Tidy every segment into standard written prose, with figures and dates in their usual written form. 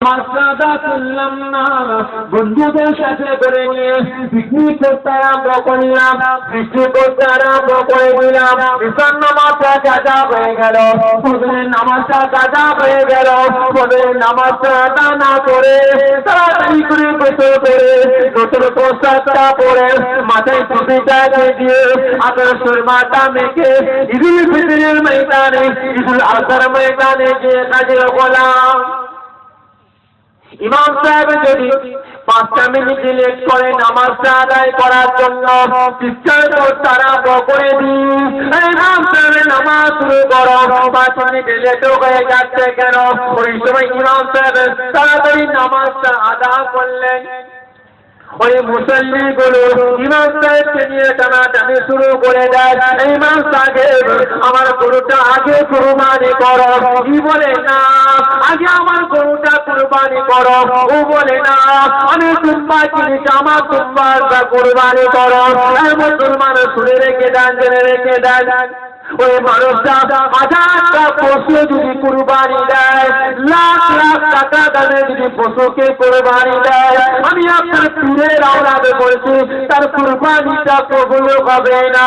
মাসাদা করলাম না, বন্ধুদের সাথে করে নিয়ে পিকনিক করতে আরম্ভ করলাম, বৃষ্টি করতে আরম্ভ করে দিলাম। ঈশান নামাজটা কাজা হয়ে গেল, ফজরের নামাজটা কাজা হয়ে গেল। ফজরের নামাজটা আদা না করে তাড়াতাড়ি করে গোসল করে নতুন পোশাকটা পরে মাথায় টুপিটা দিয়ে আতর সুরমাটা মেখে ঈদুল ফিতরের ময়দানে, ঈদুল আজহার ময়দানে গিয়ে হাজির হলাম। ইমাম সাহেব যদি 5 মিনিট লেট করে নামাজটা আদায় করার জন্য চিৎকার করতে আরম্ভ করে দিই, ইমাম সাহেব নামাজ শুরু করো, 5 মিনিট লেট হয়ে যাচ্ছে কেন? ওই সময় ইমাম সাহেব তাড়াতাড়ি নামাজটা আদায় করলেন। ওই মুসল্লিগুলো ইমাম সাহেবকে নিয়ে টানাটানি শুরু করে দেয়, ইমাম সাহেব আমার গরুটা আগে কুরবানি করো। কি বলে না, আগে আমার গরুটা কুরবানি করো। ও বলে না, আমি তোমার কিনেছি, আমার তোমার কুরবানি করো। মুসলমান শুনে রেখে দেন, জেনে রেখে দেন, ওই মানুষটা 1000টা পশু যদি কুরবানি দেয়, লাখ লাখ টাকা দামে যদি পশুকে কুরবানি দেয়, আমি আপনার পীরের আওলাদে বলছি তার কুরবানিটা কবুল হবে না।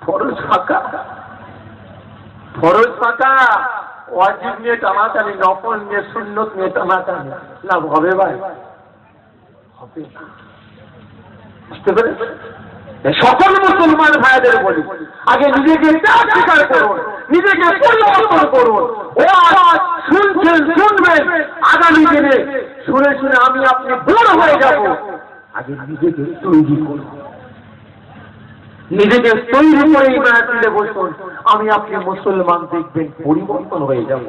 ফরজ ফাঁকা, ফরজ ফাঁকা, ওয়াজিব নিয়ে টানাটানি, নফল নিয়ে সুন্নত নিয়ে টানাটানি, লাভ হবে ভাই? হবে না। বুঝতে পেরেছেন? সকল মুসলমান ভাইদের বলি, আগে নিজেকে ত্যাগ স্বীকার করুন, নিজেকে পরিবর্তন করুন। ও আওয়াজ শুনছেন, শুনবেন, আগামী দিনে শুনে শুনে আমি আপনি বড় হয়ে যাব। আগে নিজেকে তৈরি করুন, নিজেকে তৈরি করে ইমানে বসুন, আমি আপনি মুসলমান দেখবেন পরিবর্তন হয়ে যাব।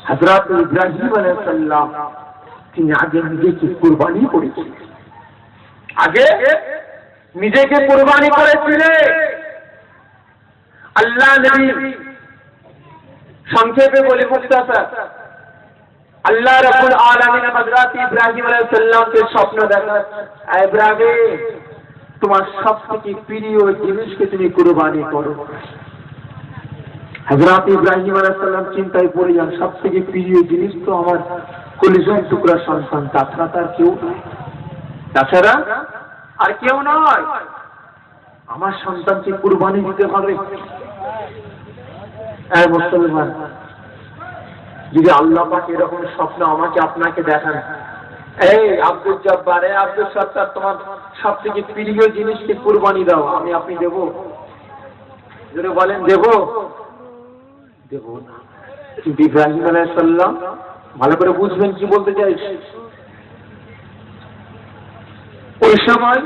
হযরত ইব্রাহিম আলাইহিস সালাম তিনি আগে নিজেকে কুরবানি করেছিলেন, আগে নিজেকে কুরবানি করেছিলেন। আল্লাহ নবী সংক্ষেপে বলে মুক্তাসার, আল্লাহ রাব্বুল আলামিন হযরত ইব্রাহিম আলাইহিস সালামকে স্বপ্ন দেখান, ইব্রাহিম তোমার সবথেকে প্রিয় জিনিসকে তুমি কুরবানি করো। হযরত ইব্রাহিম আলাইহিস সালাম চিন্তায় পড়ে যান, সবথেকে প্রিয় জিনিস তো আমার কলিজার টুকরা সন্তান, তাছাড়া তার কেউ নয়, তাছাড়া আর কেউ নয়। আমার সন্তানকে কুরবানি দিতে হবে। মুসলমান, যদি আল্লাহ পাক এরকম স্বপ্ন আমাকে আপনাকে দেখান, এই আব্দুল জব্বার, আব্দুল সত্তার, তোমার সবথেকে প্রিয় জিনিসকে কুরবানি দাও, আমি আপনি দেব? যদি বলেন দেব, দেব না। কিন্তু ইব্রাহিম আলাইহিস সালাম ভালো করে বুঝবেন কি বলতে চাই। ওই সময়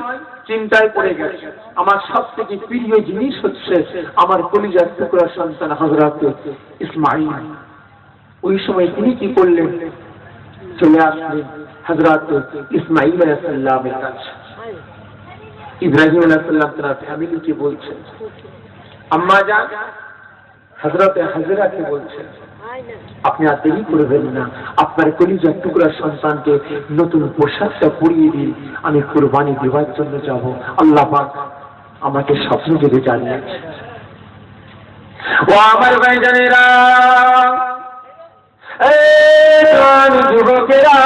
চিন্তায় পড়ে গেছে, আমার সবথেকে প্রিয় জিনিস হচ্ছে আমার কলিজার টুকরা সন্তান হযরত ইসমাঈল। ওই সময় তিনি কি করলেন, চলে আসলেন হযরত ইসমাঈল আলাইহিস সালামের কাছে। ইব্রাহিম আলাইহিস সালাম তার ফ্যামিলিকে বলছেন, আম্মা জান হযরত হাজরাকে বলছেন, আপনি আর দেরি করবেন না, আপনার কলিজার টুকরা সন্তানকে নতুন পোশাকটা পরিয়ে দিন, আমি কুরবানি দেওয়ার জন্য যাব। আল্লাহ পাক আমাকে স্বপ্ন যদি জানিয়েছে। ও আমার ভাইজানেরা, এই যুবকেরা,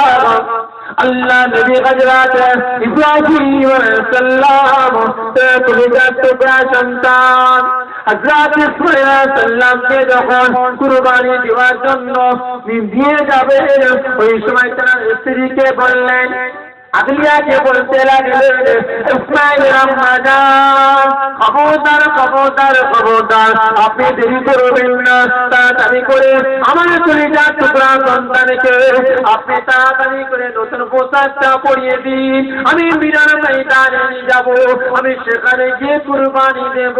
আল্লাহ নবী হযরত ইব্রাহিম আলাইহিস সালাম তার কলিজার টুকরা সন্তান হযরত ইসমাঈল আলাইহিস সালামকে যখন কুরবানি দেওয়ার জন্য দিয়ে যাবে, ওই সময় তার স্ত্রীকে বললেন, আগলিয়াকে বলতে লাগলেন, ইসমাঈল আম্মা জান, খবরদার খবরদার খবরদার, আপনি দেরি করবেন না, তাড়াতাড়ি করে আমার কলিজার টুকরা সন্তানকে আপনি তাড়াতাড়ি করে নতুন পোশাকটা পরিয়ে দিন, আমি মিনার ময়দানে নিয়ে যাব, আমি সেখানে গিয়ে কুরবানি দেব।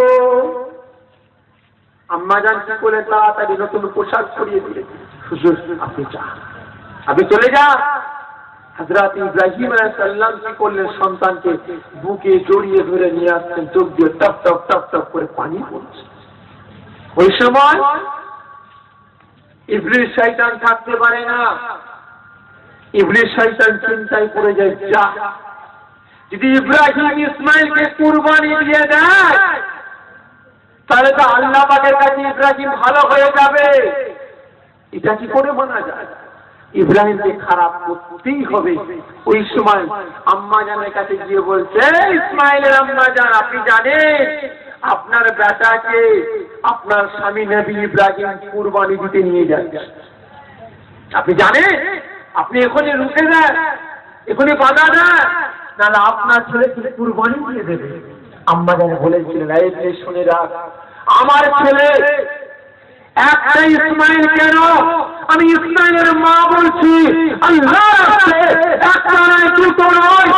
আম্মা জান কি করে তাড়াতাড়ি নতুন পোশাক পরিয়ে দিলেন, হুজুর আপনি যান, আপনি চলে যান। হযরত ইব্রাহিম আলাইহিস সালাম কি করলেন, সন্তানকে বুকে জড়িয়ে ধরে নিয়ে আসছেন, চোখ দিয়ে টপ টপ টপ টপ করে পানি পড়ছে। ওই সময় ইবলিস শয়তান থাকতে পারে না, ইবলিস শয়তান চিন্তায় পড়ে যায়, যা যদি ইব্রাহিম ইসমাইলকে কুরবানি দিয়ে দেয় তাহলে তো আল্লাহ পাকের কাছে ইব্রাহিম ভালো হয়ে যাবে। এটা কি করে মানা যায়? ইব্রাহিমকে খারাপ করতেই হবে। ওই সময় আম্মা জানের কাছে গিয়ে বলছে, ইসমাইলের আম্মা জান, আপনি জানেন আপনার বেটাকে আপনার স্বামী নবী ইব্রাহিম কুরবানি দিতে নিয়ে যাচ্ছে? আপনি জানেন? আপনি এখনই রুখে দেন, এখনই বাধা দেন, নাহলে আপনার ছেলেকে কুরবানি দিয়ে দেবে। আম্মা জান বলেছিলেন, এই শুনে রাখ, আমার ছেলে একটা ইসমাইল কেন, আমি ইসমাইলের মা বলছি, আল্লাহ একটা নয়, দুটো নয়,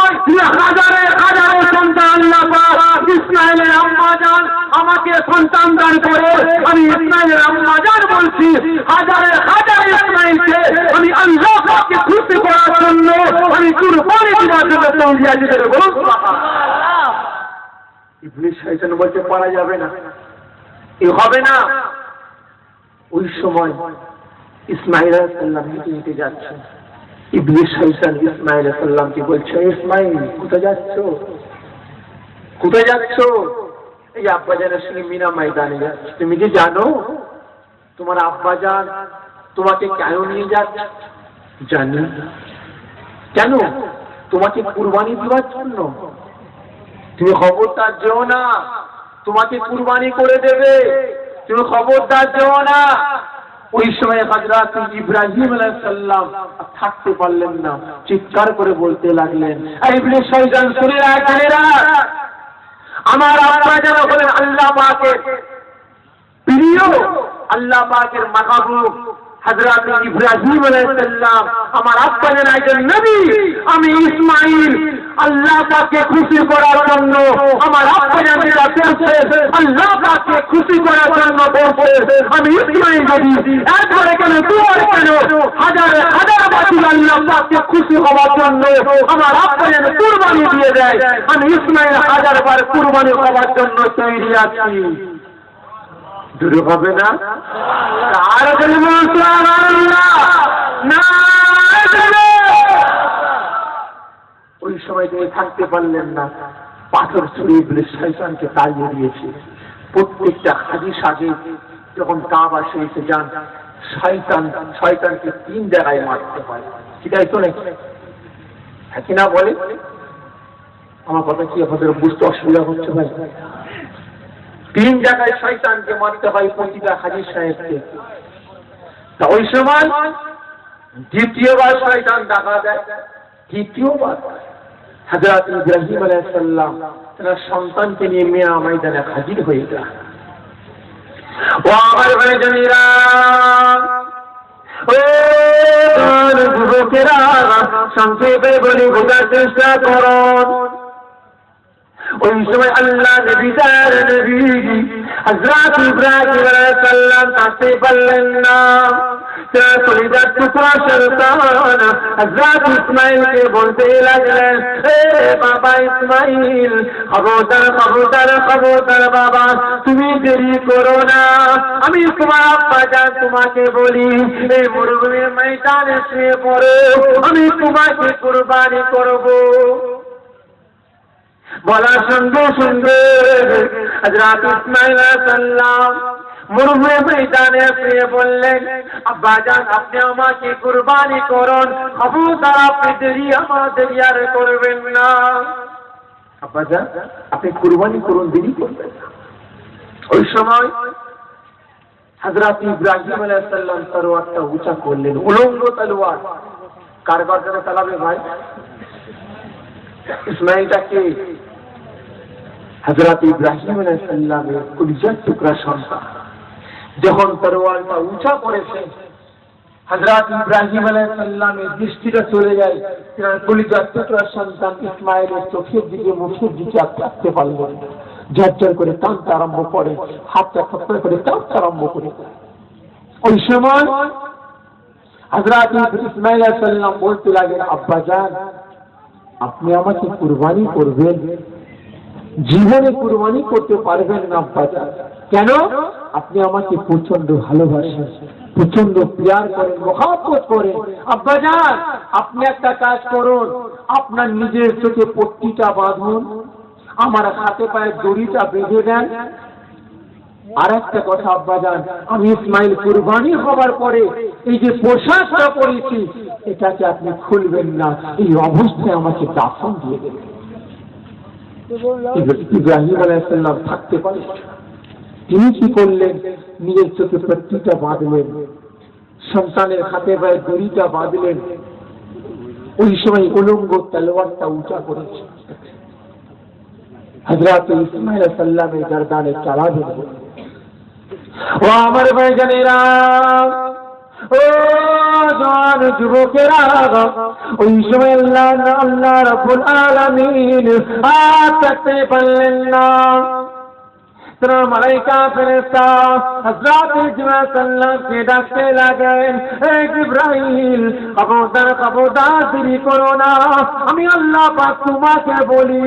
হাজারে হাজারে সন্তান আল্লাহ পাক ইসমাইলের আম্মা জান আমাকে সন্তান দান করে। আমি ইসমাইলের আম্মা জান বলছি, হাজারে হাজারে ইসমাইলকে আমি আল্লাহ পাককে খুশি করার জন্য আমি কুরবানি দেওয়ার জন্য তৈরি আছি। বলুন সুবহানাল্লাহ। ইবলিস শয়তান বলতে পারা যাবে না, এ হবে না। ওই সময় ইসমাইল আলাইহিস সালাম হেঁটে হেঁটে যাচ্ছেন। ইবলিস শয়তান ইসমাইল আলাইহিস সালামকে বলছে, ইসমাইল কোথায় যাচ্ছ, কোথায় যাচ্ছ? এই আব্বাজানের সঙ্গে মিনা ময়দানে যাচ্ছ। তুমি কি জানো তোমার আব্বাজান তোমাকে কেন নিয়ে যাচ্ছে? জানি। কেন? তোমাকে কুরবানি দেওয়ার জন্য। তুমি খবরদার যেও না, তোমাকে কুরবানি করে দেবে, তুমি খবরদার যেও না। ওই সময় হযরত ইব্রাহিম আলাইহিস সালাম থাকতে পারলেন না, চিৎকার করে বলতে লাগলেন, ইবলিস শয়তান শুনে রাখ, আমার আব্বা যেন হলেন আল্লাহ পাকের প্রিয়, আল্লাহ পাকের মাহবুব হযরত ইব্রাহিম আলাইহিস সালাম, আমার আব্বা যেন একজন নবী। আমি ইসমাইল আল্লাহ পাককে খুশি করার জন্য, আমার আব্বা যেন আল্লাহ পাককে খুশি করার জন্য বলছে, আমি ইসমাইল নবী একবারে কেন দুবার কেন হাজার হাজার বছর আল্লাহ পাককে খুশি হওয়ার জন্য আমার আব্বা যেন কুরবানি দিয়ে দেয়। আমি ইসমাইল হাজারবার কুরবানি হওয়ার জন্য তৈরি আছি। দূর হবে না? আর ওই সময় তিনি থাকতে পারলেন না, পাথর ছুড়ে ইবলিস শয়তানকে তাড়িয়ে দিয়েছে। প্রত্যেকটা হাদিস আগে যখন কাবা শরীফে যান, শয়তানকে 3 জায়গায় মারতে হয়। সেটাই তো নাকি? হ্যাঁ কিনা বলে? আমার কথা কি আপনাদের বুঝতে অসুবিধা হচ্ছে ভাই? 3 জায়গায় শয়তানকে মারতে হয় প্রতিটা হাজির সাহেবকে। তা ওই সময় দ্বিতীয়বার শয়তান দেখা দেয়। দ্বিতীয়বার হযরত ইব্রাহিম আলাইহিস সালাম তার সন্তানকে নিয়ে মিনা ময়দানে হাজির হয়ে যায়। ও আমার ভাইজানেরা, ও যুবকেরা, সংক্ষেপে বলি বোঝার চেষ্টা করুন। ওই সময় আল্লাহ নবী তার নবী হযরত ইব্রাহিম আলাইহিস সালাম থাকতে পারলেন না। তার কলিজার টুকরা সন্তান হযরত ইসমাইলকে বলতে লাগলেন, হে বাবা ইসমাইল, খবরদার খবরদার খবরদার বাবা, তুমি দেরি করো না। আমি তোমার আব্বা জান তোমাকে বলি, এই মরুভূমির ময়দানে শুয়ে পড়ো, আমি তোমাকে কুরবানি করব। বলার সঙ্গে সঙ্গে হযরত ইসমাইল আলাইহিস সালাম মরুভূমির ময়দানে শুয়ে বললেন, আব্বা জান আপনি আমাকে কুরবানি করুন, খবরদার আপনি দেরি আর করবেন না। আব্বা জান আপনি কুরবানি করুন, দেরি করবেন না। ওই সময় হযরত ইব্রাহিম আলাইহিস সালাম তরবারটা উঁচা করলেন, উলঙ্গ তলোয়ার। কার গর্দনে চালাবে ভাই? ইসমাইলটাকে হযরত ইব্রাহিম আলাইহিস সালামের কলিজার টুকরা সন্তান যখন তরবারটা উঁচা করেছে, হযরত ইব্রাহিম আলাইহিস সালামের দৃষ্টিটা চলে যায় তার কলিজার টুকরা সন্তান ইসমাইলের চোখের দিকে, মুখের দিকে তাকাতে পারলেন। ঝরঝর করে কাঁদতে আরম্ভ করে, হাতটা থরথর করে কাঁপতে আরম্ভ করে। ওই সময় হযরত ইসমাইল আলাইহিস সালাম বলতে লাগলেন, আব্বা জান আপনি আমাকে কুরবানি করবেন, জীবনে কুরবানি করতে পারবেন না আব্বা জান। কেন? আপনি আমাকে প্রচন্ড ভালোবাসেন, প্রচন্ড প্যার করেন, মহব্বত করেন। আব্বা জান আপনি একটা কাজ করুন, আপনার নিজের চোখে পট্টিটা বাঁধুন, আমার হাতে পায়ে দড়িটা বেঁধে দেন, আর একটা কথা আব্বাজান, আমি ইসমাইল কুরবানি হবার পরে এই যে পোশাকটা পরেছি এটাকে আপনি খুলবেন না, এই অবস্থায় আমাকে দাফন দিয়ে দেবেন। ইব্রাহিম আলাইহিস সালাম থাকতে পারেন, তিনি কি করলেন, নিজের চোখে পট্টিটা বাঁধলেন, সন্তানের হাতে পায়ে দড়িটা বাঁধলেন, ওই সময় উলঙ্গ তলোয়ারটা উঁচা করেছে, হযরত ইসমাইল আলাইহিস সালামের গর্দানে চালা দিলেন। ও আমার ভাইজানেরা, ও জওয়ান যুবকেরা, ওই সময় আল্লাহ রাব্বুল আলামিন আর থাকতে পারলেন না। মালাইকা ফেরেশতা হযরত ইসমাঈল সাল্লামকে ডাকতে লাগলেন, হে জিবরাইল, খবরদার দেরি করো না, আমি আল্লাহ পাক তোমাকে বলি,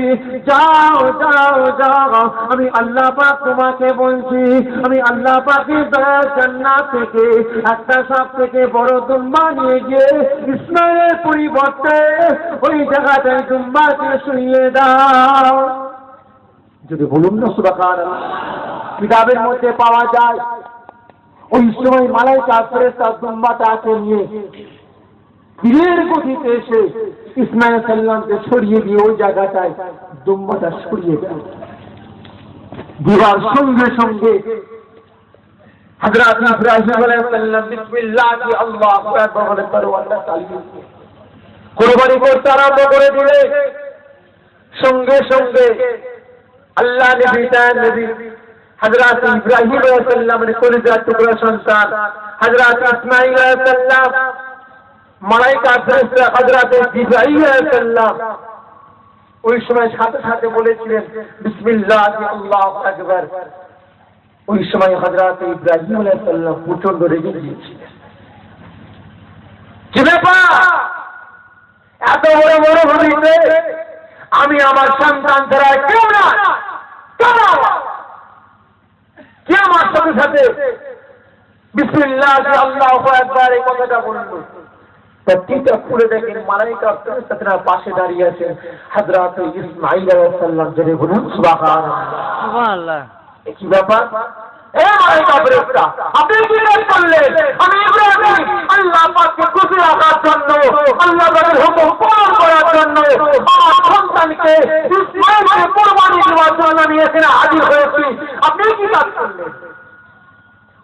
যাও যাও যাও, আমি আল্লাহ পাক তোমাকে বলছি, আমি আল্লাহ পাকের জান্নাত থেকে একটা সব থেকে বড় দুম্বা নিয়ে গিয়ে ইসমাঈলের পরিবর্তে ওই জায়গাটায় দুম্বাকে শুইয়ে দাও। যদি বলুন না সুবহানাল্লাহ। কিতাবের মধ্যে পাওয়া যায় ওই সময় মালাইকা ফেরেশতা দুম্বাটাকে নিয়ে তীরের গতিতে এসে ইসমাঈল সাল্লামকে ছড়িয়ে দিয়ে ওই জায়গাটায় দুম্বাটা ছড়িয়ে দেয়। দিবার সঙ্গে সঙ্গে হযরত ইব্রাহিম আলাইহিস সালাম বিসমিল্লাহ আল্লাহু আকবার বলে তরবারটা চালিয়ে কুরবানি করতে আরম্ভ করে দিলে, সঙ্গে সঙ্গে আল্লাহ নবী হযরত ইব্রাহিম আলাইহিস সালামের কলিজার টুকরা সন্তান হযরত ইসমাঈল আলাইহিস সালাম, মালাইকা ফেরেশতা হযরত জিবরাইল আলাইহিস সালাম ওই সময় সাথে সাথে বলেছিলেন বিসমিল্লাহ আল্লাহু আকবার। ওই সময় হযরত ইব্রাহিম আলাইহিস সালাম প্রচন্ড রেগে গিয়েছিলেন। কি ব্যাপার, এত বড় বড় হইতে আমি আমার সন্তান ছাড়া কেউ না, কে আমার সাথে সাথে বিসমিল্লাহ আল্লাহু আকবার এই কথাটা বললো। প্রতিটা খুলে দেখেন মালাইকা ফেরেশতারা পাশে দাঁড়িয়ে আছেন হযরত ইসমাঈল আলাইহিস সালাম। জোরে বলুন সুবহানাল্লাহ। কি ব্যাপার, এ মালাইকা ফেরেশতা, আপনি কি করলেন? আমি ইব্রাহিম আল্লাহ পাককে খুশি রাখার জন্য, আল্লাহ পাকের হুকুম পালন করার জন্য আমার সন্তানকে ইসমাঈলকে কুরবানি দেওয়ার জন্য আমি এখানে হাজির হয়েছি, আপনি কি কাজ করলেন?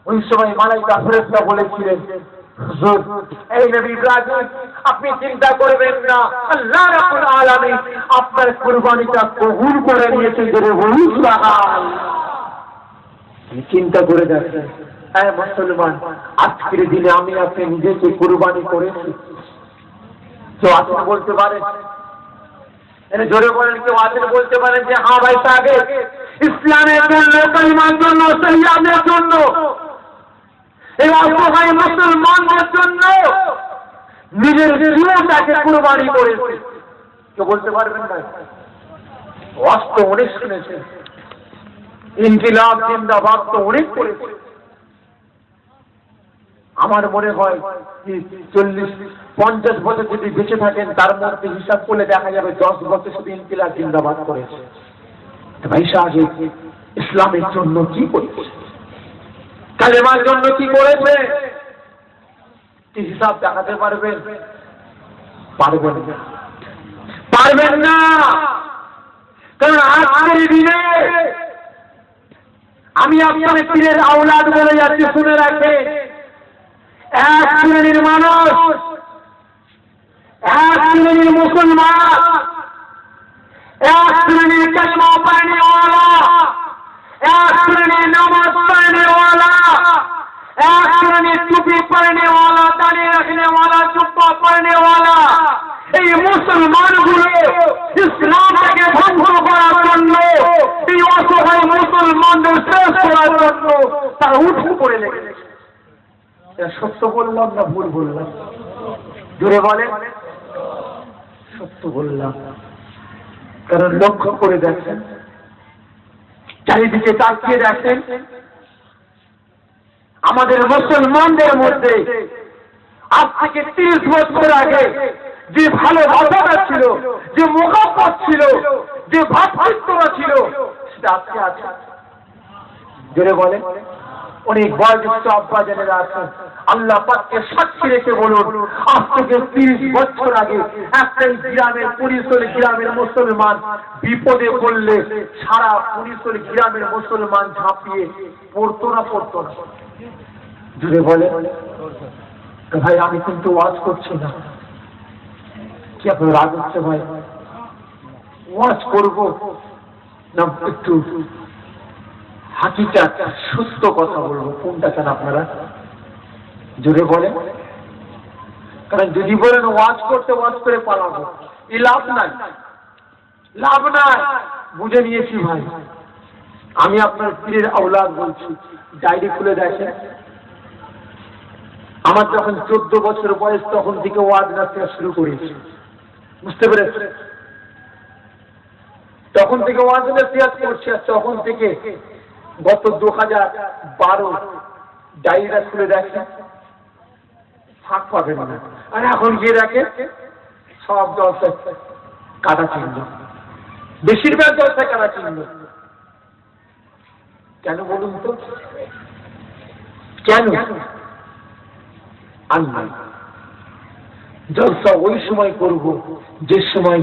ওই সময় মালাইকা ফেরেশতা বলেছিলেন, হুজুর, এই নবী ইব্রাহিম, আপনি চিন্তা করবেন না, আল্লাহ রাব্বুল আলামিন আপনার কুরবানিটা কবুল করে নিয়েছেন। জোরে বলুন সুবহানাল্লাহ। চিন্তা করে দেখেন, হ্যাঁ মুসলমান, আজকের দিনে আমি আপনি নিজেকে কুরবানি করেছি। কেউ আছেন বলতে পারেন? জোরে বলেন, কেউ আছেন বলতে পারেন যে হ্যাঁ ভাই আগে ইসলামের জন্য, কালিমার জন্য, শরিয়াতের জন্য, এই অসহায় মুসলমানদের জন্য নিজের জীবনটাকে কুরবানি করেছে? কেউ বলতে পারবেন না? অস্ত্র অনেক শুনেছেন, ইনকিলাব জিন্দাবাদ তো অনেক করেছে। আমার মনে হয় 40-50 বছর যদি বেঁচে থাকেন তার মধ্যে হিসাব করলে দেখা যাবে 10 বছর শুধু ইনকিলাব জিন্দাবাদ করেছে। ভাই সাহেব, ইসলামের জন্য কি করেছে, কালেমার জন্য কি করেছে, কি হিসাব দেখাতে পারবেন? পারবেন না, পারবেন না। কারণ আজকের দিনে আমি আপনার পীরের আওলাদ বলে যাচ্ছি, শুনে রাখে, এক শ্রেণীর মানুষ, এক শ্রেণীর মুসলমান, এক শ্রেণীর কালিমা পড়নেওয়ালা, এক শ্রেণীর নামাজ পড়নেওয়ালা, এক শ্রেণীর টুপি পড়নেওয়ালা, দাড়ি রাখনেওয়ালা, জুব্বা পড়নেওয়ালা, এই মুসলমানগুলো ইসলামকে ধ্বংস করার জন্য, এই অসহায় মুসলমানদের শেষ করার জন্য তারা উঠে পড়ে লেগেছে। সত্য বললাম না ভুল বললাম? জোরে বলে, সত্য বললাম। কারণ লক্ষ্য করে দেখেন, চারিদিকে তাকিয়ে দেখেন, আমাদের মুসলমানদের মধ্যে আজ থেকে 30 বছর আগে যে ভালোবাসাটা ছিল, যে মোহাব্বত ছিল, যে ভাতৃত্বটা ছিল, সেটা আজকে আছে? জোরে বলে। অনেক বয়োজ্যেষ্ঠ আব্বা জেনেরা আছেন, আল্লাহ পাককে সাক্ষী রেখে বলুন, আজ থেকে 30 বছর আগে একটাই গ্রামের 19 গ্রামের মুসলমান বিপদে পড়লে সারা 19 গ্রামের মুসলমান ঝাঁপিয়ে পড়তো না? জুড়ে বলে। ভাই আমি কিন্তু ওয়াজ করছি না, কি আপনার রাগ হচ্ছে ভাই? ওয়াজ করবো না একটু হাকিকাত সত্য কথা বলবো, কোনটা চান আপনারা? জোরে বলেন। কারণ যদি বলেন ওয়াজ করে পালাবো, এই লাভ নাই। বুঝে নিয়েছি ভাই। আমি আপনার পীরের আওলাদ বলছি, ডায়েরি খুলে দেখেন। আমার যখন 14 বছর বয়স তখন থেকে ওয়াজ নাসিহত শুরু করেছি, বুঝতে পেরেছেন? তখন থেকে ওয়াজ নাসিহত করছি, আর তখন থেকে গত 2012 ডায়েরিটা খুলে দেখেন, ফাঁক পাবেন না। আর এখন গিয়ে দেখে সব জলসায় কাটা চিহ্ন, বেশিরভাগ জলসায় কাটা চিহ্ন। কেন বলুন তো? কেন? আল্লাহ জলসা ওই সময় করব যে সময়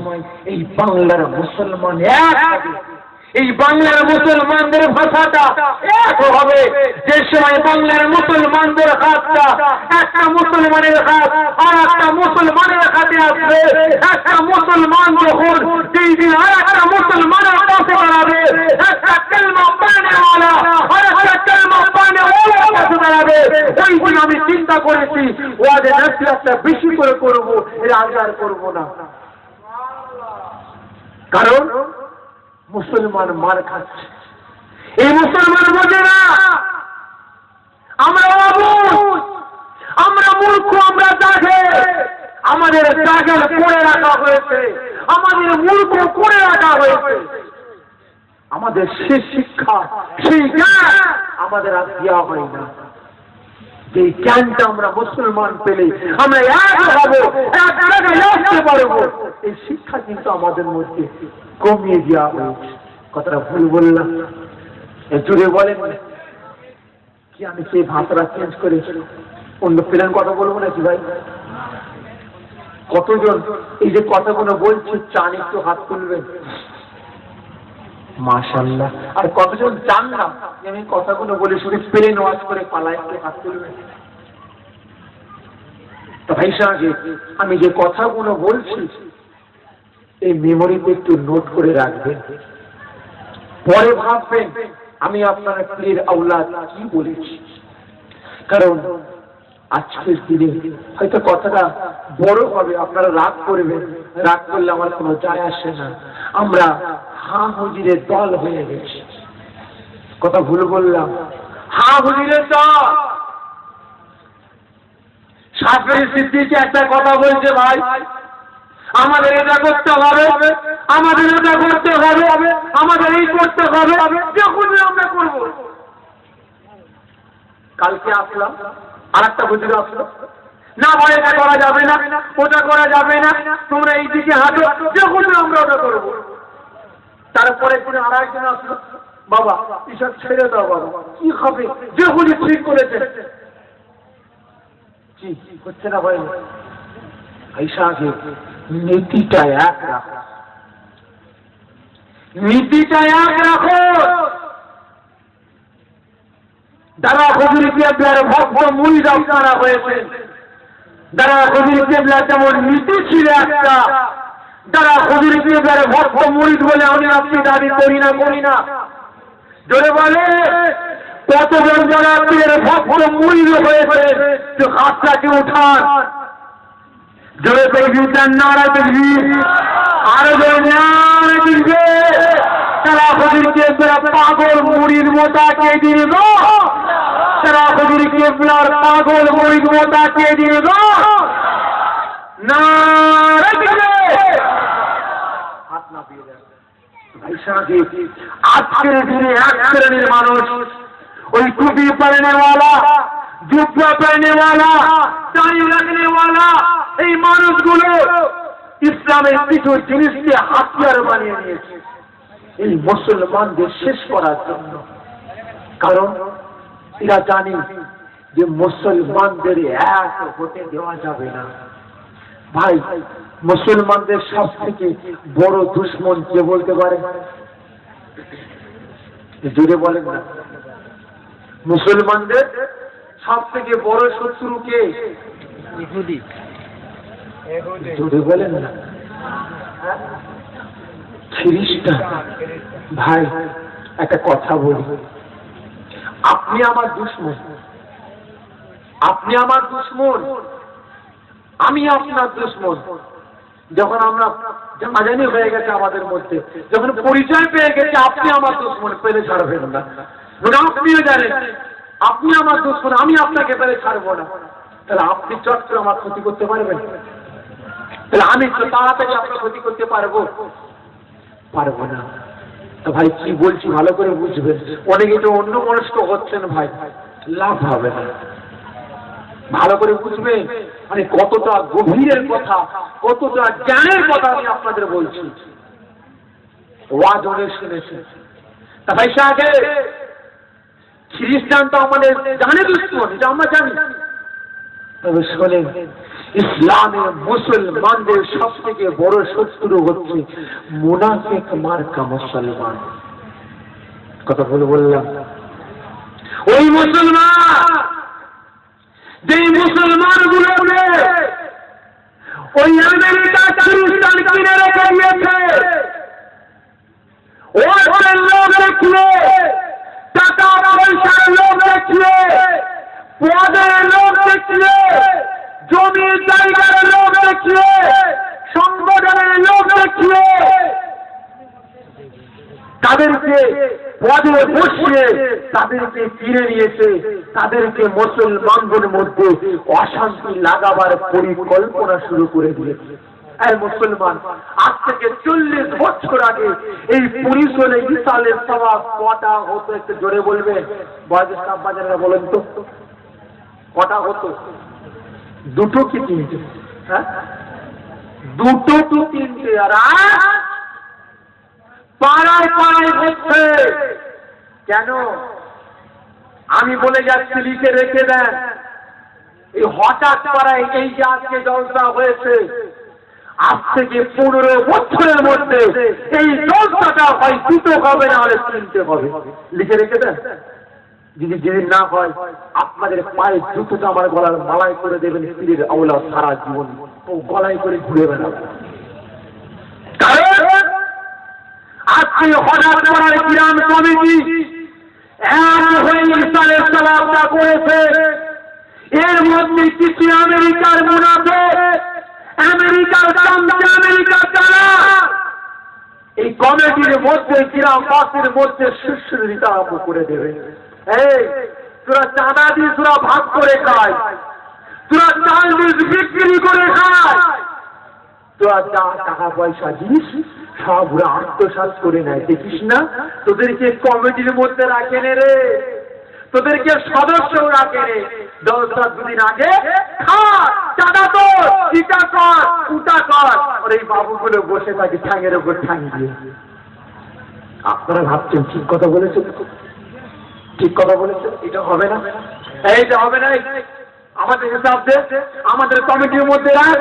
এই বাংলার মুসলমান এক, এই বাংলার মুসলমানদের ভাষাটা এক হবে, যে সময় বাংলার মুসলমানদের হাতটা একটা মুসলমানের হাত আর একটা মুসলমানের হাতে আসবে। একটা মুসলমান যখন যেই দিন আর একটা মুসলমানের পাশে দাঁড়াবে, একটা কালমা পড়নেওয়ালা আর একটা কালমা পড়নেওয়ালার পাশে দাঁড়াবে, ওই দিন আমি চিন্তা করেছি ওয়াজে নাসিহতটা বেশি করে করবো, এর আগে আর করবো না। কারণ মুসলমান মার খাচ্ছে, এই মুসলমান বোঝে না আমরা অবুঝ, আমরা মূর্খ, আমরা জাহেল। আমাদের জাহেল করে রাখা হয়েছে, আমাদের মূর্খ করে রাখা হয়েছে। আমাদের সেই শিক্ষা, সেই জ্ঞান আমাদের আর দেওয়া হয় না। যে জ্ঞানটা আমরা মুসলমান পেলে আমরা এক হব, এক জায়গায় আসতে পারবো, এই শিক্ষা কিন্তু আমাদের মধ্যে কমিয়ে দেওয়া হয়েছে। কথাটা ভুল বললাম? জুড়ে বলেন কি? আমি সেই ভাষাটা চেঞ্জ করে অন্য প্লেন কথা বলবো নাকি ভাই? কতজন এই যে কথাগুলো বলছি চান একটু হাত তুলবেন? মাশাআল্লাহ। আর কতজন চান না আমি কথাগুলো বলে শুধু প্লেন ওয়াজ করে পালাই, একটু হাত তুলবেন? তো ভাই সাহেব, আমি যে কথাগুলো বলছি এই মেমোরিতে একটু নোট করে রাখবেন, পরে ভাববেন আমি আপনার পীরের আওলাদ কি বলেছি। কারণ আজকের দিনে হয়তো কথাটা বড় হবে, আপনারা রাগ করবেন, রাগ করলে আমার কোনো যায় আসে না। আমরা হা হুজুরের দল হয়ে গেছি। কথা ভুল বললাম? হা হুজুরের দল। শাফেঈ সিদ্দিক একটা কথা বলছে, ভাই আমাদের এটা করতে হবে, আমাদের এটা করতে হবে, আমাদের এই করতে হবে, যখন আমরা করব। কালকে আসলাম, আর একটা হুজুর আসলো, না ভাই এটা করা যাবে না, ওটা করা যাবে না, তোমরা এই দিকে হাঁটো, যখন আমরা ওটা করব। তারপরে কোনো আর একজন আসলো, বাবা এসব ছেড়ে দাও বাবা, কি হবে, যে হুজুর ঠিক করেছে। কি হচ্ছে না ভাই? আইসাকে নীতিটা এক রাখো, নীতিটা এক রাখো। যারা হুজুর কেবলার ভক্ত মুরিদ আপনারা হয়েছেন, যারা হুজুর কেবলা যেমন নীতি ছিল একটা, যারা হুজুর কেবলার ভক্ত মুরিদ বলে আমি আপনি দাবি করি না, জোরে বলে কতজন যারা পীরের ভক্ত মুরিদ হয়েছে, তো হাতটাকে উঠান, জোরে তাকবীর, নারা তাকবীর, আরো জোরে নারা তাকবীর। তারা হুজুর কেবলা পাগল মুরিদ মোতাকে দিব, তারা হুজুর কেবলার পাগল মুরিদ মোতাকে দিব, নারা তাকবীর। হাত না দিয়ে দেন ভাই সাহেব। আজকের দিনে এক শ্রেণীর মানুষ, ওই টুপি পরনেওয়ালা, জুব্বা পরনেওয়ালা, দাড়ি রাখনেওয়ালা, এই মানুষগুলো ইসলামের কিছু জিনিসকে হাতিয়ার বানিয়ে নিয়েছে এই মুসলমানদের শেষ করার জন্য। কারণ এরা জানে যে মুসলমানদের এক হতে দেওয়া যাবে না। ভাই, মুসলমানদের সব থেকে বড় দুশ্মন কে বলতে পারে? জোরে বলেন না। মুসলমানদের সব থেকে বড় শত্রু কে? ইহুদি। জোরে বলেন না। খ্রিস্টান। ভাই, একটা কথা বলি, আপনি আমার দুশ্মন, আপনি আমার দুশ্মন, আমি আপনার দুশ্মন। যখন আমরা জানাজানি হয়ে গেছে আমাদের মধ্যে, যখন পরিচয় পেয়ে গেছে আপনি আমার দুশ্মন, পেলে ছাড়বেন না। আপনিও জানেন আপনি আমার দুশ্মন, আমি আপনাকে পেলে ছাড়বো না। তাহলে আপনি চট করে আমার ক্ষতি করতে পারবেন? তাহলে আমি তাড়াতাড়ি আপনার ক্ষতি করতে পারবো? পারবো না। তো ভাই কি বলছি ভালো করে বুঝবেন। অনেকে তো অন্য মনস্ক হচ্ছেন ভাই, লাভ হবে না। ভালো করে বুঝবেন, মানে কতটা গভীরের কথা, কতটা জ্ঞানের কথা আমি আপনাদের বলছি। ওয়াজ অনেক শুনেছি। তা ভাই সাহেব, খ্রিস্টান তো আমাদের জানে দুশ্মন, এটা আমরা জানি। তবে শোনেন, ইসলামের মুসলমানদের সব থেকে বড় শত্রু হচ্ছে মুনাফিক মার্কা মুসলমান। কথা বললাম, ওই মুসলমান, যে মুসলমান গুলো ওই আমেরিকা খ্রিস্টান কিনে রেখে দিয়েছে, ওদের লোক দেখিয়ে, টাকা পয়সার লোক দেখিয়ে, পদের লোক দেখিয়ে, জমি জায়গার লোক দেখিয়ে, সংগঠনের লোক দেখিয়ে তাদেরকে পদে বসিয়ে তাদেরকে কিনে নিয়েছে, তাদেরকে মুসলমানদের মধ্যে অশান্তি লাগাবার পরিকল্পনা শুরু করে দিয়েছে। এই মুসলমান, আজ থেকে 40 বছর আগে এই পরিসরে ইসালের সওয়াব কটা হতো? একটু জোরে বলবেন, বয়সের সাপ বাজারে বলেন তো কটা হতো? দুটো কি তিনটে? হ্যাঁ, দুটো কি তিনটে? আর পাড়ায় পাড়ায় হচ্ছে কেন? আমি বলে যাচ্ছি, লিখে রেখে দেন। এই হঠাৎ পাড়ায় এই যে আজকে জলসা হয়েছে, আজ থেকে 15 বছরের মধ্যে এই জলসাটা হয় দুটো হবে, না হলে তিনটে হবে। লিখে রেখে দেন। যদি যেদিন না হয়, আপনাদের পায়ে জুতোটা আমার গলার মালায় করে দেবেন, পীরের আওলা সারা জীবন ও গলায় করে ঘুরে বেড়াবে। কারণ আজকে হঠাৎ করার গ্রাম কমিটি এক হয়ে ইসালের সওয়াবটা করেছে। এর মধ্যে কিছু আমেরিকার মুনাফিক, আমেরিকার চামচা, আমেরিকার তারা এই কমিটির মধ্যে গ্রামবাসীর মধ্যে শিষ্য দিতে আরম্ভ করে দেবে। এই তোরা চাঁদা দিয়ে তোরা ভাগ করে খায়, তোরা চাল বীজ বিক্রি করে খায়, তোরা যা টাকা পয়সা জিনিস সব ওরা আত্মসাৎ করে নেয়। দেখিস না, তোদেরকে কমিটির মধ্যে রাখেন রে, তোদেরকে সদস্য রাখে রে। 10-7 দিন আগে চাঁদা তোর, ইটা কর, উটা কর, আর এই বাবুগুলো বসে থাকে ঠ্যাঙের উপর ঠ্যাং দিয়ে। আপনারা ভাবছেন ঠিক কথা বলেছেন, ঠিক কথা বলেছেন, এটা হবে না, এইটা হবে না। আমাদের হিসাব দে, আমাদের কমিটির মধ্যে রাখ,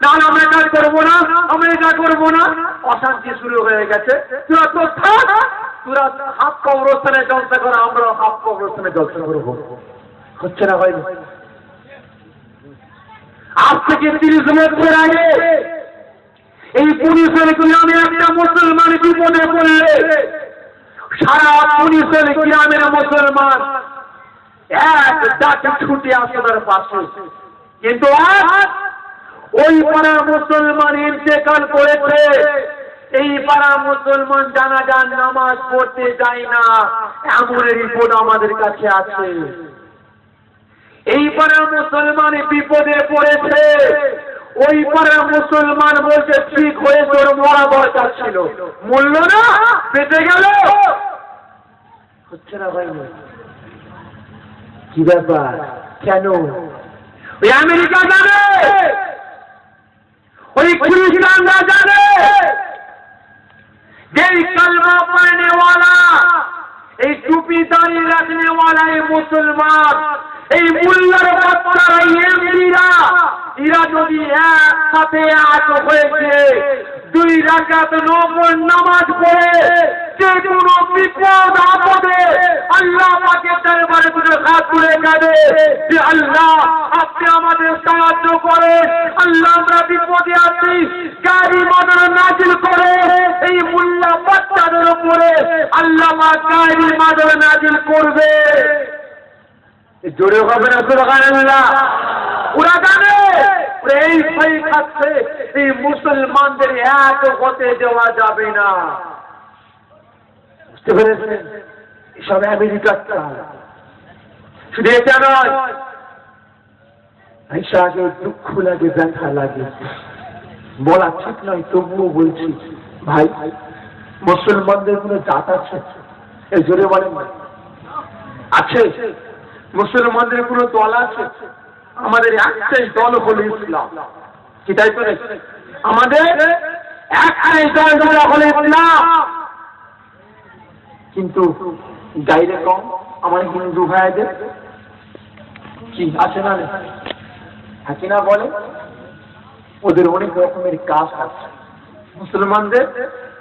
না আমরা এটা করবো না, আমরা এটা করবো না। অশান্তি শুরু হয়ে গেছে। তোরা তো থাক, তোরা হাফ কবরস্থানে জলসা করো, আমরা হাফ কবরস্থানে জলসা করবো। হচ্ছে না ভাই? আজ থেকে 30 বছর আগে এই পুলিশের গ্রামে একটা মুসলমান বিপদে পড়লে সারা পুলিশের গ্রামের মুসলমান এক ডাকে ছুটে আসে তার পাশে। কিন্তু আজ ওই পাড়ার মুসলমান ইন্তেকাল করেছে, এই পাড়ার মুসলমান জানাজার নামাজ পড়তে যায় না, এমন রিপোর্ট আমাদের কাছে আছে। এই পাড়ার মুসলমান বিপদে পড়েছে, ওই পাড়ার মুসলমান বলছে ঠিক হয়ে তোর মরা দরকার ছিল, মূল্য না, বেঁচে গেল। হচ্ছে না ভাই? কি ব্যাপার? কেন? ওই আমেরিকা জানে, ওই খ্রিস্টানরা জানে যে কালমা পড়নেওয়ালা এই টুপি দাঁড়িয়ে রাখনেওয়ালা এই মুসলমান, এই মোল্লার বাচ্চারা, এমপিরা, এরা যদি একসাথে এক হয়েছে 2 রাকাত নফল নামাজ পড়ে যে কোনো বিপদ আপদে আল্লাহ পাকের দরবারে দুটো হাত তুলে যাবে যে আল্লাহ আপনি আমাদের সাহায্য করেন, আল্লাহ আমরা বিপদে আছি, গাড়ি মদর নাজিল করে এই মোল্লা বাচ্চাদের উপরে আল্লাহ পাক গাড়ি মদর নাজিল করবে। জোরে হবে না সুবহানাল্লাহ? ওরা জানে এই ভয় খাচ্ছে এই মুসলমানদের এক হতে দেওয়া যাবে না। বুঝতে পেরেছেন? এসব আমেরিকার চাল। শুধু এটা নয়, আইসাকে দুঃখ লাগে, ব্যথা লাগে, বলা ঠিক নয়, তবুও বলছি ভাই, মুসলমানদের কোনো জাত আছে? এই জোরে বলেন আছে? মুসলমানদের কোনো দল আছে? আমাদের একটাই দল হলো ইসলাম। কি তাই তো? আমাদের একটাই দল হলো ইসলাম। কিন্তু গাইরে কম আমার হিন্দু ভাইদের কি আছে না আছে না বলে? ওদের অনেক রকমের কাস্ট আছে, মুসলমানদের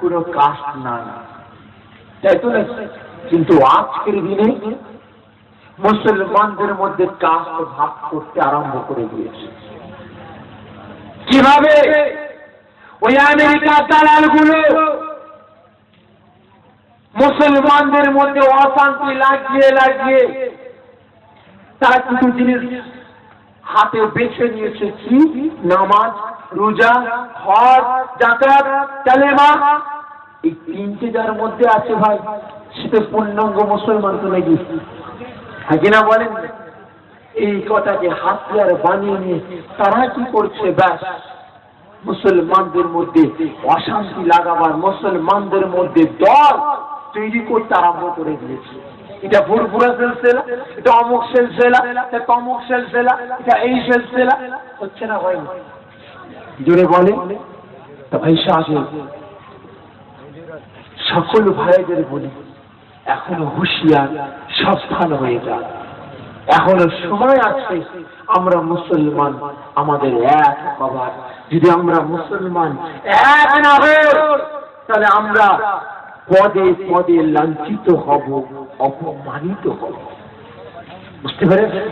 কোনো কাস্ট নাই, তাই তো? কিন্তু আজকের দিনে মুসলমানদের মধ্যে কাস্ট ভাগ করতে আরম্ভ করে দিয়েছে। কিভাবে? ওই আমেরিকার দালালগুলো মুসলমানদের মধ্যে অশান্তি লাগিয়ে লাগিয়ে তারা কিছু জিনিস হাতে বেছে নিয়েছে। কি? নামাজ, রোজা, হজ, যাকাত, কালেমা, এই 3টে যার মধ্যে আছে ভাই, সেটা পূর্ণাঙ্গ মুসলমান তো নাকি? হ্যাঁ কিনা বলেন? এই কথাকে হাতিয়ার বানিয়ে নিয়ে তারা কি করছে? ব্যাস মুসলমানদের মধ্যে অশান্তি লাগাবার, মুসলমানদের মধ্যে দল তৈরি করতে আরম্ভ করে দিয়েছে। এটা ফুরফুরা সিলসিলা, এটা অমুক সিলসিলা, এটা তমুক সিলসিলা, এটা এই সিলসিলা। হচ্ছে না ভাই? জোরে বলে তো ভাই সাহেব। সকল ভাইদের বলি এখনো হুঁশিয়ার, সাবধান হয়ে যান। এখনো সময় আছে আমরা মুসলমান আমাদের এক হবার। যদি আমরা মুসলমান এক না হই তাহলে আমরা পদে পদে লাঞ্ছিত হব, অপমানিত হব। বুঝতে পেরেছেন?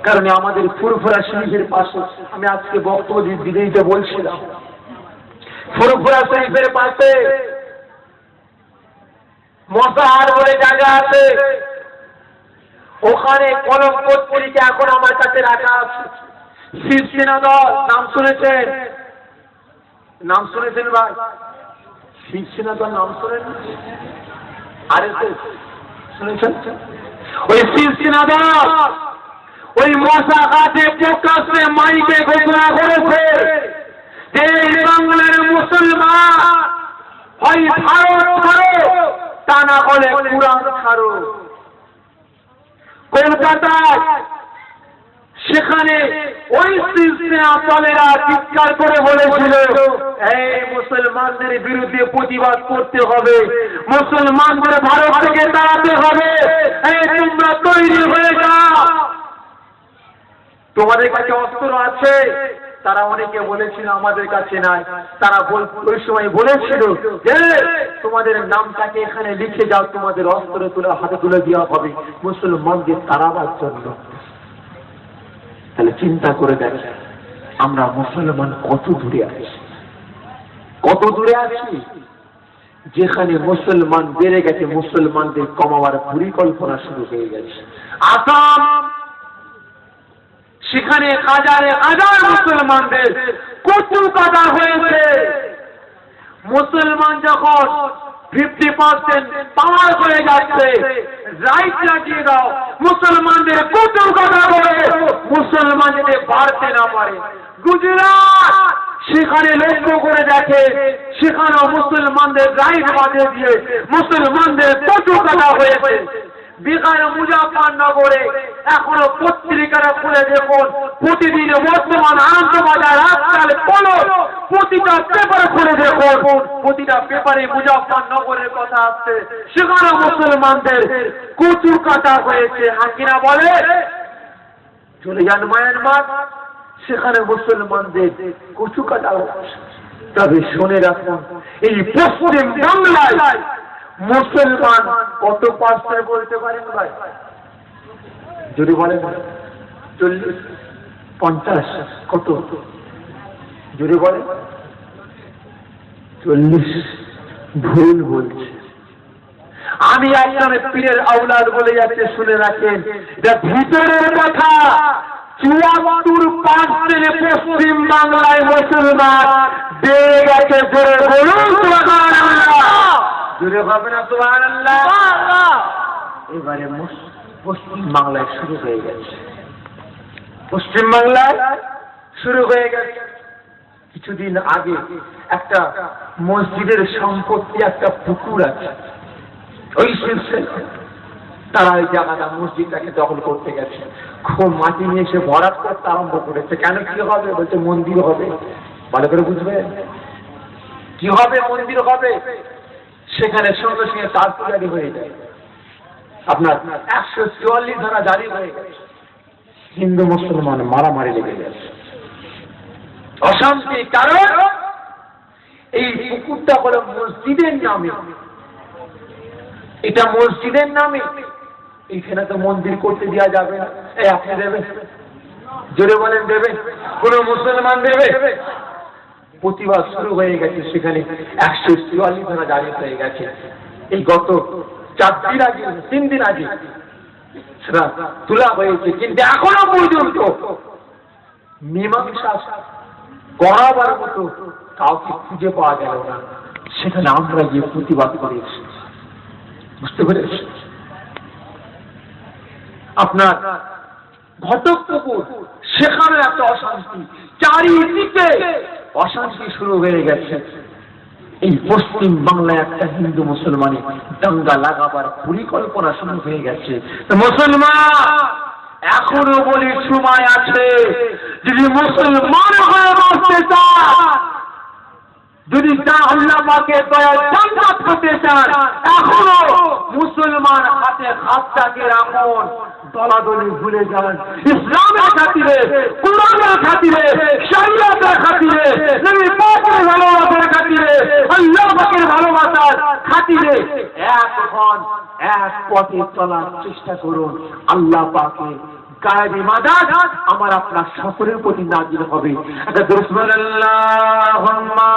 কারণ আমাদের ফুরফুরা শরীফের পাশে, আমি আজকে বক্তব্য দিতে বলছিলাম, ফুরফুরা শরীফের পাশে মশাহার বলে জায়গা আছে, ওখানে কলম পত্রিকা এখন আমার কাছে রাখা আছে। শিবসেনা দল, নাম শুনেছেন? নাম শুনেছেন ভাই? শিবসেনা দল নাম শোনেন? আরে শুনেছেন? ওই শিবসেনা দল ওই মশা গাছে প্রকাশ্যে মাইকে ঘোষণা করেছে যে বাংলার মুসলমান হয় ভারত ছাড়ো, তা না হলে কুরআন ছাড়ো। কলকাতায় সেখানে ওই শিবসেনা দলেরা চিৎকার করে বলেছিল, এই মুসলমানদের বিরুদ্ধে প্রতিবাদ করতে হবে, মুসলমানদের ভারত থেকে তাড়াতে হবে, এই তোমরা তৈরি হয়ে যাও। তোমাদের কাছে অস্ত্র আছে? তারা অনেকে বলেছিল আমাদের কাছে নাই। তারা ওই সময় বলেছিল যে তোমাদের নামটাকে এখানে লিখে যাও, তোমাদের অস্ত্র তুলে হাতে তুলে দেওয়া হবে মুসলমানদের তাড়াবার জন্য। তাহলে চিন্তা করে দেখেন আমরা মুসলমান কত দূরে আছি, কত দূরে আছি। যেখানে মুসলমান বেড়ে গেছে, মুসলমানদের কমাবার পরিকল্পনা শুরু হয়ে গেছে। আসাম, সেখানে হাজারে হাজার মুসলমানদের কচু কাটা হয়েছে। মুসলমান যখন 50% পাওয়ার হয়ে যাচ্ছে, রাইট লাগিয়ে দাও, মুসলমানদের কচু কাটা করে মুসলমান যদি বাড়তে না পারে। গুজরাট, সেখানে লক্ষ্য করে দেখে, সেখানেও মুসলমানদের রাইট বাঁধে দিয়ে মুসলমানদের কচু কাটা হয়েছে। বিহার মুজাফফরনগরে এখনো পত্রিকারা খুলে দেখুন, প্রতিদিন বর্তমান আনন্দবাজার, আজকাল পলো, প্রতিটা পেপার খুলে দেখুন, প্রতিটা পেপারে মুজাফফরনগরের কথা আসছে, সেখানে মুসলমানদের কচু কাটা হয়েছে। হাকিরা বলে চলে যান মায়ানমার, সেখানে মুসলমানদের কচু কাটা হচ্ছে। তবে শুনে রাখুন, এই পশ্চিম বাংলায় মুসলমান কত পার্সেন্ট বলতে পারেন ভাই? যদি বলেন 40, 50, কত? যদি বলেন 40, ভুল বলছে। আমি একজন পীরের আওলাদ বলে যাচ্ছে, শুনে রাখেন, এটা ভিতরের কথা। 74% পশ্চিম বাংলায় মুসলমান বেড়ে গেছে। জোরে বলুন সুবহানাল্লাহ। জোরে হবে না সুবহানাল্লাহ? এবারে পশ্চিম বাংলায় শুরু হয়ে গেছে, পশ্চিম বাংলায় শুরু হয়ে গেছে। কিছুদিন আগে একটা মসজিদের সম্পত্তি, একটা পুকুর আছে, ওই সিলসিলা তারা ওই জায়গাটা মসজিদটাকে দখল করতে গেছে। খুব মাটি নিয়ে এসে ভরাট করতে আরম্ভ করেছে। কেন কি হবে? বলছে মন্দির হবে। ভালো করে বুঝবেন, কি হবে? মন্দির হবে। সেখানে সঙ্গে সঙ্গে তারপর জারি হয়ে যায়, আপনার 144 ধারা জারি হয়ে গেছে। হিন্দু মুসলমান মারামারি লেগে গেছে, অশান্তি। কারণ এই পুকুরটা হলো মসজিদের নামে, এটা মসজিদের নামে। এইখানে তো মন্দির করতে দেওয়া যাবে না। এই আপনি দেবেন? জোরে বলেন দেবেন? কোন মুসলমান দেবে? প্রতিবাদ শুরু হয়ে গেছে। সেখানে 144 ধারা জারি হয়ে গেছে। এই গত 4 দিন আগে, 3 দিন আগে সেটা তোলা হয়েছে, কিন্তু এখনো পর্যন্ত মীমাংসা করাবার মতো কাউকে খুঁজে পাওয়া গেল না। সেখানে আমরা গিয়ে প্রতিবাদ করে এসেছি। বুঝতে পেরেছি? আপনার ঘটক পুকুর, সেখানে একটা অশান্তি, চারিদিকে অশান্তি শুরু হয়ে গেছে। এই পশ্চিম বাংলায় একটা হিন্দু মুসলমানি দাঙ্গা লাগাবার পরিকল্পনা শুরু হয়ে গেছে। মুসলমান এখনো বলি সময় আছে, যদি মুসলমান হয়ে বাঁচতে চান, যদি আল্লাহ পাকের দয়ায় জান্নাত পেতে চান, এখনো মুসলমান হাতে হাতটাকে রাখুন। দলাদলি ভুলে যান। ইসলামের খাতিরে, কুরআনের খাতিরে, শরীয়তের খাতিরে, নবী পাকের ভালোবাসার খাতিরে, আল্লাহ পাকের ভালোবাসার খাতিরে এক হন, এক পথে চলার চেষ্টা করুন। আল্লাহ পাকের গায়েবী মাদাদ আমার আপনার সকলের প্রতি নাজিল হবে। আল্লাহুম্মা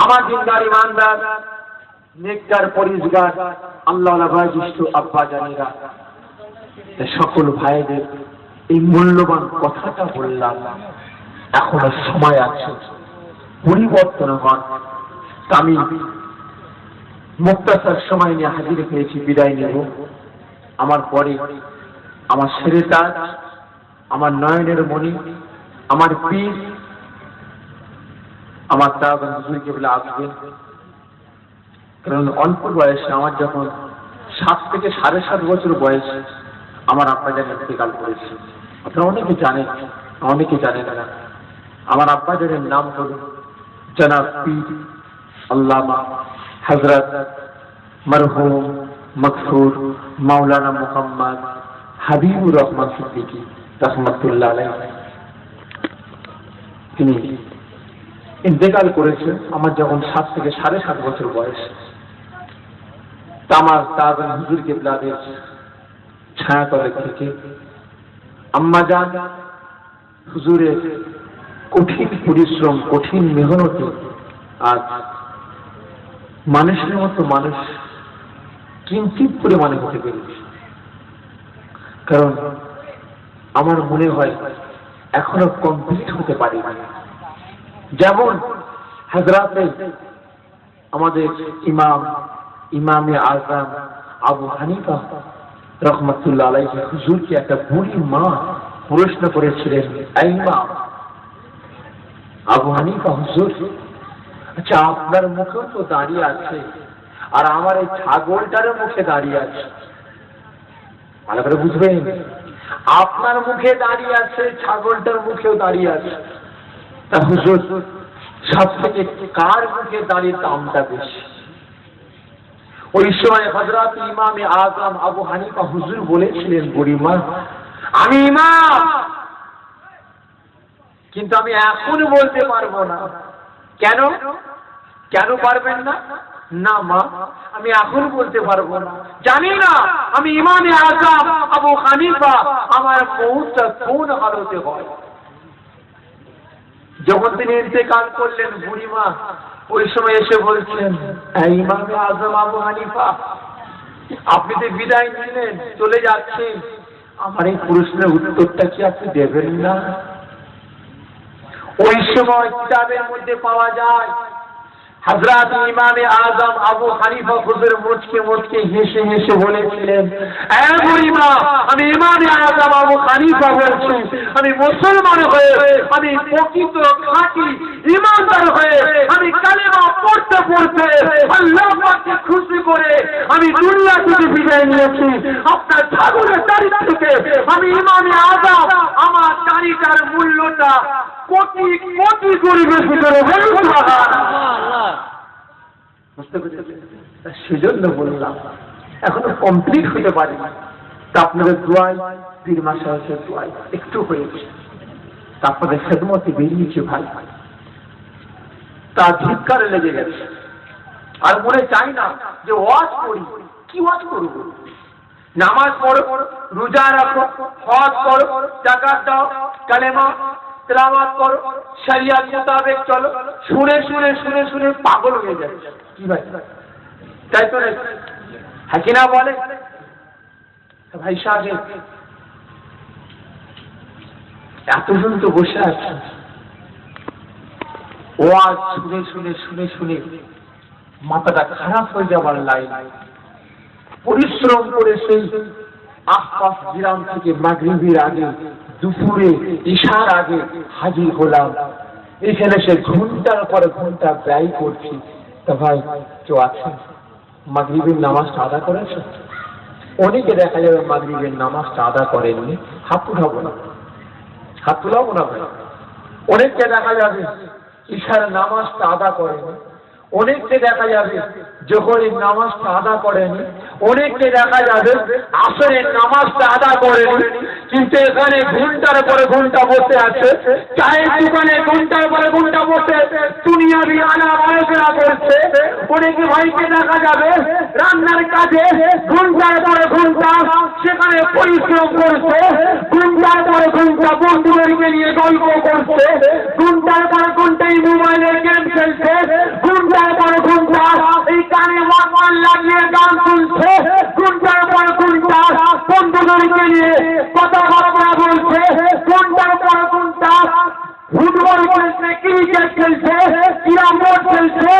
আমার দিনদার ইমানদার নেককার পরিজগার আল্লাহ ভাইজ্যেষ্ঠ আব্বা জানেরা, সকল ভাইদের এই মূল্যবান কথাটা বললাম। এখনো সময় আছে, পরিবর্তন হন। আমি মুক্তাসার সময় নিয়ে হাজির হয়েছি, বিদায় নেব। আমার পরে আমার ছেলেটা, আমার নয়নের মণি, আমার পীর, আমার দাদা হুজুর কেবলা আসবেন। কারণ অল্প বয়সে, আমার যখন 7 থেকে 7.5 বছর বয়সে আমার আব্বাজান ইন্তেকাল করেছে। আপনারা অনেকে জানেন, অনেকে জানেন না। আমার আব্বাজানের নাম হল জনাব পীর আল্লামা হযরত মরহুম মকফুর মাওলানা মুহাম্মদ হাবিবুর রহমান সিদ্দিকী রাহমাতুল্লাহ আলাইহি। তিনি ইন্তেকাল করেছেন আমার যখন 7 থেকে 7.5 বছর বয়স। আমার দাদা হুজুর কেবলাদের ছায়াতলে থেকে আম্মা জান হুজুরের কঠিন পরিশ্রম, কঠিন মেহনতে আজ মানুষের মতো মানুষ কিঞ্চিত পরিমাণে হতে পেরেছে। কারণ আমার মনে হয় এখনো কমপ্লিট হতে পারি না। যেমন হযরতে আমাদের ইমামে আযম আবু হানিফা রাহমাতুল্লাহ আলাইহি হুজুরকে একটা বুড়ি মা প্রশ্ন করেছিলেন, ইমাম আবু হানিফা হুজুর, আচ্ছা, আপনার মুখেও তো দাঁড়িয়ে আছে, আর আমার এই ছাগলটার মুখে দাঁড়িয়ে আছে। ভালো করে বুঝবেন, আপনার মুখে দাঁড়িয়ে আছে, ছাগলটার মুখেও দাঁড়িয়ে আছে। তা হুজুর, সব থেকে কার মুখে দাঁড়িয়ে দামটা বেশি? ওই সময় হযরত ইমামে আযম আবু হানিফা হুজুর বলেছিলেন, বুড়িমা আমি ইমাম, কিন্তু আমি এখন বলতে পারবো না। কেন? কেন পারবেন না? না মা, আমি এখন বলতে পারবো না, জানি না আমি ইমামে আযম আবু হানিফা আমার মৌতটা কোন হালতে হয়। যখন তিনি ইন্তেকাল করলেন, বুড়িমা ওই সময় এসে বলছেন, ইমামে আযম আবু হানিফা, আপনি তো বিদায় নিলেন, চলে যাচ্ছেন, আমার এই প্রশ্নের উত্তরটা কি আপনি দেবেন না? ওই সময় কিতাবের মধ্যে পাওয়া যায়, হযরত ইমামে আযম আবু হানিফা হুজুর মুচকে মুচকে হেসে হেসে বলেছিলেন, বুড়িমা, আমি ইমামে আযম আবু হানিফা বলছি, আমি মুসলমান হয়ে, আমি প্রকৃত খাঁটি ইমানদার হয়ে, আমি কালেমা পড়তে পড়তে আল্লাহ পাককে খুশি করে আমি দুনিয়া থেকে বিদায় নিয়েছি। আপনার ছাগলের দাড়ি থেকে আমি ইমামে আযম আমার দাড়িটার মূল্যটা কোটি কোটি করে বেশি করে বলুন সুবহানাল্লাহ। বুঝতে পেরেছেন? সেজন্য বললাম, এখনো কমপ্লিট হতে পারেনি। তা আপনাদের দোয়ায়, পীর মাশায়েখের দোয়ায় একটু হয়েছে, তা আপনাদের খেদমতে বেরিয়েছে ভাই, তা ধিক্কারে লেগে গেছে। আর মনে চাই না যে ওয়াজ করি, কি ওয়াজ করবো? নামাজ পড়ো, রোজা রাখো, হজ করো, যাকাত দাও, কালেমা তেলাওয়াত করো, শরিয়ত মোতাবেক চলো, শুনে শুনে শুনে শুনে পাগল হয়ে যাচ্ছে। কি ভাই, তাই তো হ্যাঁ কিনা বলে ভাই সাহেব? এতজন তো বসে আছে, ওয়াজ শুনে শুনে শুনে শুনে মাথাটা খারাপ হয়ে যাবার লাইন। পরিশ্রম করে সেই আশপাশ গ্রাম থেকে মাগরিবের আগে, দুপুরে ঈশার আগে হাজির হলাম। এখানে সে ঘন্টার পর ঘন্টা ব্যয় করছি। তা ভাই কেউ আছে মাগরিবের নামাজটা আদা করেছে? অনেকে দেখা যাবে মাগরিবের নামাজটা আদা করেননি, হাত উঠাবো না, হাত তুলাবো না ভাই। অনেককে দেখা যাবে ঈশার নামাজটা আদা করেনি, অনেককে দেখা যাবে জোহরের নামাজটা আদা করেনি, অনেককে দেখা যাবে আসরের নামাজটা আদা করেনি, কিন্তু এখানে ঘন্টার পরে ঘন্টা বসে আছে, চায়ের দোকানে ঘন্টার পরে ঘন্টা বসে দুনিয়াবি আলাপ আলোচনা করছে। অনেকে ভাইকে দেখা যাবে রান্নার কাজে ঘন্টার পরে ঘন্টা সেখানে পরিশ্রম করছে, ঘন্টার পরে ঘন্টা বন্ধুদেরকে নিয়ে গল্প করছে, ঘন্টার পরে ঘন্টাই মোবাইলের গেম খেলছে, ঘন্টার পরে ঘন্টা এই কানে ওয়াকম্যান লাগিয়ে গান শুনছে, ঘন্টার পর ঘন্টা বন্ধুদেরকে নিয়ে কথাবার্তা বলছে, ঘন্টার পর ঘন্টা ফুটবল খেলছে, ক্রিকেট খেলছে, ক্যারাম বোর্ড খেলছে।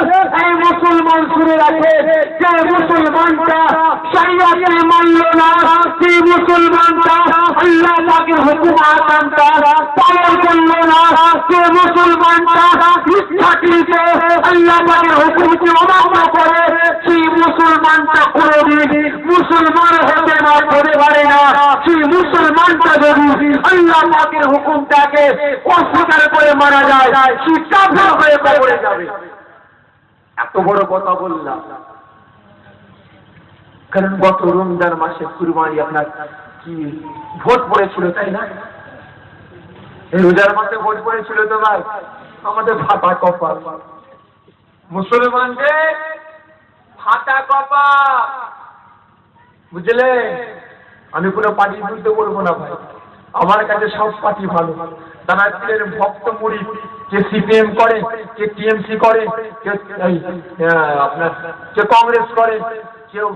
এই মুসলমান শুনে রাখে, যে মুসলমানটা শরিয়তকে মানল না, সেই মুসলমানটা আল্লাহ পাকের হুকুম আহকামটা পালন করল না, যে মুসলমানটা ইচ্ছাকৃত আল্লাহ পাকের হুকুমকে অমান্য করে, সেই মুসলমানটা কোনদিন মুসলমান হতে পারে না। সেই মুসলমানটা যদি আল্লাহ পাকের হুকুমটাকে অস্বীকার করে মারা যায়, সে কাফের হয়ে কবরে যাবে। এত বড় কথা বললাম কারণ গত রমজান মাসে কুরবানি আপনার কি ভোট পড়েছিল, তাই না? এই রোজার মাসে ভোট পড়েছিল তো ভাই, আমাদের ফাটা কপাল, মুসলমানদের ফাটা কপাল, বুঝলে? আমি কোনো পার্টির বিরুদ্ধে বলবো না ভাই, আমার কাছে সব পার্টি ভালো। তারা ভক্ত মুড়ি, কে সিপিএম করে, কে টিএমসি করে, আপনার কে কংগ্রেস করে, কেউ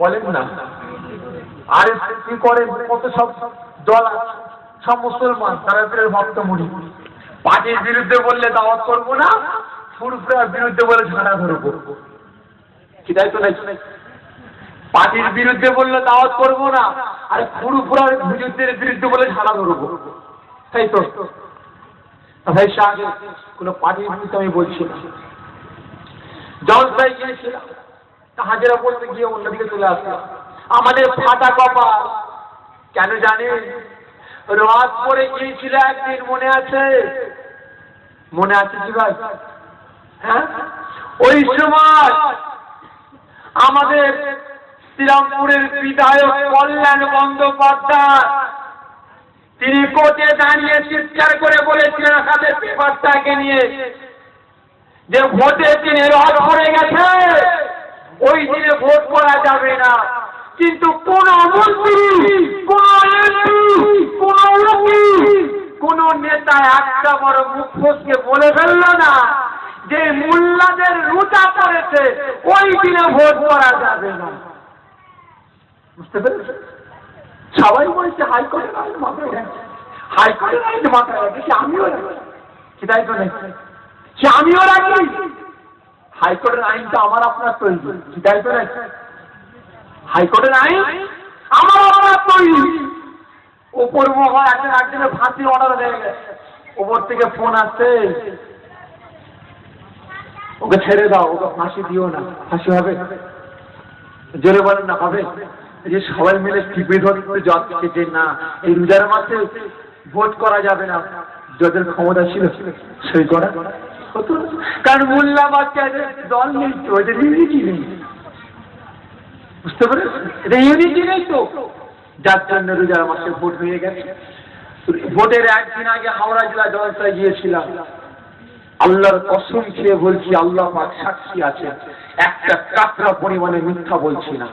বলেন না আর কি করে, কত সব দল, সব মুসলমান, তারা ভক্ত মুড়ি। পার্টির বিরুদ্ধে বললে দাওয়াত করবো না, ফুরফুরার বিরুদ্ধে বলে ঝাড়া ধরবো, কি তাই তো নাই? পার্টির বিরুদ্ধে বললে দাওয়াত করবো না, আর ফুরফুরার বিরুদ্ধে বলে ঝাড়া ধরবো, তাই তো ভাই সাহেব? কোন পার্টির বিরুদ্ধে আমি বলছি না, জলসায় গিয়েছিলাম, হাজিরা বলতে গিয়ে অন্যদিকে চলে আসলাম। আমাদের ফাটা কপাল কেন জানেন? রাত পরে গিয়েছিল একদিন, মনে আছে? মনে আছে কি ভাই? হ্যাঁ, ওই সময় আমাদের শ্রীরামপুরের বিধায়ক কল্যাণ বন্দ্যোপাধ্যায় তিনি কোর্টে দাঁড়িয়ে চিৎকার করে বলেছিলেন হাতে পেপারটাকে নিয়ে যে ভোটের দিনে রদ পড়ে গেছে, ওই দিনে ভোট করা যাবে না। কিন্তু কোন মন্ত্রী, কোন এমপি, কোন উকিল, কোন নেতা একটা বড় মুখ ফসকে বলে ফেলল না যে মোল্লাদের রুটা পড়েছে, ওই দিনে ভোট করা যাবে না। বুঝতে পেরেছেন? সবাই বলছে হাইকোর্টের আইন মাথায় রাখছে, হাইকোর্টের আইন মাথায় রাখছি, আমিও রাখি। কি তাই তো নাকি? সে আমিও রাখি। হাইকোর্টের আইনটা আমার আপনার তৈরি, কি তাই তো নাকি? হাইকোর্টের আইন আমার আপনার তৈরি। ওপর মহল একজনের ফাঁসির অর্ডার হয়ে গেছে, ওপর থেকে ফোন আসছে, ওকে ছেড়ে দাও, ওকে ফাঁসি দিও না। ফাঁসি হবে? জোরে বলেন না হবে? যে সবাই মিলে টিপে ধরতে যাচ্ছে যে না, এই রোজার মাসে ভোট করা যাবে না, যাদের ক্ষমতা ছিল সই করা হতো। কারণ মোল্লা বাচ্চাদের দল নেই তো, এদের ইউনিটি নেই। বুঝতে পেরেছেন? এটা ইউনিটি নেই তো, যার জন্য রোজার মাসে ভোট হয়ে গেছে। ভোটের একদিন আগে হাওড়া জেলা জলসায় গিয়েছিলাম। আল্লাহর কসম খেয়ে বলছি, আল্লাহ পাক সাক্ষী আছে, একটা কাতরা পরিমাণে মিথ্যা বলছি না।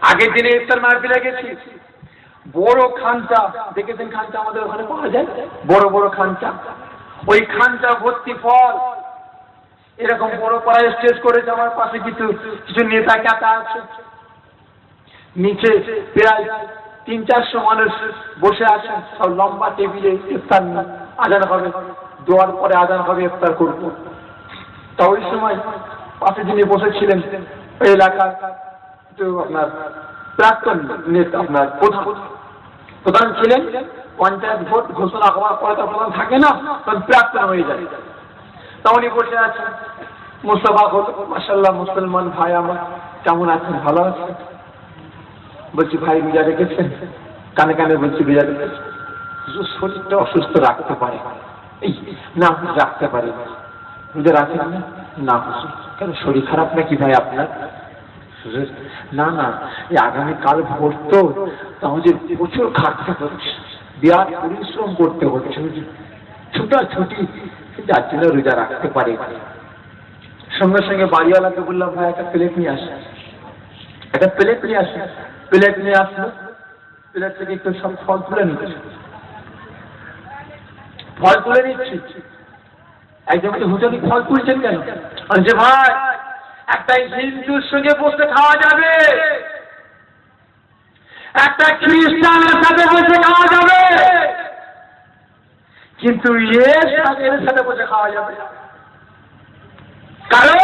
আগের দিনে ইফতার মাহফিলে গেছি, বড় খানটা দেখেছেন? খানটা আমাদের ওখানে পাওয়া যায়, বড় বড় খানটা। ওই খানটা ভর্তি ফল, এরকম বড় পাড়ায় স্টেজ করেছে। আমার পাশে কিছু কিছু নেতা কাটা আছে, নিচে প্রায় 300-400 মানুষ বসে আছেন, সব লম্বা টেবিলে ইফতার আজান হবে, দোয়ার পরে আজান হবে, ইফতার করব। তা ওই সময় পাশে যিনি বসেছিলেন ওই এলাকার আপনার প্রাক্তন নেতা, আপনার প্রধান ছিলেন। পঞ্চায়েত ভোট ঘোষণা হওয়ার পরে তো প্রধান থাকে না, তখন প্রাক্তন হয়ে যায়। তা উনি বসে আছেন, মুস্তফা হলো, মাশাআল্লাহ মুসলমান ভাই আমার, কেমন আছেন? ভালো আছেন? বলছি ভাই রোজা রেখেছেন? কানে কানে বলছি রোজা রেখেছেন। শরীরটা অসুস্থ রাখতে পারে, এই না রাখতে পারে। রোজা রাখেন না? না হুজুর। কেন, শরীর খারাপ নাকি ভাই আপনার? না না, এই আগামীকাল ভোট তো, তাহলে প্রচুর খাটতে হচ্ছে, বিরাট পরিশ্রম করতে হচ্ছে, ছুটাছুটি, যার জন্য রোজা রাখতে পারে। সঙ্গে সঙ্গে বাড়িওয়ালাকে বললাম ভাই একটা প্লেট নিয়ে আসে, একটা প্লেট নিয়ে আসে। প্লেট নিয়ে আসলো, প্লেট থেকে একটু সব ফল তুলে নিচ্ছে, ফল তুলে নিচ্ছি। একজন হুজুর ফল তুলছেন কেন? যে ভাই একটা হিন্দুর সঙ্গে বসে খাওয়া যাবে, একটা খ্রিস্টানের সাথে বসে খাওয়া যাবে, কিন্তু এর সাথে বসে খাওয়া যাবে না। কারণ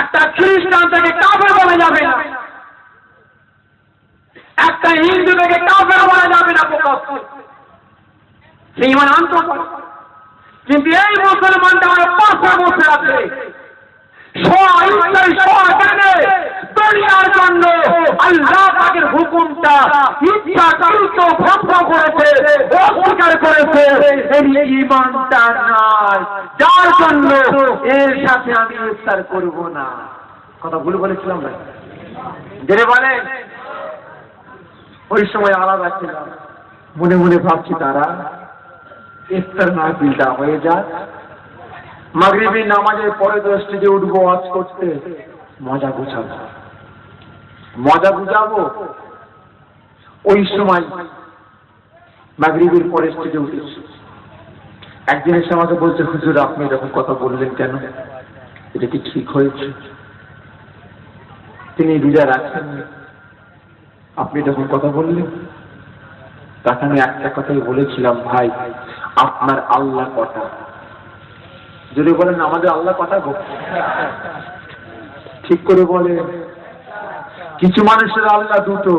একটা খ্রিস্টান থেকে কাফের বলা যাবে না, একটা হিন্দু থেকে কাফের বলা যাবে না। সেই ইমান আনতে পারে, কিন্তু এই মুসলমানটা আমার পাশে বসে আছে, দুনিয়ার জন্য আল্লাহ পাকের হুকুমটা ইচ্ছাকৃত ভঙ্গ করেছে, অস্বীকার করেছে, এই ঈমানটা নাই, যার জন্য এর সাথে আমি ইফতার করব না। কথা ভুল বলেছিলাম না? জেনে বলেন। ওই সময় আলাদা ছিলাম, মনে মনে ভাবছি তারা ইফতার মাহফিলটা হয়ে যায়, মাগরিবি নামাজের পরে তো স্টেজে উঠবো ওয়াজ করতে, মজা বুঝাবো। ওই সময় মাগরিবির পরে স্টেজে উঠেছি, একদিন এসে আমাকে বলছে হুজুর আপনি এরকম কথা বললেন কেন? এটা কি ঠিক হয়েছে? তিনি রোজা রাখেন, আপনি যখন কথা বললেন, তাকে আমি একটা কথাই বলেছিলাম, ভাই আপনার আল্লাহ কটা? যদি বলেন আমাদের আল্লাহ কটা গো? ঠিক করে বলে। কিছু মানুষের আল্লাহ দুটো,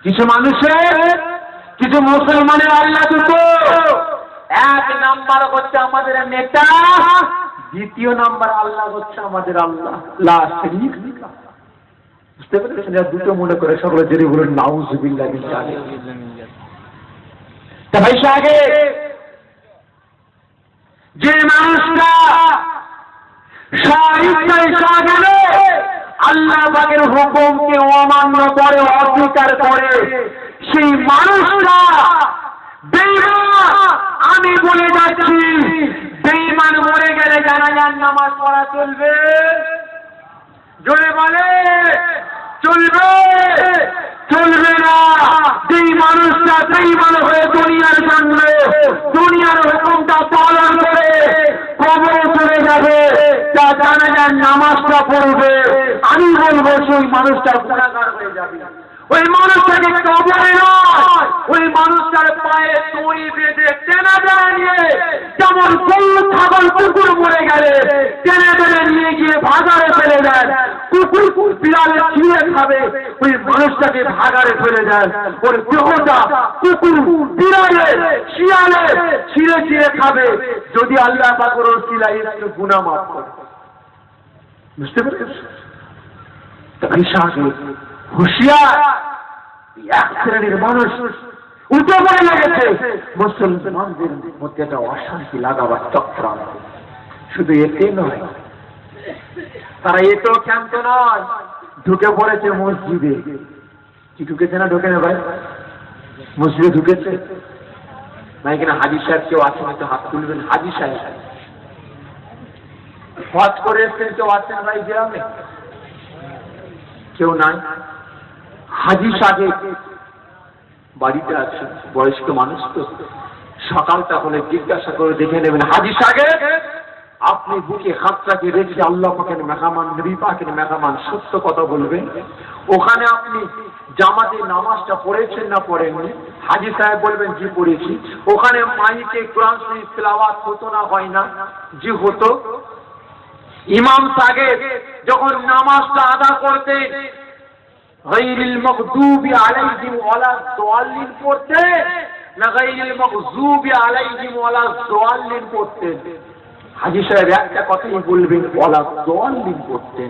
কিছু মুসলমানের আল্লাহ দুটো। এক নাম্বার হচ্ছে আমাদের নেতা, দ্বিতীয় নাম্বার আল্লাহ হচ্ছে আমাদের আল্লাহ, লা শারীকা লাহু। বুঝতে পেরেছেন? দুটো মনে করে সকলে জেনে বলুন নাউযুবিল্লাহ বিল্লাহ। তা ভাই সাহেব, যে মানুষটা স্বইচ্ছায় সাগরে আল্লাহ পাকের হুকুমকে অমান্য করে, অস্বীকার করে, সেই মানুষটা বেঈমান। আমি বলে যাচ্ছি, বেঈমান মরে গেলে জানাজার নামাজ পড়া চলবে? জোরে বলে চলবে? চলবে না। যেই মানুষটা বেঈমান হয়ে দুনিয়ার জন্য দুনিয়ার হুকুমটা পালন করে কবরে চলে যাবে, তা জানাজার নামাজটা পড়বে, আমি বলবো সেই মানুষটা গুনাহগার হয়ে যাবে। ওই মানুষটাকে কবরে নয়, ওই মানুষটার পায়ে দড়ি বেঁধে টেনে টেনে নিয়ে, যেমন গরু ছাগল কুকুর মরে গেলে টেনে টেনে নিয়ে গিয়ে ভাগাড়ে ফেলে দেন, কুকুর বিড়ালে ছিঁড়ে খাবে, ওই মানুষটাকে ভাগাড়ে ফেলে দেন, ওর দেহটা কুকুর বিড়ালে শিয়ালে ছিঁড়ে ছিঁড়ে খাবে, যদি আল্লাহ পাক ওর ওসিলায় একটু গুনাহ মাফ করে। বুঝতে পেরেছেন? তখন সাহেব হুঁশিয়ার, এক শ্রেণীর মানুষ উঠে পড়ে লেগেছে মুসলমানদের মধ্যে একটা অশান্তি লাগাবার চক্রান্ত। শুধু এতে নয়, তারা এতেও ক্ষান্ত নয়, ঢুকে পড়েছে মসজিদে। কি ঢুকেছে না ঢুকে না ভাই? মসজিদে ঢুকেছে না? এখানে হাজী সাহেব কেউ আছেন? হয়তো হাত তুলবেন। হাজী সাহেব হজ করে এসছেন, কেউ আছেন ভাই গ্রামে? কেউ নাই। হাজী সাহেব বাড়িতে আছে, বয়স্ক মানুষ তো, সকালটা হলে জিজ্ঞাসা করে দেখে নেবেন, হাজী সাহেব আপনি বুকে হাতটাকে রেখে আল্লাহ পাকের মেহমান, নবী পাকের মেহমান, সত্য কথা বলবেন, ওখানে আপনি জামাতে নামাজটা পড়েছেন না পড়েননি? হাজী সাহেব বলবেন জি পড়েছি। ওখানে মাইকে কোরআন শরীফ তেলাওয়াত হতো না হয় না? জি হতো। ইমাম সাহেব যখন নামাজটা আদা করতে গায়রিল মাগদুবি আলাইহিম ওয়ালাদ দাল্লিন পড়তে না গায়রিল মাগদুবি আলাইহিম ওয়ালাদ দাল্লিন পড়তেন? হাজী সাহেব একটা কথাই বলবেন, ওয়ালাদ দাল্লিন পড়তেন।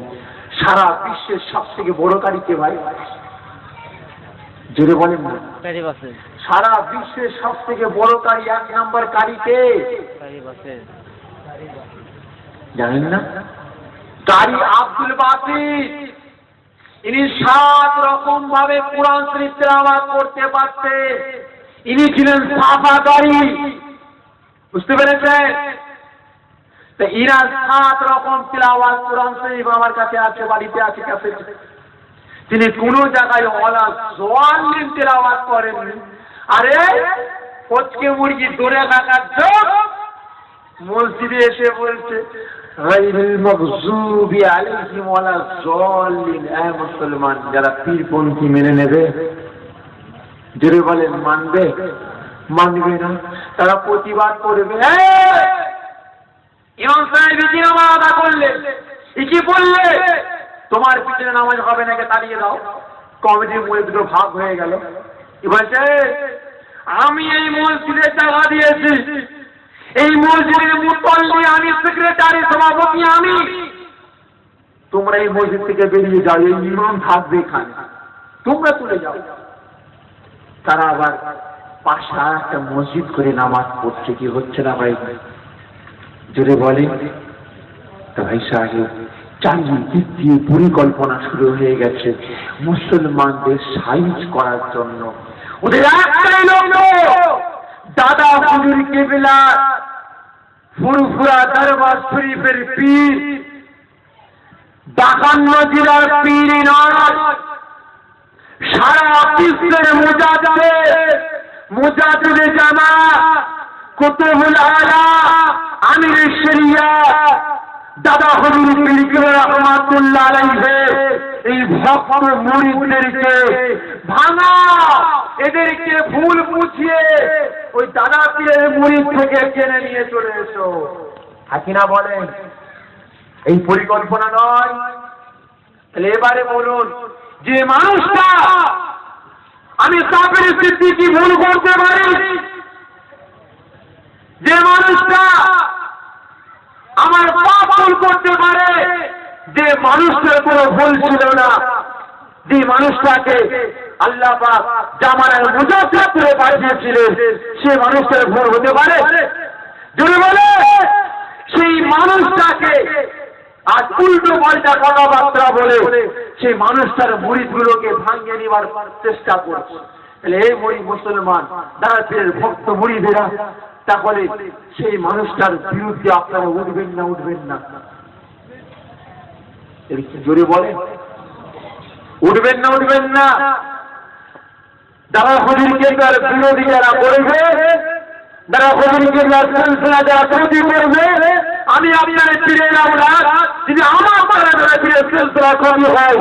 সারা বিশ্বের সবথেকে বড় কারি কে ভাই? জোরে বলেন না। সারা বিশ্বের সবথেকে বড় কারি, এক নম্বর কারি কে জানেন না? কারি আব্দুল বাসিত। ইনি 7 রকম ভাবে কোরআন শরীফ তেলাওয়াত করতে পারতেন। ইনি ছিলেন সাফাকারী। বুঝতে পেরেছেন? তো ইরা 7 রকম তেলাওয়াত কোরআন শরীফ আমার কাছে আছে, বাড়িতে আছে ক্যাসেট। তিনি কোন জায়গায় ওয়ালা যাল্লিন তেলাওয়াত করেননি। আরে ফচকে মুরগি দৌড়ে থাকার জন্য মসজিদে এসে বলছে গায়রিল মাগদুবি আলাইহিম ওয়ালাদ দাল্লিন। এই মুসলমান যারা পীরপন্থী মেনে নেবে, জোরে বলেন মানবে? মানবে না, তারা প্রতিবাদ করবে। ইমাম সাহেব কি নামাজ আদা করলে, কি বললে, তোমার পিছনে নামাজ হবে নাকি তাড়িয়ে দাও। কমিটির মধ্যে দুটো ভাগ হয়ে গেল। কি বলছে? আমি এই মসজিদে টাকা দিয়েছি, এই মসজিদের মুসল্লি আমি, সেক্রেটারি সভাপতি আমি, তোমরা এই মসজিদ থেকে বেরিয়ে যাও, এই ইমাম থাকবে এখানে, তোমরা চলে যাও। তারা আবার পাশে একটা মসজিদ করে নামাজ পড়ছে। কি হচ্ছে না ভাই? জোরে বলে। তো ভাই সাহেব চারিদিক দিয়ে পরিকল্পনা শুরু হয়ে গেছে মুসলমানদের সাইজ করার জন্য। ওদের একটাই লক্ষ্য, দাদা হুজুর কেবলা ফুরফুরা দরবার শরীফের পীর, 52 জেলার পীর নয়, সারা বিশ্বের মুজাদ্দিদ জামা কুতুবুল আলা আমির শরিয়া দাদা হুজুর পীর রহমাতুল্লাহ আলাইহি এই ভক্ত মুরিদদেরকে ভাঙা, এদেরকে ভুল বুঝিয়ে ওই দাদা পীরের মুরিদ থেকে টেনে নিয়ে চলে এসো। হাকিনা বলেন এই পরিকল্পনা নয়? তাহলে এবারে বলুন, যে মানুষটা আমি কাফের সিদ্দিকী ভুল করতে পারি, যে মানুষটা আমার পাপ ভুল করতে পারে, যে মানুষটার কোনো ভুল ছিল না, যে মানুষটাকে আল্লাহ পাক জামানের মুজাফফর করে পাঠিয়েছিলেন, সে মানুষটার ভুল হতে পারে? যদি বলে সেই মানুষটাকে আজ উল্টো পাল্টা কথাবার্তা বলে সেই মানুষটার মুরিদগুলোকে ভাঙিয়ে নেবার চেষ্টা করছে, তাহলে এই মুসলমান দাঁড়াতের ভক্ত মুরিদেরা, তাহলে সেই মানুষটার বিরুদ্ধে আপনারা উঠবেন না? উঠবেন না? জোরে বলেন, উঠবেন না? উঠবেন না? যারা হুজুরকে তার বিরোধী যারা করবে, যারা হুজুরকে তার সিলসিলা যারা বিরোধী করবে, আমি আপনার পীরের আওলাদ, যদি আমার দ্বারা যারা পীরের সিলসিলা কমি হয়,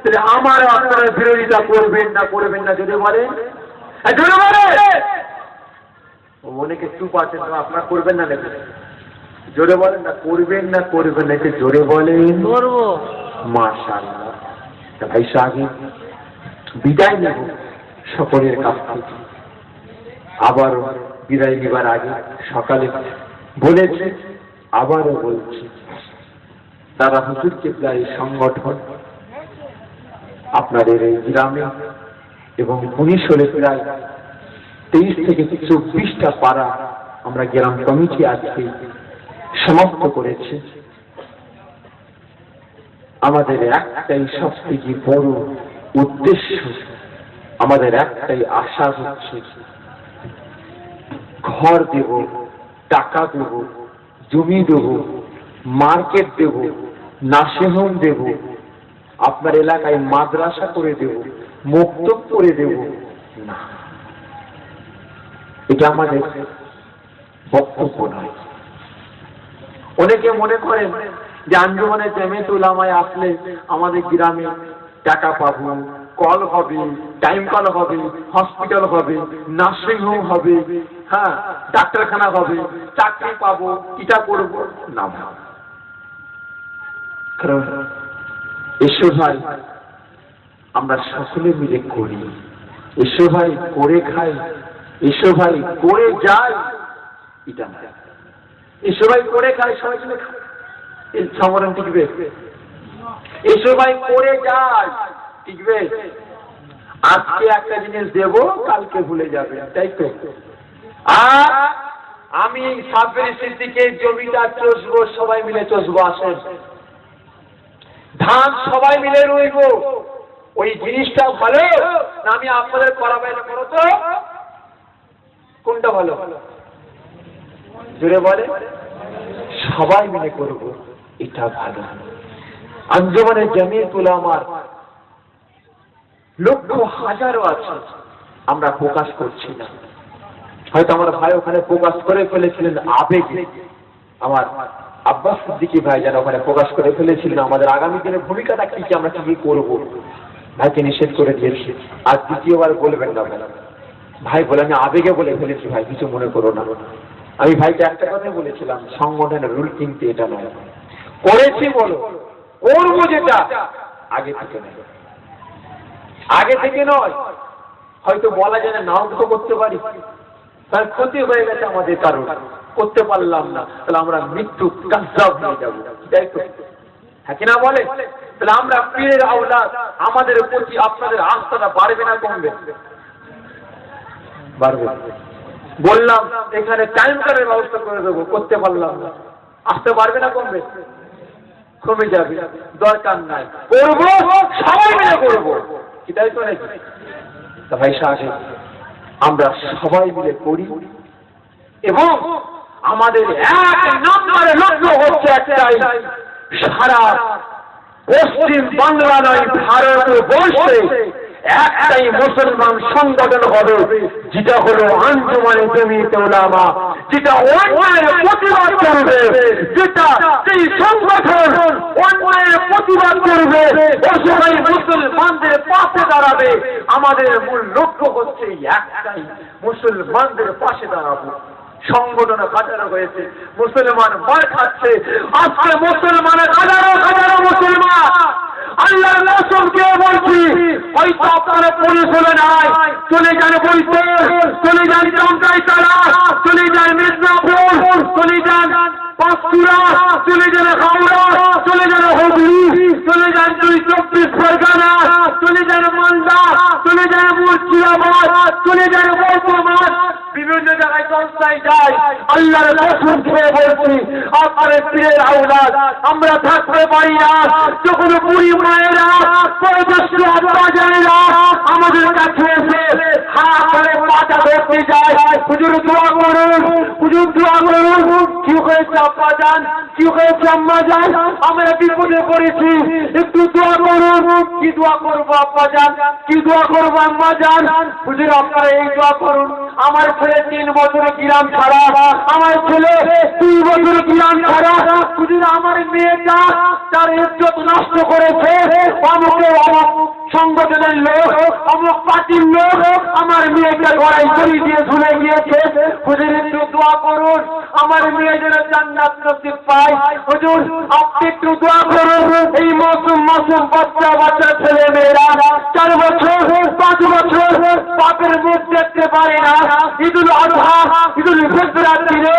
তাহলে আমার আপনারা বিরোধিতা করবেন না? করবেন না? যদি বলেন, জোরে বলে। অনেকে চুপ আছেন, আপনারা করবেন না নাকি? জোরে বলেন না, করবেন না? করবেন না? জোরে বলেন, করবো। মাশাআল্লাহ। ভাই সাহেব, বিদায় নেব সকলের কাছ থেকে। আবার বিদায় নেবার আগে সকালে বলেছি, আবারও বলছি, তারা হুজুর কিবলার সংগঠন আপনাদের এই গ্রামে এবং 19 প্রায় 23 থেকে 24টা পাড়া আমরা গ্রাম কমিটি আজকে সমাপ্ত করেছি। আমাদের একটাই সবথেকে বড় উদ্দেশ্য, আমাদের একটাই আশা হচ্ছে, ঘর দেব, টাকা দেব, জমি দেব, মার্কেট দেব, নার্সিংহোম দেব, আপনার এলাকায় মাদ্রাসা করে দেব, মক্তব করে দেব না, এটা আমাদের বক্তব্য নয়। অনেকে মনে করেন যে আঞ্জুমানে জামিয়াত উলামায় আসলে আমাদের গ্রামে টাকা পাবো, কল হবে, টাইম কল হবে, হসপিটাল হবে, নার্সিং হোম হবে, হ্যাঁ, ডাক্তারখানা হবে, চাকরি পাবো, এটা করবো না। কারণ এসো ভাই আমরা সকলে মিলে করি, এসো ভাই করে খাই, এসো ভাই করে যাই, এটা না। এসো ভাই করে খাই, সবাই মিলে খাই, এই সংগঠন টিকবে? এসো ভাই করে যাই, টিকবে? আজকে একটা জিনিস দেব, কালকে ভুলে যাবে, তাই তো? আর আমি সাবের সিদ্দিকের জমিটা চষবো, সবাই মিলে চষবো, আসেন। ধান সবাই মিলে রইব, ওই জিনিসটা ভালো না আমি আপনাদের করাবেন? করো তো, কোনটা ভালো? জোরে বলে। সবাই মিলে করব, এটা ভালো। আঞ্জুমানে জামিয়াত উলামার লক্ষ হাজারো আছে, আমরা প্রকাশ করছি না। হয়তো আমার ভাই ওখানে প্রকাশ করে ফেলেছিলেন আবেগে, আমার আব্বাস সিদ্দিকী ভাই যারা ওখানে প্রকাশ করে ফেলেছিলেন আমাদের আগামী দিনের ভূমিকাটা কি আমরা কি করব, ভাইকে নিষেধ করে দিয়েছি। আর দ্বিতীয়বার বলবেন না ভাই, বলে আমি আবেগে বলে ফেলেছি ভাই, কিছু মনে করো না। আমি ভাইকে একটা কথা বলেছিলাম, সংগঠনের রুল কিন্তু এটা নয়, করেছি বলো, করবো যেটা আগে থেকে নয়, আগে থেকে নয়। হয়তো বলা যায় না, নাও তো করতে পারি, তার ক্ষতি হয়ে গেছে আমাদের, কারণ করতে পারলাম না, তাহলে আমরা মৃত্যু কাজ্জাব হয়ে যাবো, তাই তো? হ্যাঁ কিনা বলে? তাহলে আমরা পীরের আওলাদ, আমাদের প্রতি আপনাদের আস্থাটা বাড়বে না কমবে? বাড়বে। বললাম এখানে টাইম কার্ডের ব্যবস্থা করে দেবো, করতে পারলাম না, আসতে পারবে না কমবে? কমে যাবে। দরকার নাই, করবো, সবাই মিলে করবো, কি তাই তো নাকি? তা ভাই সাহেব, আমরা সবাই মিলে করি এবং আমাদের এক নম্বরে লক্ষ্য হচ্ছে একটাই, সারা পশ্চিম বাংলা নয় ভারতবর্ষে একটাই মুসলমান সংগঠন হবে, যেটা হলো আঞ্জুমানে জামিয়াত উলামা, যেটা অন্যায়ের প্রতিবাদ করবে, যেটা সেই সংগঠন অন্যায়ের প্রতিবাদ করবে, অসহায় মুসলমানদের পাশে দাঁড়াবে। আমাদের মূল লক্ষ্য হচ্ছে একটাই, মুসলমানদের পাশে দাঁড়াবো। সংগঠনে হাজারো হয়েছে, মুসলমান মার খাচ্ছে, আজকে মুসলমানের হাজারো হাজারো মুসলমান, আল্লাহর কসমকে বলছি, হয়তো আপনারা পড়ে চলে নাই, চলে যান বৈপুর, চলে যান চমকাই তালা, চলে যান মিদনাপুর, চলে যান পাঁশকুড়া, চলে যান হাওড়া, চলে যান হুগলি, চলে যান 24 পরগনা, চলে যান মালদা, চলে যান মুর্শিদাবাদ, চলে যান বর্ধমান, বিভিন্ন জায়গায় জলসায় যায়। আল্লাহর কসম খেয়ে বলছি, আপনার পীরের আওলাদ আমরা থাকতে পারি না যখন বুড়ি মায়েরা, বয়োজ্যেষ্ঠ আব্বা জানেরা আমাদের কাছে এসে হাত ধরে পাটা ধরতে যায়, হুজুর দোয়া করুন, হুজুর দোয়া করুন। কি হয়েছে আব্বা জান, কি হয়েছে আম্মা জান, আমরা বিপদে পড়েছি, একটু দোয়া করুন। কি দোয়া করবো আব্বা জান, কি দোয়া করবো আম্মা জান? হুজুর আপনারা এই দোয়া করুন, আমার ছেলে 3 বছর গ্রাম ছাড়া, আমার ছেলে 2 বছর গ্রাম ছাড়া, হুজুর আমার মেয়েটা তার ইজ্জত নষ্ট করেছে, অমুকে অমুক সংগঠনের লোক, অমুক পার্টির লোক আমার মেয়েটা গড়াই করে দিয়ে শুনে গিয়েছে, হুজুর একটু দোয়া করুন আমার মেয়ে যেন জান্নাত নসিব পায়। হুজুর আপনি একটু দোয়া করুন, এই মাসুম বাচ্চা ছেলে মেয়েরা 4 বছর 5 বছর বাপের মুখ দেখতে পারে না, ঈদুল আজহা ঈদুল ফিতরের দিনে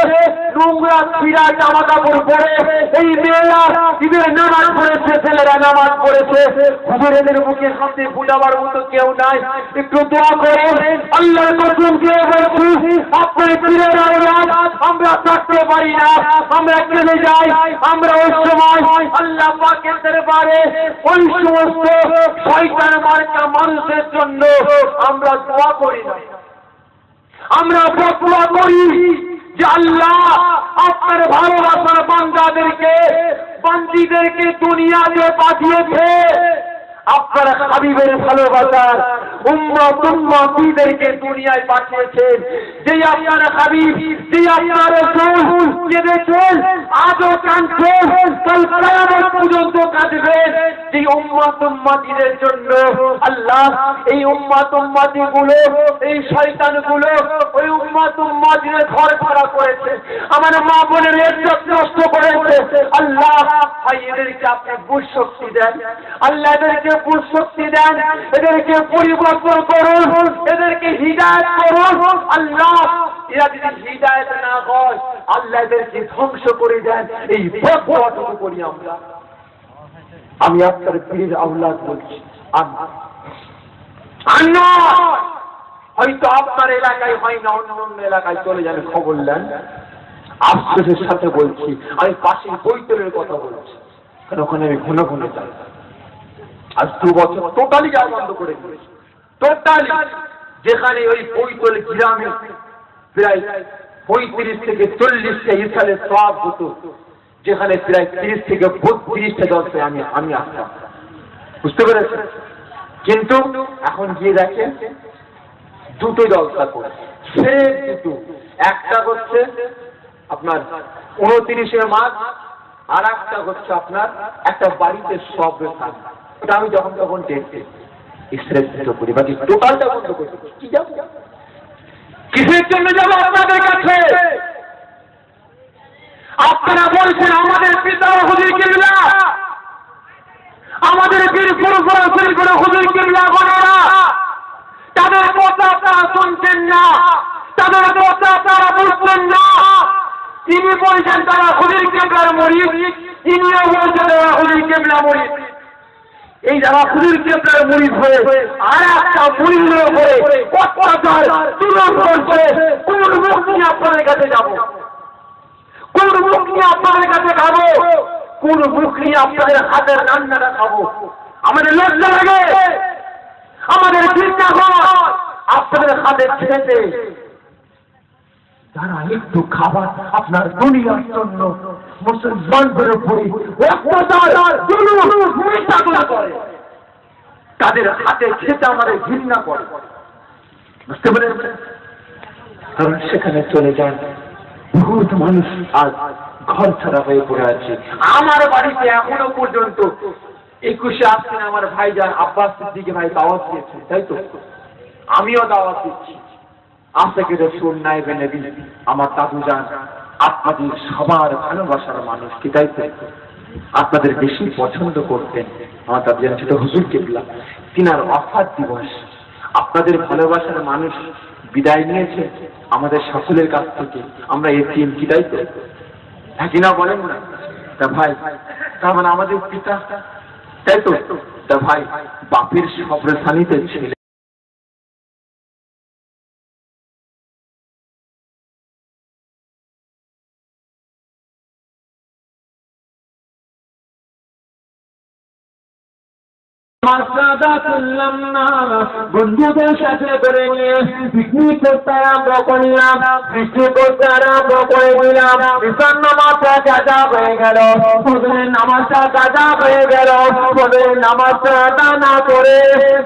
নোংরা ছিঁড়া জামা কাপড় পরে এই মেয়েরা ঈদের নামাজ পড়েছে, ছেলেরা নামাজ পড়েছে, হুজুর এদের মুখে হাতে ফুটাবার মতো কেউ নাই, একটু দোয়া করেন। আল্লাহর কসম দিয়ে বলছি, আপনার পীরের আওলাদ আমরা থাকতে পারি না, আমরা চলে যাই, আমরা ওই সময় আল্লাহ পাকের দরবারে ওই সমস্ত শয়তান মার্কা মানুষের জন্য আমরা দোয়া করি না, আমরা দোয়া করি যে আল্লাহ আপনার ভালোবাসার বান্দিদেরকে দুনিয়াতে পাঠিয়েছে, আপনার হাবিবের ভালোবাসার উম্মতদেরকে দুনিয়ায় পাঠিয়েছেন, যে আপনার হাবিব, যে আপনার রাসূল কেঁদেছেন, আজও কাঁদছেন, কাল কিয়ামত পর্যন্ত কাঁদবেন, যে উম্মতদের জন্য আল্লাহ এই উম্মতগুলো, এই শয়তানগুলো ওই উম্মতদের ঘর ছাড়া করেছে, আমার মা বোনের ইজ্জত নষ্ট করেছে। আল্লাহ ভাই এদেরকে আপনি বুঝ শক্তি দেন, আল্লাহ এদেরকে বুঝ শক্তি দেন, এদেরকে পরিবর্তন করুন, এদেরকে হিদায়াত করুন। আল্লাহ এরা যদি হিদায়াত না হয় আল্লাহ এদেরকে ধ্বংস করে দেন। এই বদদোয়াটুকু করি আমরা। আমি আপনার পীরের আওলাদ বলছি, হয়তো আপনার এলাকায় হয় না, অন্য অন্য এলাকায় চলে যান, খবর নেন। আফসোসের সাথে বলছি, আমি পাশের বৈতলের কথা বলছি, কারণ ওখানে আমি ঘন ঘন যাই। আজ 2 বছর টোটালি যাওয়া বন্ধ করে দিয়েছি, টোটালি। যেখানে ওই বৈতল গ্রামে প্রায় 35 থেকে 40টা ইসালের সওয়াব হতো, যেখানে প্রায় 30 থেকে 32টা দলকে আমি আসতাম, বুঝতে পেরেছেন? কিন্তু এখন গিয়ে দেখেন 2টো জলসা করে, সে 2টো, একটা হচ্ছে আপনার 29শে মার্চ, আর একটা হচ্ছে আপনার একটা বাড়িতে সব থাকে। ওটা আমি যখন তখন দেখতে ইসরায়েল করি, বাকি টোটালটা বন্ধ করি। কি যাবো, কিসের জন্য যাবো আপনাদের কাছে? আপনারা বলছেন আমাদের পিতা হুজুর কিবলা, আমাদের পীর ফুরফুরা হুজুর কিবলা গণেরা, তাদের কথা আপনারা শুনছেন না, তাদের কথা আপনারা বুঝছেন না। তিনি বলছেন তারা হুজুর কিবলার মুরিদ, ইনিও বলছেন তারা হুজুর কিবলা মুরিদ। এই যারা হুজুর কিবলার মুরিদ হয়ে আর একটা মুরিদের উপরে অত্যাচার তুলন করছে, কোন মুখ নিয়ে আপনাদের কাছে যাব, কোন মুখ নিয়ে আপনাদের কাছে খাবো, কোন মুখ নিয়ে আপনাদের হাতের রান্নাটা খাবো? আমাদের লজ্জা লাগে, আমাদের চিন্তা হয় আপনাদের হাতের ছেড়ে যারা একটু খাবার আপনার দুনিয়ার জন্য মুসলমানদের উপরে অত্যাচার করে, তাদের হাতে খেতে আমাদের ঘৃণা করে, বুঝতে পেরেছেন? কারণ সেখানে চলে যান বহুত মানুষ আজ ঘর ছাড়া হয়ে পড়ে আছে। আমার বাড়িতে এখনো পর্যন্ত 21শে আসছেন আমার ভাইজান আব্বাস সিদ্দিকী ভাই দাওয়াত দিয়েছে, তাই তো? আমিও দাওয়াত দিচ্ছি। আশিকে রাসূল নায়েবে নবী আমার দাদু জান আপনাদের সবার ভালোবাসার মানুষ, কি তাই তো? আপনাদের বেশি পছন্দ করতেন আমার দাদু জান, সেটা হুজুর কিবলা। তিনার ওয়াফাত দিবস আপনাদের ভালোবাসার মানুষ বিদায় নিয়েছে আমাদের সকলের কাছ থেকে, আমরা এতিম কি তাই তো থাকি না বলেন না? তা ভাই তার মানে আমাদের পিতা, তাই তো? তা ভাই বাপের সব্রসানিতে ছেলে মাসরাদা করলাম না, বন্ধুদের সাথে করে নিয়ে পিকনিক করতে আরম্ভ করলাম, পিকনিক করতে আরম্ভ করে দিলাম। ঈশান নামাজটা কাজা হয়ে গেল, ফজরের নামাজটা কাজা হয়ে গেল। ফজরের নামাজটা আদা না করে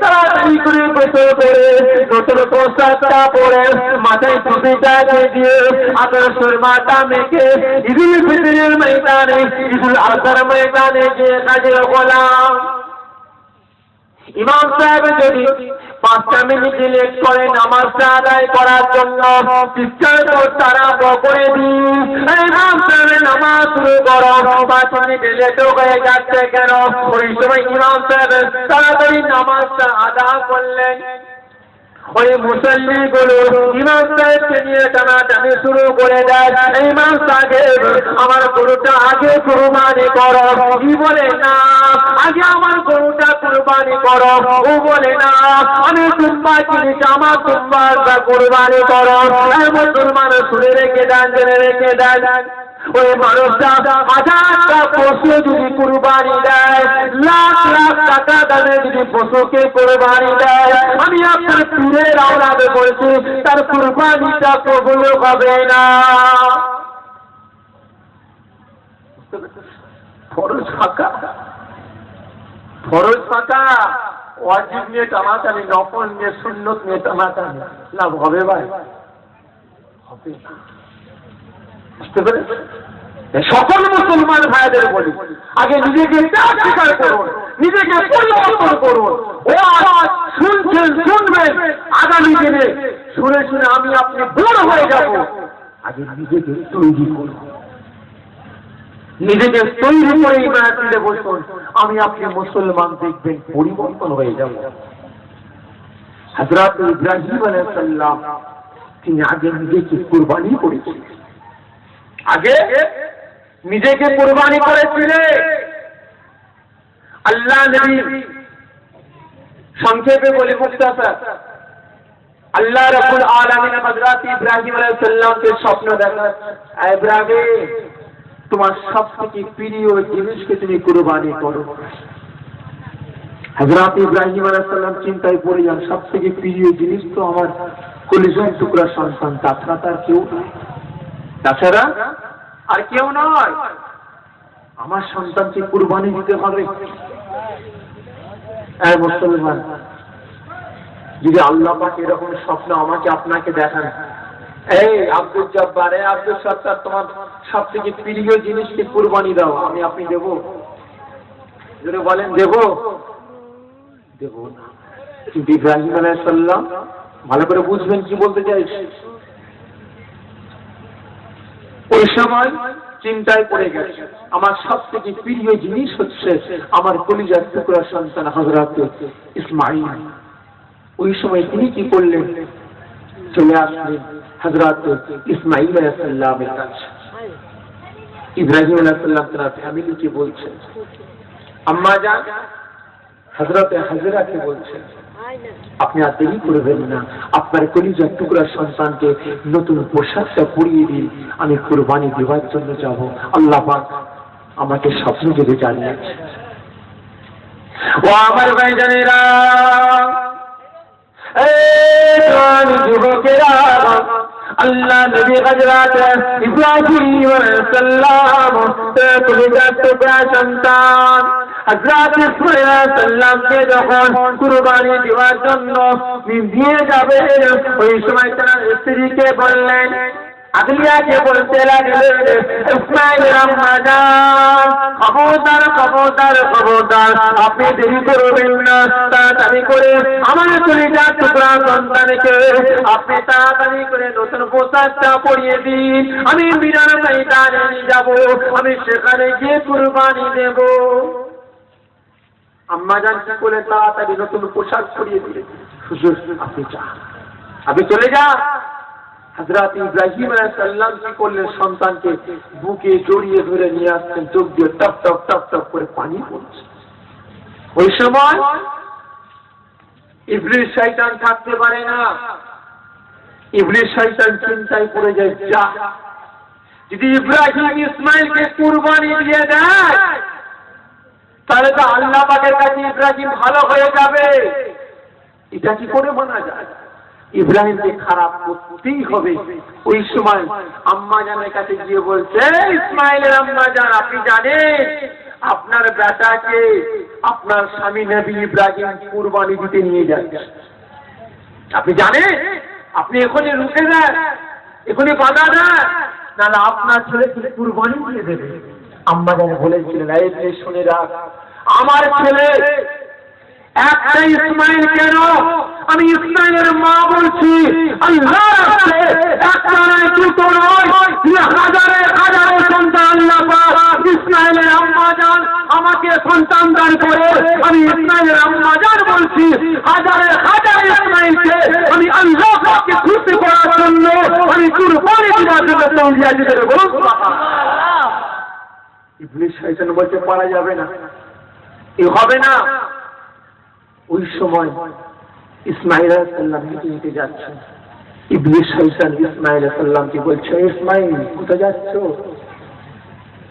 তাড়াতাড়ি করে গোসল করে নতুন পোশাকটা পরে মাথায় টুপিটা দিয়ে আদর সুরমাটা মেখে ঈদুল ফিতরের ময়দানে, ঈদুল আজহার ময়দানে গিয়ে কাজে গোলাম। ইমাম সাহেব যদি 5 মিনিট লেট করে নামাজটা আদায় করার জন্য চিৎকার করতে আরম্ভ করে দিই, ইমাম সাহেব নামাজ শুরু করো, 5 মিনিট লেট হয়ে যাচ্ছে কেন? ওই সময় ইমাম সাহেব তাড়াতাড়ি নামাজটা আদায় করলেন। ওই মুসল্লি গুলো ইমাম সাহেবকে নিয়ে টানাটানি শুরু করে দেয়, ইমাম সাহেব আমার গরুটা আগে কুরবানি করো। কি বলে না, আগে আমার গরুটা কুরবানি করো। ও বলে না, আমি তুম্বা কিনেছি, আমার তুম্বাটা কুরবানি করো। মুসলমান শুনে রেখে দেন, জেনে রেখে দেন। ওই মানুষটা 1000টা পশু যদি কুরবানি দেয়, লাখ লাখ টাকা দামে যদি পশুকে কুরবানি দেয়, আমি আপনার পীরের আওলাদ বলছি, তার কুরবানিটা কবুল হবে না। ফরজ ফাঁকা, ফরজ ফাঁকা, ওয়াজিব নিয়ে টানাটানি, নফল নিয়ে সুন্নত নিয়ে টানাটানি, লাভ হবে ভাই? হবে না। বুঝতে পেরেছেন? সকল মুসলমান ভাইদের বলি, আগে নিজেকে ত্যাগ স্বীকার করুন, নিজেকে পরিবর্তন করুন। ও আওয়াজ শুনছেন, শুনবেন, আগামী দিনে শুনে শুনে আমি আপনি বড় হয়ে যাব। আগে নিজেকে তৈরি করুন, নিজেকে তৈরি করে মাহফিলে বসুন, আমি আপনি মুসলমান দেখবেন পরিবর্তন হয়ে যাব। হযরত ইব্রাহিম আলাইহিস সালাম তিনি আগে নিজেকে কুরবানি করেছিলেন, আগে নিজেকে কুরবানি করেছিলেন। আল্লাহ নবী সংক্ষেপে বলে মুক্তাসার, আল্লাহ রাব্বুল আলামিন হযরত ইব্রাহিম আলাইহিস সালামকে স্বপ্ন দেখান, ইব্রাহিম তোমার সবথেকে প্রিয় জিনিসকে তুমি কুরবানি করো। হযরত ইব্রাহিম আলাইহিস সালাম চিন্তায় পড়ে যান, সবথেকে প্রিয় জিনিস তো আমার কলিজার টুকরা সন্তান, তাছাড়া তার কেউ নয়, তাছাড়া আর কেউ নয়। আমার সন্তানকে কুরবানি দিতে হবে। মুসলমান, যদি আল্লাহ পাক এরকম স্বপ্ন আমাকে আপনাকে দেখান, এই আব্দুল জব্বার, আব্দুল সত্তার, তোমার সবথেকে প্রিয় জিনিসকে কুরবানি দাও, আমি আপনি দেব? যদি বলেন দেব, দেব না। কিন্তু ইব্রাহিম আলাইহিস সালাম ভালো করে বুঝবেন কি বলতে চাইছি। ওই সময় চিন্তায় পড়ে গেছে, আমার সবথেকে প্রিয় জিনিস হচ্ছে আমার কলিজার টুকরা সন্তান হযরত ইসমাঈল। ওই সময় তিনি কি করলেন, চলে আসলেন হযরত ইসমাঈল আলাইহিস সালামের কাছে। ইব্রাহিম আলাইহিস সালাম তার ফ্যামিলিকে বলছেন, আম্মা জান হযরত হাজরাকে বলছেন, আপনি আর দেরি করবেন না, আপনার কলিজার টুকরা সন্তানকে নতুন পোশাকটা পরিয়ে দিন, আমি কুরবানি দেওয়ার জন্য যাব। আল্লাহ পাক আমাকে স্বপ্ন যদি জানিয়েছে। ও আমার ভাইজানেরা, এই যুবকেরা, আল্লাহ নবী হযরত ইব্রাহিম আলাইহিস সালাম তার কলিজার টুকরা সন্তান হযরত ইসমাঈল আলাইহিস সালামকে যখন কুরবানি দেওয়ার জন্য নিয়ে যাবে, ওই সময় তার স্ত্রীকে বললেন, আগলিয়াকে বলতে লাগলেন, ইসমাঈল আম্মা জান, খবরদার খবরদার খবরদার, আপনি দেরি করবেন না, তাড়াতাড়ি করে আমার কলিজার টুকরা সন্তানকে আপনি তাড়াতাড়ি করে নতুন পোশাকটা পরিয়ে দিন, আমি মিনার ময়দানে নিয়ে যাব, আমি সেখানে গিয়ে কুরবানি দেব। আম্মা জান কি করে তাড়াতাড়ি নতুন পোশাক পরিয়ে দিলেন। হুজুর আপনি যান, আপনি চলে যান। হযরত ইব্রাহিম আলাইহিস সালাম কি করলেন, সন্তানকে বুকে জড়িয়ে ধরে নিয়ে আসছেন, চোখ দিয়ে টপ টপ টপ টপ করে পানি পড়ছে। ওই সময় ইবলিস শয়তান থাকতে পারে না। ইবলিস শয়তান চিন্তায় পড়ে যায়, যা যদি ইব্রাহিম ইসমাইলকে কুরবানি দিয়ে দেয় তাহলে তো আল্লাহ পাকের কাছে ইব্রাহিম ভালো হয়ে যাবে। এটা কি করে মানা যায়? ইব্রাহিমকে খারাপ করতেই হবে। ওই সময় আম্মা জানের কাছে গিয়ে বলছে, ইসমাইলের আম্মা জান, আপনি জানেন আপনার বেটাকে আপনার স্বামী নবী ইব্রাহিম কুরবানি দিতে নিয়ে যাচ্ছে, আপনি জানেন? আপনি এখনই রুখে দেন, এখনই বাধা দেন, নাহলে আপনার ছেলে কুরবানি দিয়ে দেবে। আম্মা জান বলেছিলেন, এই শুনে রাখ, আমার ছেলে একটা ইসমাইল কেন, আমি ইসমাইলের মা বলছি, আল্লাহ রাস্তায় একটা নয়, দুটো নয়, হাজারে হাজারে সন্তান আল্লাহ পাক ইসমাইলের আম্মা জান আমাকে সন্তান দান করে। আমি ইসমাইলের আম্মা জান বলছি, হাজারে হাজারে ইসমাইলকে আমি আল্লাহ পাককে খুশি করার জন্য আমি কুরবানি দেওয়ার জন্য তৈরি আছি। বলুন সুবহানাল্লাহ। ইবলিস শয়তান বলতে পারা যাবে না, এ হবে না। ওই সময় ইসমাইল আলাইহিস সালাম হেঁটে হেঁটে যাচ্ছেন। ইবলিস শয়তান ইসমাইল আলাইহিস সালামকে বলছে, ইসমাইল কোথায় যাচ্ছ,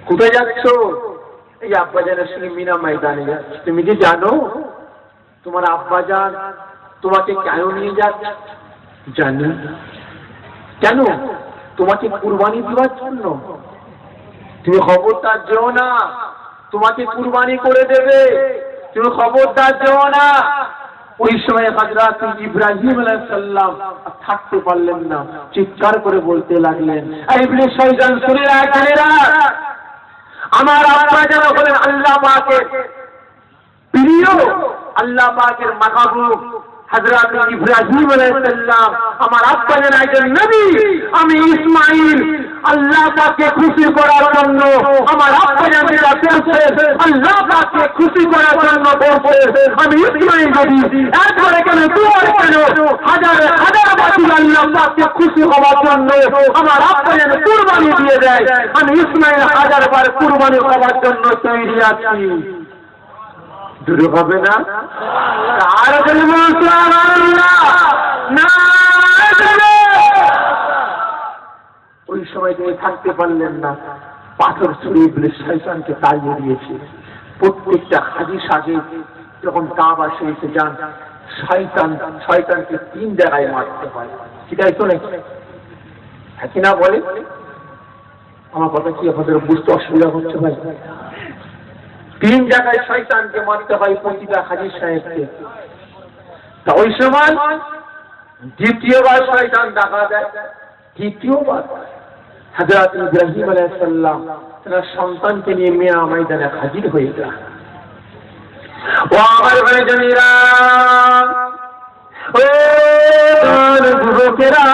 কোথায় যাচ্ছ? এই আব্বাজানের সঙ্গে মিনা ময়দানে যাচ্ছ। তুমি কি জানো তোমার আব্বাজান তোমাকে কেন নিয়ে যাচ্ছে? জানি। কেন? তোমাকে কুরবানি দেওয়ার জন্য। তুমি খবরদার যেও না, তোমাকে কুরবানি করে দেবে, তুমি খবরদার যেও না। ওই সময় হযরত ইব্রাহিম আলাইহিস সালাম থাকতে পারলেন না, চিৎকার করে বলতে লাগলেন, ইবলিস শয়তান শুনে রাখ, আমার আব্বা যেন হলেন আল্লাহ পাকের প্রিয়, আল্লাহ পাকের মাহবুব হযরত ইব্রাহিম আলাইহিস সালাম, আমার আব্বা যেন একজন নবী। আমি ইসমাইল আল্লাহ পাককে খুশি করার জন্য, আমার আব্বা যেন যেটা বলছে আল্লাহ পাককে খুশি করার জন্য বলছে, আমি ইসমাইল যদি একবারে কেন দুবার কেন হাজারে হাজার বছর আল্লাহ পাককে খুশি হওয়ার জন্য আমার আব্বা যেন কুরবানি দিয়ে দেয়, আমি ইসমাইল হাজারবার কুরবানি হওয়ার জন্য তৈরি আছি। দূরে হবে না? আর ওই সময় তিনি থাকতে পারলেন না, পাথর ছুঁড়ে ইবলিস শয়তানকে তাড়িয়ে দিয়েছে। প্রত্যেকটা হাজি সাহেব যখন কাবা শরীফে যান, শয়তানকে 3 জায়গায় মারতে হয়। সেটাই তো নাকি কিনা বলে? আমার কথা কি আপনাদের বুঝতে অসুবিধা হচ্ছে ভাই? 3 জায়গায় শয়তানকে মারতে হয় প্রতিটা হাজি সাহেবকে। তা ওই সময় দ্বিতীয়বার শয়তান দেখা দেয়। দ্বিতীয়বার হযরত ইব্রাহিম আলাইহিস সালাম তার সন্তানকে নিয়ে মিনা ময়দানে হাজির হয়ে যায়। ও আমার ভাইজানেরা, ও যুবকেরা,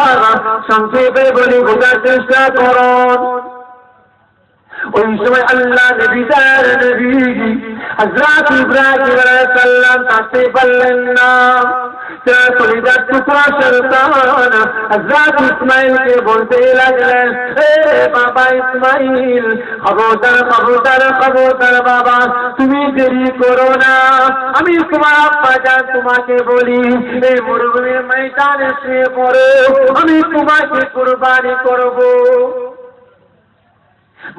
সংক্ষেপে বলি বোঝার চেষ্টা করুন। ওই সময় আল্লাহ নবী হযরত ইব্রাহিম আলাইহিস সালাম থাকতে পারলেন না। কলিজার টুকরা সন্তান হযরত ইসমাইলকে বলতে লাগলেন, বাবা ইসমাইল, খবরদার খবরদার খবরদার বাবা, তুমি দেরি করো না। আমি তোমার আব্বা জান তোমাকে বলি, এই মরুভূমির ময়দানে শুয়ে পড়ো, আমি তোমাকে কুরবানি করব।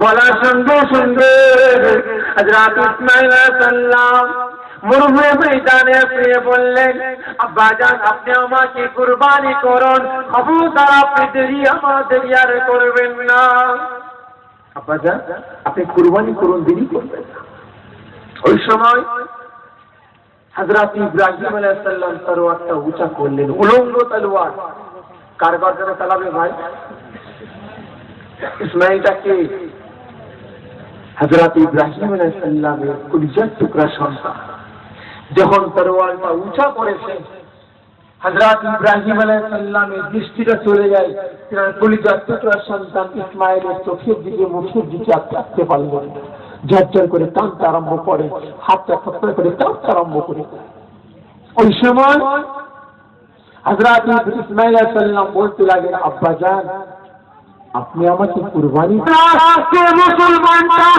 বলার সঙ্গে সঙ্গে হযরত ইসমাইল আলাইহিস সালাম মরুভূমির ময়দানে শুয়ে বললেন, আব্বা জান আপনি আমাকে কুরবানি করুন, খবরদার আপনি দেরি আর করবেন না। আব্বা জান আপনি কুরবানি করুন, দেরি করবেন না। ওই সময় হযরত ইব্রাহিম আলাইহিস সালাম তরবারটা উঁচা করলেন, উলঙ্গ তলোয়ার। কার গর্দনে চালাবে ভাই? ইসমাইলটাকে হযরত ইব্রাহিম আলাইহিস সালামের কলিজার টুকরা সন্তান যখন তরোয়ালটা উঁচা করেছে, হযরত ইব্রাহিম আলাইহিস সালামের দৃষ্টিটা চলে যায় তার কলিজার টুকরা সন্তান ইসমাইলের চোখের দিকে, মুখের দিকে তাকাতে পারলেন না। ঝরঝর করে টানতে আরম্ভ করে, হাতটা থরথর করে টানতে আরম্ভ করে। ওই সময় হযরত ইসমাঈল আলাইহিস সালাম বলতে লাগলেন, আব্বাজান আপনি আমাকে কুরবানি কে মুসলমানটা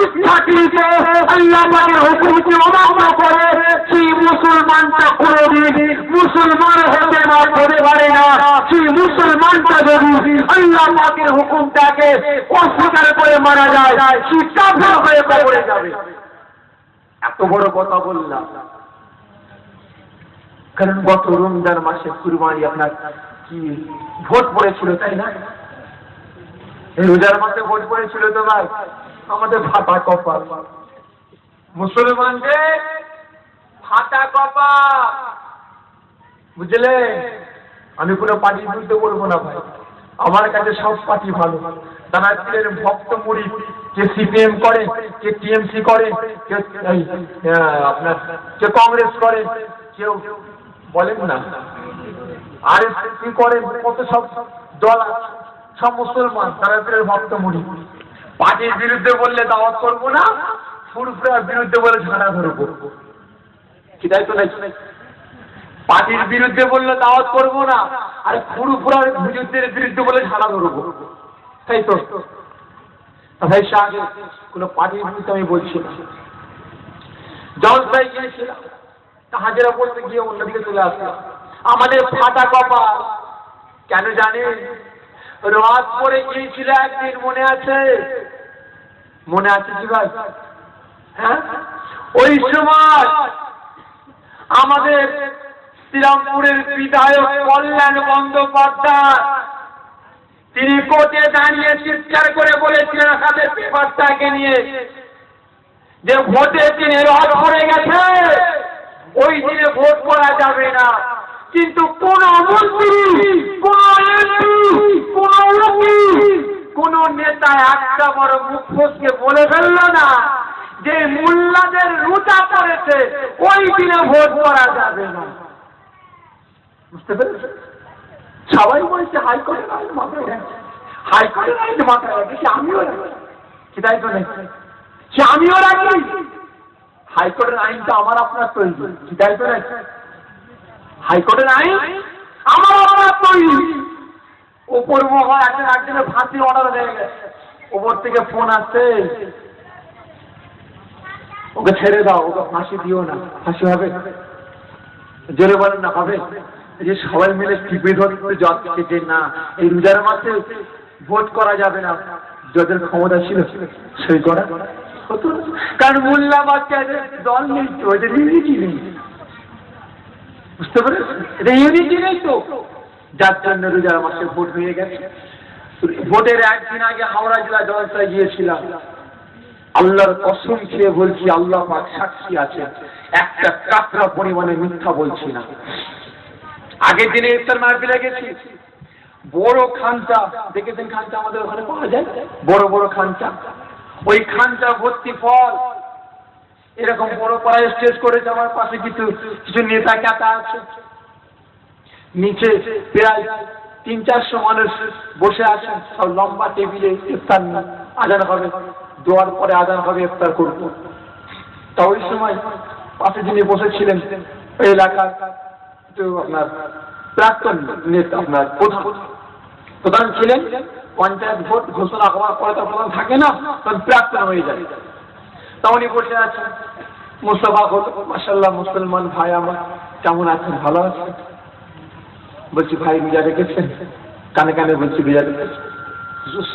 ইচ্ছাকৃত আল্লাহ পাকের হুকুমকে অমান্য করে, সেই মুসলমানটা কোনোদিন মুসলমান হতে পারে না। সেই মুসলমানটা যদি আল্লাহ পাকের হুকুমটাকে অস্বীকার করে মারা যায়, সে কাফের হয়ে কবরে যাবে। এত বড় কথা বললাম কারণ গত রমজান মাসে কুরবানি আপনার কি ভোট পড়েছিল, তাই না? এই রোজার মাসে ভোট পড়েছিল তো ভাই, আমাদের ফাটা কপাল, মুসলমানদের ফাটা কপাল, বুঝলে? আমি কোনো পার্টির বিরুদ্ধে বলবো না ভাই, আমার কাছে সব পার্টি ভালো। তারা ছিলেন ভক্ত মুরিদ, কে সিপিএম করে, কে টিএমসি করে, কে আপনার কে কংগ্রেস করে, কেউ বলেন না আরএসপি করে, কত সব দল আছে, সব মুসলমান, তারা ছিলেন ভক্ত মুরিদ। পার্টির বিরুদ্ধে বললে দাওয়াত করবো না, ফুরফুরার বিরুদ্ধে বলে ঝাড়া ধরবো, কি তাই তো নাই? পার্টির বিরুদ্ধে বললে দাওয়াত করবো না, আর ফুরফুরার হুজুরদের বিরুদ্ধে বলে ঝাড়া ধরবো, তাই তো? ভাই আগে কোনো পার্টির বিরুদ্ধে আমি বলছি না। জলসায় গিয়েছিলাম, হাজারা বলতে গিয়ে অন্যদিকে চলে আসলাম। আমাদের ফাটা কপাল কেন জানেন? রাত পরে গিয়েছিল একদিন, মনে আছে? মনে আছে কি ভাই? হ্যাঁ, ওই সময় আমাদের শ্রীরামপুরের বিধায়ক কল্যাণ বন্দ্যোপাধ্যায় তিনি কোর্টে দাঁড়িয়ে চিৎকার করে বলেছিলেন হাতে পেপারটাকে নিয়ে যে ভোটের দিনে রাত পড়ে গেছে, ওই দিনে ভোট করা যাবে না। কিন্তু কোন মন্ত্রী, কোন এমপি, কোন উকিল, কোন নেতা একটা বড় মুখ ফসকে বলে ফেলল না যে মোল্লাদের রোজা পড়েছে, ওই দিনে ভোট করা যাবে না। বুঝতে পেরেছেন? সবাই বলছে হাইকোর্টের আইন মাথায় রাখছে, হাইকোর্টের আইন মাথায় রাখছে, আমিও রাখি, কি তাই তো নেই? সে আমিও রাখি, হাইকোর্টের আইনটা আমার আপনার তৈরি, কি তাই তো নেই? হাইকোর্টের আইন আমার আপনার তৈরি। ওপর মহল একজনের ফাঁসি অর্ডার হয়ে গেছে, ওপর থেকে ফোন আসছে, ওকে ছেড়ে দাও, ওকে ফাঁসি দিও না। ফাঁসি হবে? জোরে বলেন না হবে? যে সবাই মিলে টিপে ধরতে যাচ্ছে যে না এই রোজার মাসে ভোট করা যাবে না, যাদের ক্ষমতা ছিল সই করা হতো, কারণ মোল্লা বাচ্চাদের দল নেই তো, এদের ইউনিটি নেই। বুঝতে পেরেছেন? এটা ইউনিটি নেই তো, যার জন্য রোজার মাসে ভোট হয়ে গেছে। ভোটের একদিন আগে হাওড়া জেলা জলসায় গিয়েছিলাম, আল্লাহর কসম খেয়ে বলছি, আল্লাহ পাক সাক্ষী আছে, একটা কাতরা পরিমাণে মিথ্যা বলছি না। আগের দিনে ইফতার মাহফিলে গেছি, বড় খাঞ্চা দেখেছেন, খাঞ্চা আমাদের ওখানে পাওয়া যায়, বড় বড় খাঞ্চা, ওই খাঞ্চা ভর্তি ফল, এরকম বড় পাড়ায় স্টেজ করেছে, আমার পাশে কিছু কিছু নেতা ক্যাতা আছে, নিচে প্রায় 300-400 মানুষ বসে আছেন, সব লম্বা টেবিলে ইফতার, আজান হবে, দোয়ার পরে আজান হবে, ইফতার করব। তা ওই সময় পাশে যিনি বসেছিলেন ওই এলাকার আপনার প্রাক্তন নেতা, আপনার প্রধান ছিলেন, পঞ্চায়েত ভোট ঘোষণা হওয়ার পরে তার প্রধান থাকে না, তখন প্রাক্তন হয়ে যায়। তা উনি বসে আছেন, মুস্তফা হল, মাশাআল্লাহ মুসলমান ভাই আমার, কেমন আছেন? ভালো আছেন? বলছি ভাই রোজা রেখেছেন? কানে কানে বলছি রোজা রেখেছেন।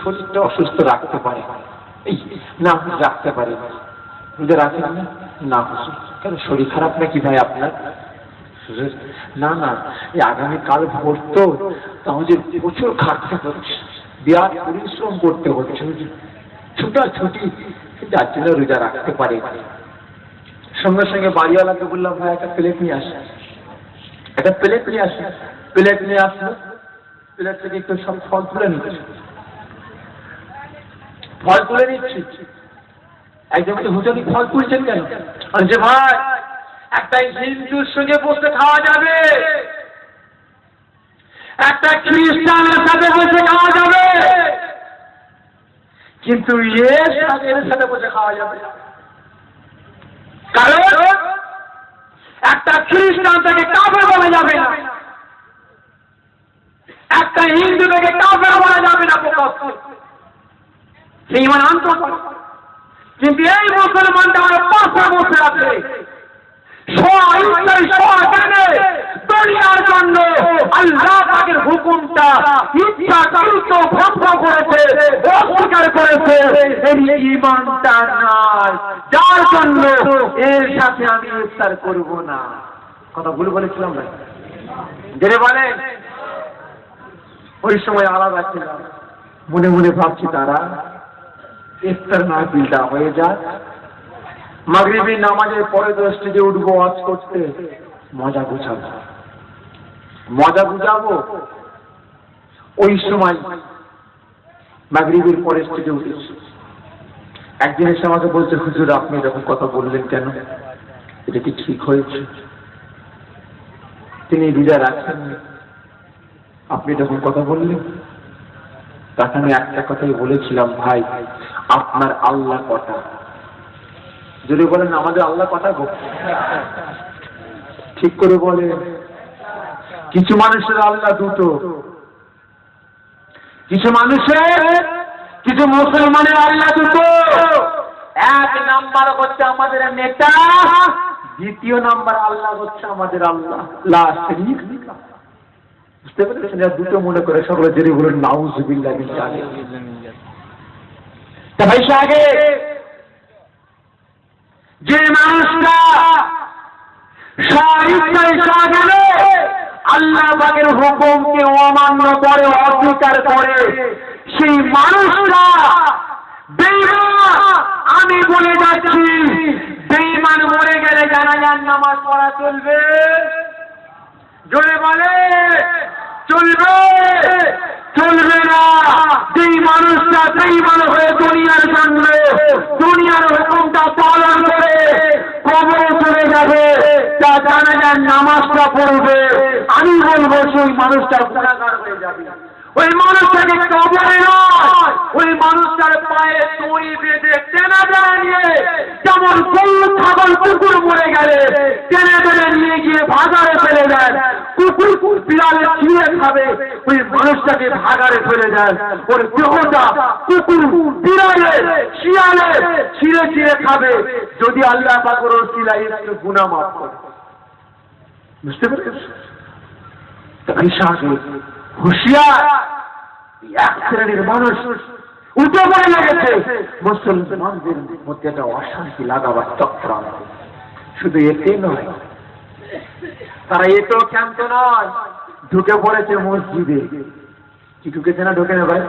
শরীরটা অসুস্থ রাখতে পারে, এই না রাখতে পারে, রোজা রাখেন না? না হুজুর। কেন শরীর খারাপ নাকি ভাই আপনার? না না, এই আগামীকাল ভোট তো, আমাদের প্রচুর খাটতে হচ্ছে, বিরাট পরিশ্রম করতে হচ্ছে, ছুটাছুটি, যার জন্য রোজা রাখতে পারে। সঙ্গে সঙ্গে বাড়িওয়ালাকে বললাম ভাই একটা প্লেট নিয়ে আসে, একটা প্লেট নিয়ে আসে। প্লেট নিয়ে আসলো, প্লেট থেকে একটু সব ফল তুলে নিচ্ছি, ফল তুলে নিচ্ছি। একজন বলছে হুজুরি ফল তুলছেন কেন? যে ভাই একটা হিন্দুর সঙ্গে বসে খাওয়া যাবে, একটা খ্রিস্টানের সাথে বসে খাওয়া যাবে, কিন্তু এর সাথে বসে খাওয়া যাবে না। কারণ একটা খ্রিস্টান থেকে কাফের বলা যাবে না, একটা হিন্দুকে কাফের বলা যাবে না প্রকাশ্য, সেই ইমান আনতে পারে। কিন্তু এই মুসলমানটা আমার পাশে বসে আছে, দুনিয়ার জন্য আল্লাহ পাকের হুকুমটা ইচ্ছাকৃত ভঙ্গ করেছে, অস্বীকার করেছে, এই ঈমানটা নাই, যার জন্য এর সাথে আমি ইফতার করব না। কথা ভুল বলেছিলাম না? জেনে বলেন, ওই সময় আলাদা ছিলাম, মনে মনে ভাবছি তারা ইফতার মাহফিলটা হয়ে যায়, মাগরিবি নামাজের পরে তো স্টেজে উঠবো ওয়াজ করতে, মজা বুঝাবো। ওই সময় মাগরিবির পরে স্টেজে উঠেছি, একদিন এসে আমাকে বলছে, হুজুর আপনি এরকম কথা বললেন কেন, এটা কি ঠিক হয়েছে? তিনি রোজা রাখছেন, আপনি এরকম কথা বললেন? তাকে আমি একটা কথাই বলেছিলাম, ভাই আপনার আল্লাহ কটা? যদি বলেন আমাদের আল্লাহ কটা গো, ঠিক করে বলে। কিছু মানুষের আল্লাহ দুটো, কিছু মুসলমানের আল্লাহ দুটো। এক নাম্বার হচ্ছে আমাদের নেতা, দ্বিতীয় নাম্বার আল্লাহ হচ্ছে আমাদের আল্লাহ। বুঝতে পেরেছেন? দুটো মনে করে সকলে যদি বলেন নাউজুবিল্লাহ। ভাই আগে যে মানুষটা আল্লাহ পাকের হুকুমকে অমান্য করে, অস্বীকার করে, সেই মানুষটা বেঈমান। আমি বলে যাচ্ছি, বেঈমান মরে গেলে জানাজার নামাজ পড়া চলবে? জোরে বলে চলবে? চলবে না। যেই মানুষটা বেঈমান হয়ে দুনিয়ার জন্য দুনিয়ার হুকুমটা পালন করে কবরে চলে যাবে, তা জানাজার নামাজটা পড়বে, আমি বলবো সেই মানুষটা গুনাহগার হয়ে যাবে। ওই মানুষটাকে কবরে নয়, ওই মানুষটার পায়ে দড়ি বেঁধে টেনে টেনে নিয়ে, যেমন গরু ছাগল কুকুর মরে গেলে টেনে টেনে নিয়ে গিয়ে ভাগাড়ে ফেলে দেন, কুকুর বিড়ালে ছিঁড়ে খাবে, ওই মানুষটাকে ভাগাড়ে ফেলে দেন, ওর দেহটা কুকুর বিড়ালে শিয়ালে ছিঁড়ে ছিঁড়ে খাবে, যদি আল্লাহ পাক ওর ওসিলায় একটু গুনাহ মাফ করে। বুঝতে পেরেছেন? হুঁশিয়ার, এক শ্রেণীর মানুষ উঠে পড়ে লেগেছে মুসলমানদের মধ্যে একটা অশান্তি লাগাবার চক্রান্ত। শুধু এতে নয়, তারা এতেও ক্ষান্ত নয়, ঢুকে পড়েছে মসজিদে। কি ঢুকেছে না ঢুকে না ভাই?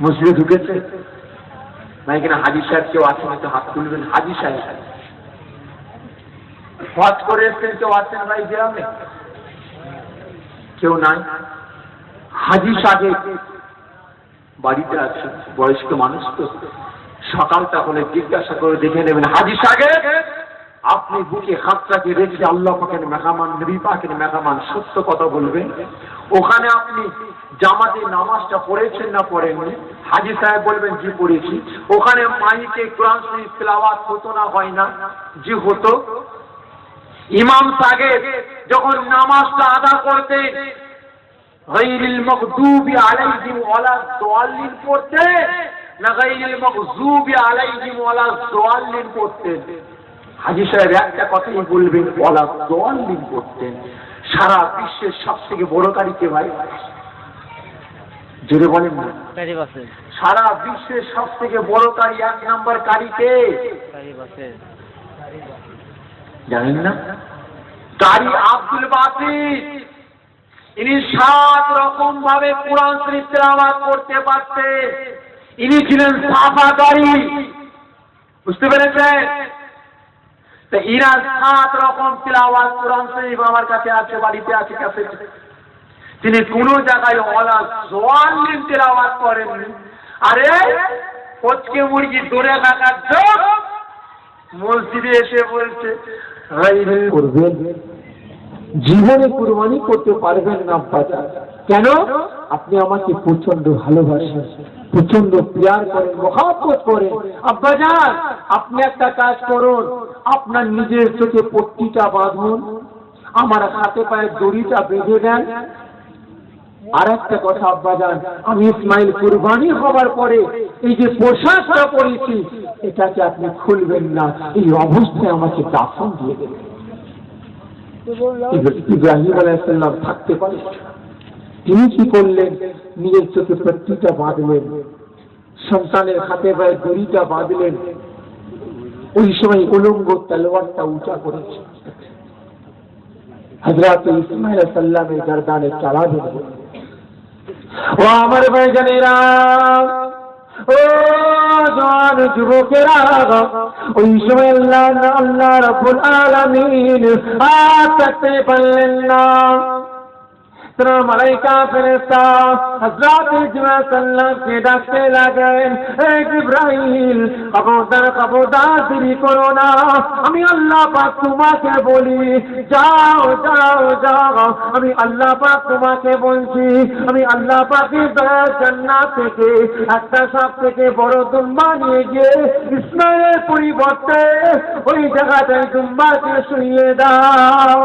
মসজিদে ঢুকেছে না? এখানে হাজী সাহেব কেউ আছেন? একটু হাত তুলবেন। হাজী সাহেব হজ করে এসছেন, কেউ আছেন ভাই গ্রামে? কেউ নাই। হাজী সাহেব বাড়িতে আছে, বয়স্ক মানুষ তো, সকালটা হলে জিজ্ঞাসা করে দেখে নেবেন, হাজী সাহেব আপনি বুকে হাতটাকে রেখে আল্লাহ পাকের মেহমান, নবী পাকের মেহমান, সত্য কথা বলবেন, ওখানে আপনি জামাতে নামাজটা পড়েছেন না পড়েননি? হাজী সাহেব বলবেন জি পড়েছি। ওখানে মাইকে কোরআন শরীফ তেলাওয়াত হতো না হয় না? জি হতো। ইমাম সাহেব যখন নামাজটা আদা করতে গায়রিল মাগদুবি আলাইহিম ওয়ালাদ দাল্লিন পড়তে না গায়রিল মাগদুবি আলাইহিম ওয়ালাদ দাল্লিন পড়তেন? হাজী সাহেব একটা কথাই বলবেন, ওয়ালাদ দাল্লিন পড়তেন। সারা বিশ্বের সবথেকে বড় কারি কে ভাই? জোরে বলেন না। সারা বিশ্বের সবথেকে বড় কারি, এক নাম্বার কারি কে জানেন না? কারি আব্দুল বাসিত। ইনি 7 রকম ভাবে কোরআন শরীফ তেলাওয়াত করতে পারতেন। ইনি ছিলেন সাফাকারী। বুঝতে পেরেছেন? তো ইরা 7 রকম তেলাওয়াত কোরআন শরীফ আমার কাছে আছে, বাড়িতে আছে ক্যাসেট। তিনি কোন জায়গায় ওয়ালা যাল্লিন তেলাওয়াত করেননি। আরে ফচকে মুরগি দৌড়ে থাকার জন্য মসজিদে এসে বলছে জীবনে কুরবানি করতে পারবেন না বাচ্চা। কেন? আপনি আমাকে প্রচন্ড ভালোবাসেন, প্রচন্ড প্যার করেন, মহব্বত করেন। আব্বাজান আপনি একটা কাজ করুন, আপনার নিজের চোখে পট্টিটা বাঁধুন, আমার হাতে পায়ে দড়িটা বেঁধে দেন, আর একটা কথা আব্বাজান, আমি ইসমাইল কুরবানি হবার পরে এই যে পোশাকটা পরেছি এটাকে আপনি খুলবেন না, এই অবস্থায় আমাকে দাফন দিয়ে দেবেন। ইব্রাহিম আলাইহিস সালাম থাকতে পারে, তিনি কি করলেন, নিজের চোখে পট্টিটা বাঁধলেন, সন্তানের হাতে পায়ে দড়িটা বাঁধলেন, ওই সময় উলঙ্গ তলোয়ারটা উঁচা করেছে, হযরত ইসমাইল আলাইহিস সালামের গর্দানে চালা দিলেন। ও আমার ভাইজানেরা, ও জওয়ান যুবকেরা, ওই সময় আল্লাহ রাব্বুল আলামিন আর থাকতে পারলেন না। তারা মালাইকা ফেরেশতা হযরত ইসমাঈল সাল্লামকে ডাকতে লাগলেন, হে জিবরাইল, খবরদার দেরি করো না, আমি আল্লাহ পাক তোমাকে বলি, যাও যাও যাও, আমি আল্লাহ পাক তোমাকে বলছি, আমি আল্লাহ পাকের জান্নাত থেকে একটা সব থেকে বড় দুম্বা নিয়ে গিয়ে ইসমাঈলের পরিবর্তে ওই জায়গাটায় দুম্বাকে শুইয়ে দাও।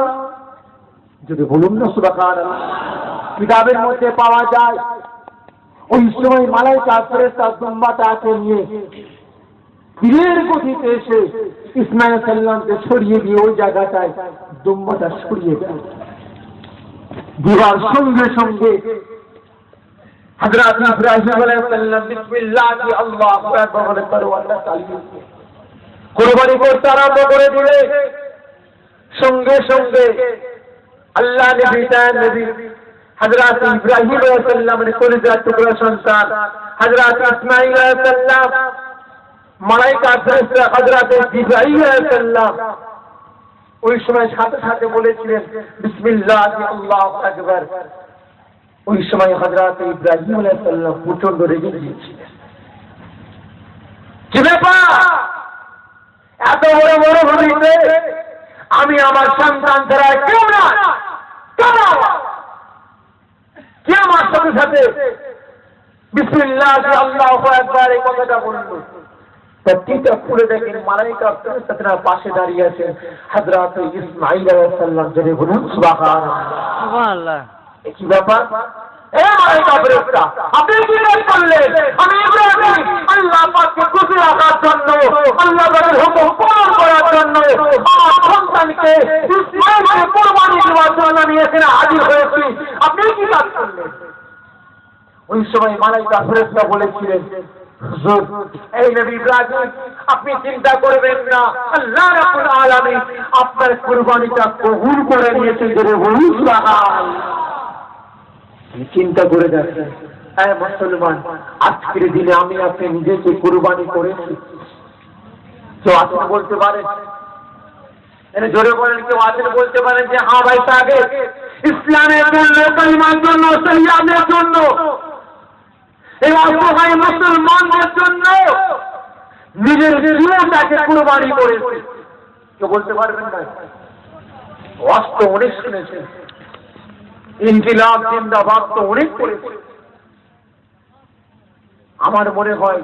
যদি বলুন না সুবহানাল্লাহ। কিতাবের মধ্যে পাওয়া যায় ওই সময় মালাইকা ফেরেশতা দুম্বাটাকে নিয়ে ধীরের গতিতে এসে ইসমাঈল সাল্লামকে ছড়িয়ে দিয়ে ওই জায়গাটায় দুম্বাটা ছড়িয়ে দেয়। দিবার সঙ্গে সঙ্গে হযরত ইব্রাহিম আলাইহিস সালাম বিসমিল্লাহ আল্লাহু আকবার বলে তরবারটা চালিয়ে কুরবানি করতে আরম্ভ করে দিলে, সঙ্গে সঙ্গে আল্লাহ নবী হযরত ইব্রাহিম আলাইহিস সালামের কলিজার টুকরা সন্তান হযরত ইসমাঈল আলাইহিস সালাম, মালাইকা ফেরেশতা হযরত জিবরাইল আলাইহিস সালাম ওই সময় সাথে সাথে বলেছিলেন বিসমিল্লাহ আল্লাহু আকবার। ওই সময় হযরত ইব্রাহিম আলাইহিস সালাম প্রচন্ড রেগে গিয়েছিলেন। কি ব্যাপার, এত বড় বড় ভূমিতে আমি আমার সন্তান ছাড়া কেউ না, কে আমার সাথে সাথে বিসমিল্লাহ আল্লাহু আকবার এই কথাটা বললো। প্রতিটা পুরে দেখেন মালাইকা ফেরেশতারা পাশে দাঁড়িয়ে আছেন, হযরত ইসমাঈল আলাইহিস সালাম জেনে বলুন সুবহানাল্লাহ। কি ব্যাপার, এ মালাইকা ফেরেশতা, আপনি কি করলেন? আমি ইব্রাহিম আল্লাহ পাককে খুশি রাখার জন্য, আল্লাহ পাকের হুকুম পালন করার জন্য আমার সন্তানকে ইসমাঈলকে কুরবানি দেওয়ার জন্য নিয়ে এখানে হাজির হয়েছি, আপনি কি কাজ করলেন? ওই সময় মালাইকা ফেরেশতা বলেছিলেন, হুজুর, এই নবী ইব্রাহিম, আপনি চিন্তা করবেন না, আল্লাহ রাব্বুল আলামিন আপনার কুরবানিটা কবুল করে নিয়েছেন। জোরে বলুন সুবহানাল্লাহ। চিন্তা করে দেখেন, হ্যাঁ মুসলমান, আজকের দিনে আমি আপনি নিজেকে কুরবানি করেছি। কেউ আছেন বলতে পারেন? এনে জোরে বলেন, কেউ আছেন বলতে পারেন যে হ্যাঁ ভাই আগে ইসলামের জন্য, কালিমার জন্য, শরিয়াতের জন্য, এই অসহায় মুসলমানদের জন্য নিজের জীবনটাকে কুরবানি করেছে? কেউ বলতে পারবেন না? অস্ত্র অনেক শুনেছে, ইনকিলাব জিন্দাবাদ তো অনেক করেছে। আমার মনে হয়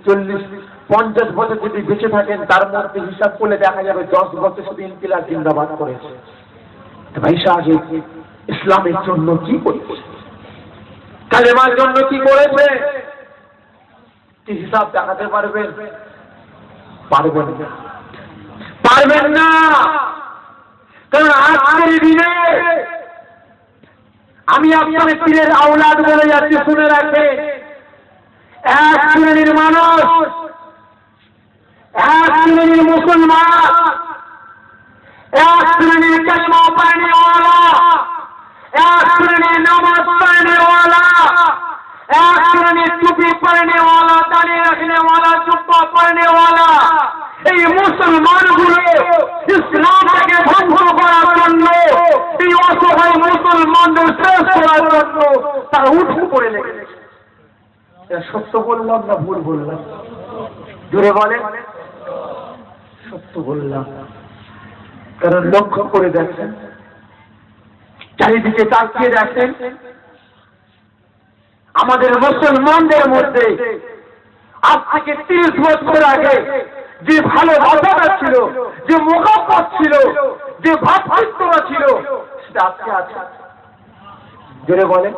40-50 বছর যদি বেঁচে থাকেন, তার মধ্যে হিসাব করলে দেখা যাবে 10 বছর শুধু ইনকিলাব জিন্দাবাদ করেছে। ভাই সাহেব, ইসলামের জন্য কি করেছে, কালেমার জন্য কি করেছে, কি হিসাব দেখাতে পারবেন? পারবেন না, পারবেন না। কারণ আজকের দিনে আমি আপনার পীরের আওলাদ বলে যাচ্ছি, শুনে রাখে, এক শ্রেণীর মানুষ, এক শ্রেণীর মুসলমান, এক শ্রেণীর কালিমা পড়নেওয়ালা, এক শ্রেণীর নামাজ পড়নেওয়ালা, এক শ্রেণীর টুপি পড়নেওয়ালা, দাড়ি রাখনেওয়ালা, জুব্বা পড়নেওয়ালা, এই মুসলমানগুলো ইসলামকে ধ্বংস করার জন্য, এই অসহায় মুসলমানদের শেষ করার জন্য তারা উঠে পড়ে লেগেছে। সত্য বললাম না ভুল বললাম? জোরে বলেন, সত্য বললাম। কারণ লক্ষ্য করে দেখেন, চারিদিকে তাকিয়ে দেখেন, আমাদের মুসলমানদের মধ্যে আজ থেকে 30 বছর আগে যে ভালোবাসাটা ছিল, যে মোহাব্বত ছিল, যে ভাতৃত্বটা ছিল, সেটা আজকে আছে? জোরে বলে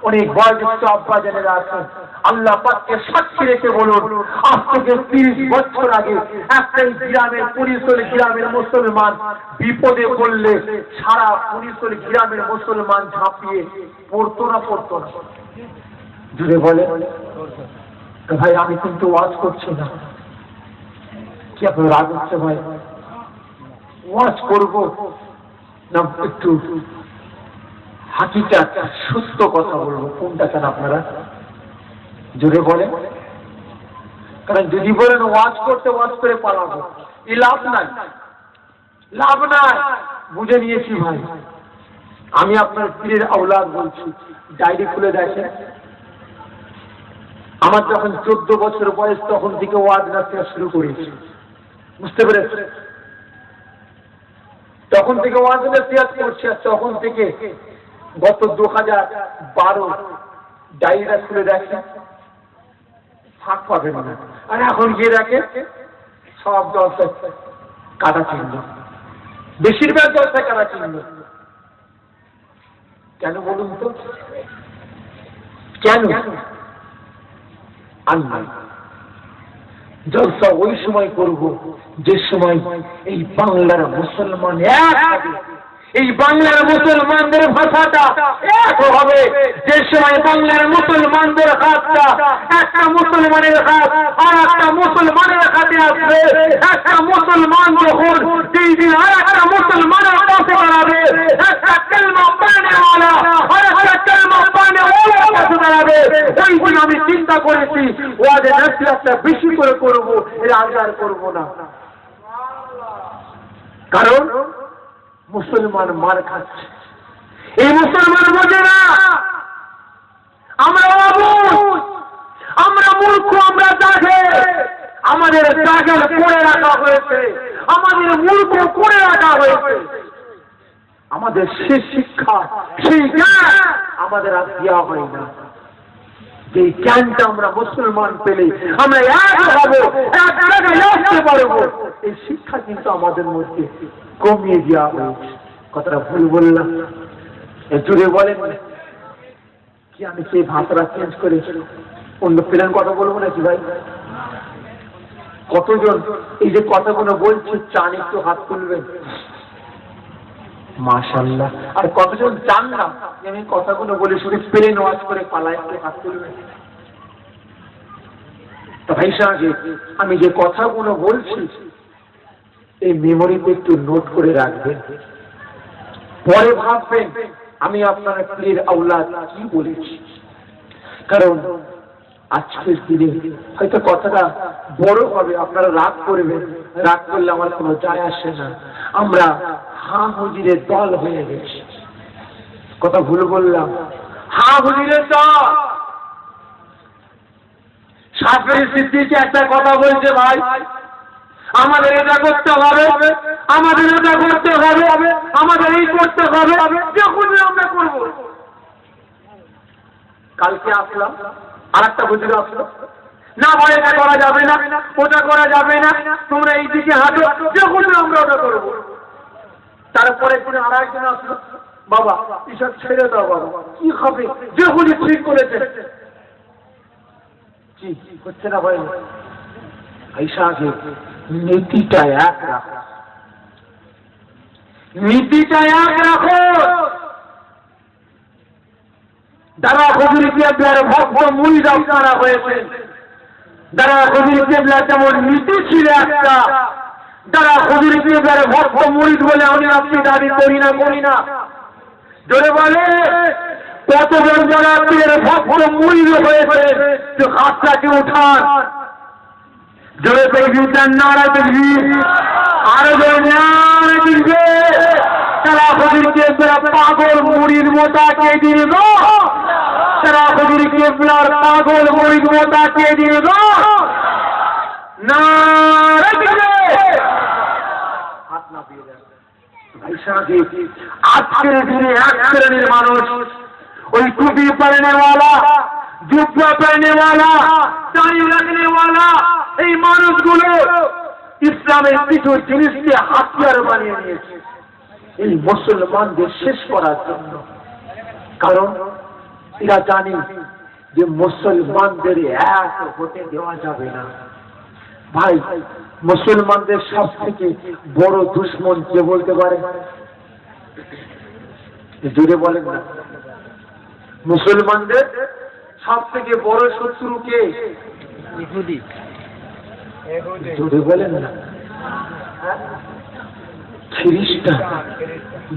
অনেক বয়োজ্যেষ্ঠ আব্বা জেনেরা আছেন, আল্লাহ পাককে সাক্ষী রেখে বলুন, আজ থেকে 30 বছর আগে একটাই গ্রামের পুলিশের গ্রামের মুসলমান বিপদে পড়লে সারা পুলিশের গ্রামের মুসলমান ঝাঁপিয়ে পড়তো না। জুড়ে বলে ভাই আমি কিন্তু ওয়াজ করছি না, কি আপনার রাগ হচ্ছে ভাই? ওয়াজ করবো না একটু হাকিকাত সত্য কথা বলবো, কোনটা চান আপনারা? জোরে বলে, কারণ যদি বলেন ওয়াজ করতে ওয়াজ করে পালাবো, এই লাভ নাই। বুঝে নিয়েছি ভাই, আমি আপনার পীরের আওলাদ বলছি। ডায়েরি খুলে দেখেন, আমার যখন 14 বছর বয়স তখন থেকে ওয়াজ নাসিহত শুরু করেছি, বুঝতে পেরেছেন? তখন থেকে ওয়াজ নাসিহত করছি, আর তখন থেকে গত 2012 ডায়েরিটা খুলে দেখেন, ফাঁক পাবেন না। আর এখন গিয়ে দেখেন সব জলসায় কাটা চিহ্ন, বেশিরভাগ জলসায় কাটা চিহ্ন। কেন বলুন তো? কেন? আল্লাহ জলসা ওই সময় করব যে সময় এই বাংলার মুসলমান এক হবে, এই বাংলার মুসলমানদের ভাষাটা এক হবে, যে সময় বাংলার মুসলমানদের হাতটা একটা মুসলমানের হাত আর একটা মুসলমানের হাতে আসবে, একটা মুসলমান যখন যেই দিন আর একটা মুসলমানের পাশে দাঁড়াবে, একটা কালেমা পড়নেওয়ালা আর একটা কালেমা পড়নেওয়ালার পাশে দাঁড়াবে, ওই দিন আমি চিন্তা করেছি ওয়াজে নাসিহতটা বেশি করে করবো, এর আগে আর করবো না। কারণ মুসলমান মার খাচ্ছে, এই মুসলমান বোঝে না আমরা অবুঝ, আমরা মূর্খ, আমরা জাহেল, আমাদের জাহেল করে রাখা হয়েছে, আমাদের মূর্খ করে রাখা হয়েছে, আমাদের সে শিক্ষা সেই জ্ঞান আমাদের আর দেওয়া হয় না। যে জ্ঞানটা আমরা মুসলমান পেলে আমরা এক হব, এক জায়গায় আসতে পারবো, এই শিক্ষা কিন্তু আমাদের মধ্যে কমিয়ে দেওয়া হয়েছে। কথাটা ভুল বললাম? জুড়ে বলেন কি আমি সেই ভাষাটা চেঞ্জ করে অন্য প্লেন কথা বলবো নাকি ভাই? কতজন এই যে কথাগুলো বলছি চান একটু হাত তুলবেন? মাশাআল্লাহ। আর কতজন চান না আমি কথাগুলো বলে শুধু প্লেন ওয়াজ করে পালাই, একটু হাত তুলবেন? তো ভাই সাহেব আমি যে কথাগুলো বলছি এই মেমোরিতে একটু নোট করে রাখবেন, পরে ভাববেন আমি আপনার পীরের আওলাদ কি বলেছি। কারণ আজকের দিনে হয়তো কথাটা বড় হবে, আপনারা রাগ করবেন, রাগ করলে আমার কোনো যায় আসে না। আমরা হাঁ হুজুরের দল হয়ে গেছি। কথা ভুল বললাম? হাঁ হুজুরের দল। শাফেঈ সিদ্দিক একটা কথা বলছে, ভাই আমাদের এটা করতে হবে, আমাদের এটা করতে হবে, আমাদের এই করতে হবে, যখন আমরা করব। কালকে আসলাম আর একটা হুজুর আসলো, না ভাই এটা করা যাবে না, ওটা করা যাবে না, তোমরা এই দিকে হাঁটো, যখন আমরা ওটা করবো। তারপরে কোনো আর একজন আসলো, বাবা এসব ছেড়ে দাও বাবা, কি হবে, যখনই ঠিক করেছে। কি হচ্ছে না ভাই? আইসাকে নীতিটা এক রাখো, নীতিটা এক রাখো। যারা হুজুর কেবলার ভক্ত মুরিদ আপনারা হয়েছেন, যারা হুজুর কেবলার যেমন নীতি ছিল একটা, যারা হুজুর কেবলার ভক্ত মুরিদ বলে আমি আপনি দাবি করি না, জোরে বলে কতজন যারা পীরের ভক্ত মুরিদ হয়েছে হাতটাকে উঠান, জোরে তাকবীর, নারা তাকবীর, আরো জোরে নারা তাকবীর। তারা হুজুর কেবলার পাগল মুরিদ মোতাকে দিব, তারা হুজুর কেবলার পাগল মুরিদ মোতাকে দিব, নারা তাকবীর। হাত না দিয়ে দেন ভাই সাহেব। আজকের দিনে এক শ্রেণীর মানুষ ওই টুপি পরনেওয়ালা, জুব্বা পরনেওয়ালা, দাড়ি রাখনেওয়ালা, এই মানুষগুলো ইসলামের কিছু জিনিসকে হাতিয়ার বানিয়ে নিয়েছে এই মুসলমানদের শেষ করার জন্য। কারণ এরা জানে যে মুসলমানদের এক হতে দেওয়া যাবে না। ভাই, মুসলমানদের সব থেকে বড় দুশ্মন কে বলতে পারে? জোরে বলেন না। মুসলমানদের সব থেকে বড় শত্রু কে? ইহুদি। জোরে বলেন না। খ্রিস্টান।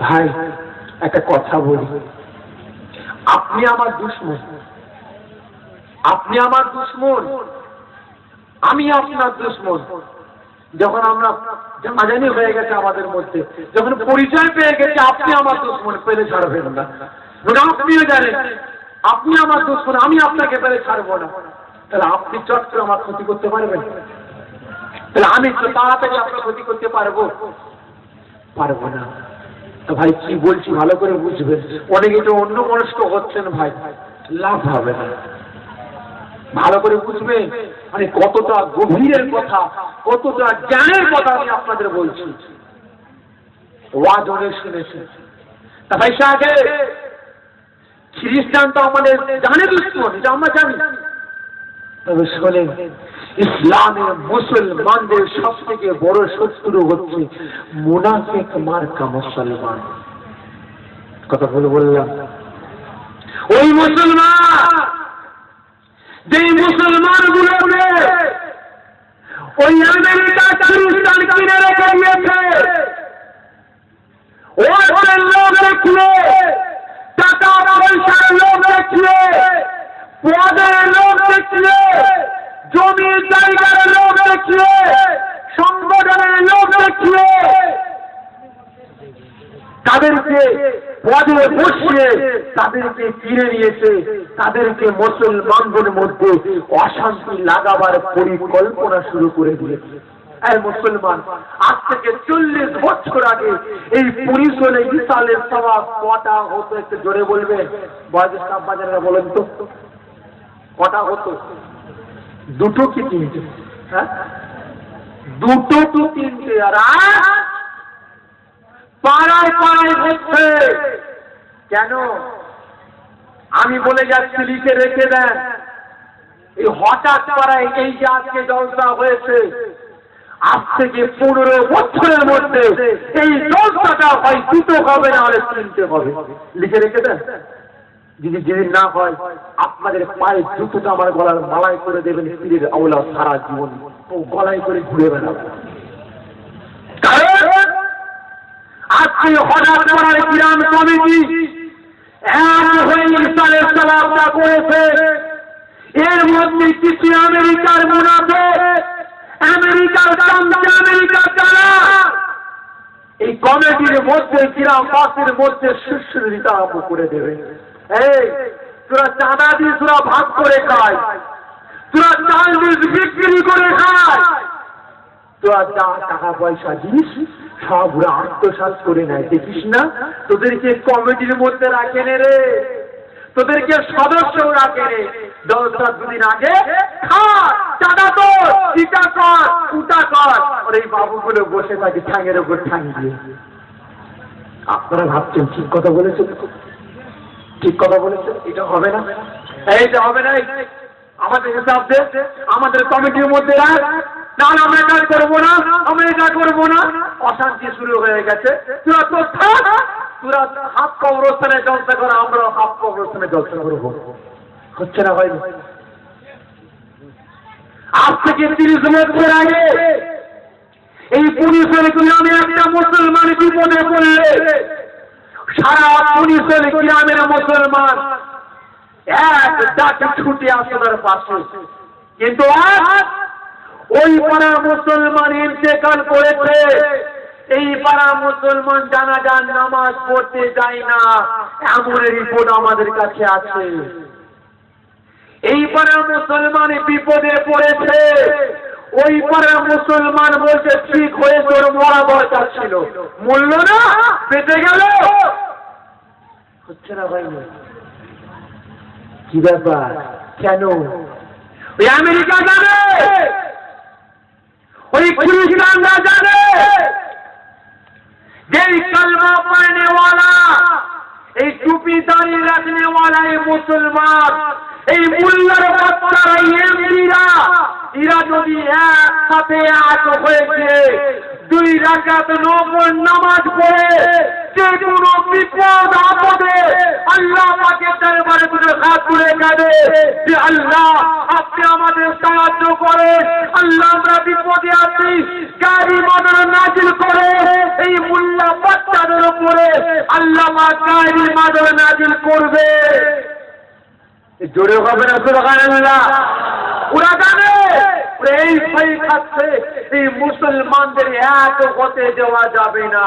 ভাই, একটা কথা বলি, আপনি আমার দুশ্মন, আপনি আমার দুশ্মন, আমি আপনার দুশ্মন। যখন আমরা জানাজানি হয়ে গেছে আমাদের মধ্যে, যখন পরিচয় পেয়ে গেছে আপনি আমার দুশ্মন, পেলে ছাড়বেন না। আপনিও জানেন আপনি আমার দুশ্মন, আমি আপনাকে পেলে ছাড়বো না। তাহলে আপনি চট করে আমার ক্ষতি করতে পারবেন? তাহলে আমি তাড়াতাড়ি আপনার ক্ষতি করতে পারবো? পারবো না। তো ভাই কি বলছি ভালো করে বুঝবেন। অনেকে তো অন্য মনস্ক হচ্ছেন ভাই, লাভ হবে না। ভালো করে বুঝবেন, মানে কতটা গভীরের কথা, কতটা জ্ঞানের কথা আমি আপনাদের বলছি। ওয়াজ অনেক শুনেছি। তা ভাই আগে খ্রিস্টান তো আমাদের জানে দুশ্মন, এটা আমরা জানি। তবে শোনেন, ইসলামের মুসলমানদের সব থেকে বড় শত্রু হচ্ছে মুনাফিক মার্কা মুসলমান। কথা বললাম, ওই মুসলমান যে মুসলমান গুলোকে ওই আমেরিকা খ্রিস্টান কিনে রেখে দিয়েছে, ওদের লোক দেখিয়ে, টাকা পয়সার লোক দেখিয়ে, পদের লোক দেখিয়ে, জমি জায়গার লোক দেখিয়ে, সংগঠনের লোক দেখিয়ে তাদেরকে পদে বসিয়ে তাদেরকে কিনে নিয়েছে, তাদেরকে মুসলমানদের মধ্যে অশান্তি লাগাবার পরিকল্পনা শুরু করে দিয়েছে। মুসলমান, আজ থেকে 40 বছর আগে এই পরিসরে ইসালের সওয়াব কটা হতো? একটু জোরে বলবেন, বয়সের সব বাজারে বলেন তো কটা হতো? দুটো কি তিনটে? হ্যাঁ, দুটো তো তিনটে। আর পাড়ায় পাড়ায় হচ্ছে কেন? আমি বলে যাচ্ছি, লিখে রেখে দেন। এই হঠাৎ পাড়ায় এই যে আজকে জলসা হয়েছে, আজ থেকে 15 বছরের মধ্যে এই জলসাটা হয় দুটো হবে, না হলে তিনটে হবে। লিখে রেখে দেন। যদি যেদিন না হয় আপনাদের পায়ে জুতোটা আমার গলার মালায় করে দেবেন, পীরের আওলা সারা জীবন ও গলায় করে ঘুরে বেড়াবে। আজকে হঠাৎ করার গ্রাম কমিটি এক হয়ে ইসালের সওয়াবটা করেছে। এর মধ্যে কিছু আমেরিকার মুনাফিক, আমেরিকার চামচা, আমেরিকার চালা এই কমিটির মধ্যে গ্রামবাসীর মধ্যে সুশ্রীতা আরম্ভ করে দেবে। এই তোরা চাঁদা দিয়ে তোরা ভাগ করে খায়, তোরা চাল বীজ বিক্রি করে খায়, তোরা যা টাকা পয়সা দিস সব ওরা আত্মসাৎ করে নেয়। দেখিস না, তোদেরকে কমিটির মধ্যে রাখে নে রে, তোদেরকে সদস্য রাখে রে। 10-7 দিন আগে খা, চাঁদা তোর, ইটা কর, উটা কর। আর এই বাবুগুলো বসে থাকে ঠ্যাঙের উপর ঠ্যাং দিয়ে। আপনারা ভাবছেন ঠিক কথা বলেছেন, ঠিক কথা বলেছেন, এটা হবে না, এইটা হবে না। আমাদের হিসাব দে, আমাদের কমিটির মধ্যে রাখ, না আমরা কাজ করবো না, আমরা এটা করবো না। অশান্তি শুরু হয়ে গেছে। তোরা তো থাক, তোরা হাফ কবরস্থানে জলসা করো, আমরা হাফ কবরস্থানে জলসা করবো। হচ্ছে না ভাই? আজ থেকে 30 বছর আগে এই পুলিশের গ্রামে একটা মুসলমান বিপদে পড়লে সারা পুলিশের গ্রামের মুসলমান এক ডাকে ছুটে আসে তার পাশে। কিন্তু আজ ওই পাড়া মুসলমান ইন্তেকাল করেছে, এই পাড়া মুসলমান জানাজার নামাজ পড়তে যায় না, এমন রিপোর্ট আমাদের কাছে আছে। এই পাড়া মুসলমান বিপদে পড়েছে, ওই পাড়া মুসলমান বলছে ঠিক হয়ে তোর মরা দরকার ছিল, মরল না, বেঁচে গেল। হচ্ছে না ভাই? কি ব্যাপার? কেন? ওই আমেরিকা যাবে, ওই খ্রিস্টানরা জানে যে কালমা পড়নেওয়ালা এই টুপি দাঁড়িয়ে রাখনেওয়ালা এই মুসলমান, এই মুল্লার বাচ্চারা, এমপিরা, এরা যদি একসাথে এক হয়েছে 2 রাকাত নফল নামাজ পড়ে যে কোনো বিপদ আপদে আল্লাহ পাকের দরবারে দুটো হাত তুলে কাঁদে যে আল্লাহ আপনি আমাদের সাহায্য করেন, আল্লাহ আমরা বিপদে আছি, গাড়ি মদর নাজিল করে এই মুল্লা বাচ্চাদের উপরে আল্লাহ পাক গাড়ি মদর নাজিল করবে। জোরে হবে না সুবহানাল্লাহ? ওরা জানে এই ভয় খাচ্ছে এই মুসলমানদের এক হতে দেওয়া যাবে না।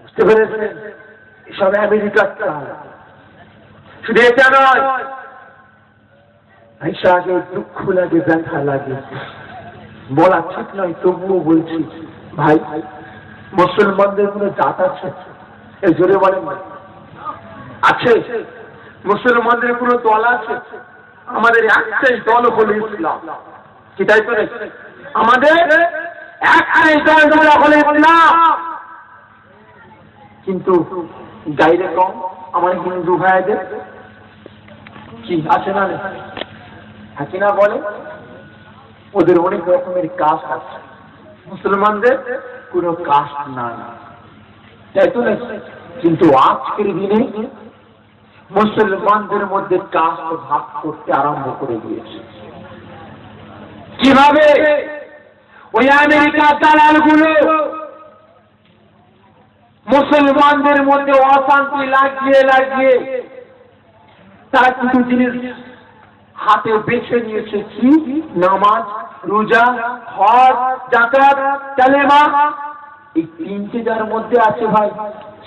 বুঝতে পেরেছেন? এসব আমেরিকার চাল। শুধু এটা নয়, আইসাকে দুঃখ লাগে, ব্যথা লাগে, বলা ঠিক নয়, তবুও বলছি ভাই, মুসলমানদের কোনো জাত আছে? এই জোরে বলেন আছে? মুসলমানদের কোনো দল আছে? আমাদের একটাই দল হলো ইসলাম। কি তাই তো? আমাদের একটাই দল হলো ইসলাম। কিন্তু গাইরে কম আমার হিন্দু ভাইদের কি আছে না? থাকি না বলে ওদের অনেক রকমের কাস্ট আছে, মুসলমানদের কোনো কাস্ট নাই, তাই তো? কিন্তু আজকের দিনে মুসলমানদের মধ্যে কাস্ট ভাগ করতে আরম্ভ করে দিয়েছে। কিভাবে? ওই আমেরিকার দালালগুলো মুসলমানদের মধ্যে অশান্তি লাগিয়ে লাগিয়ে তারা কিছু জিনিস হাতে বেছে নিয়েছে। কি? নামাজ, রোজা, হজ, যাকাত, কালেমা, এই 3টে যার মধ্যে আছে ভাই,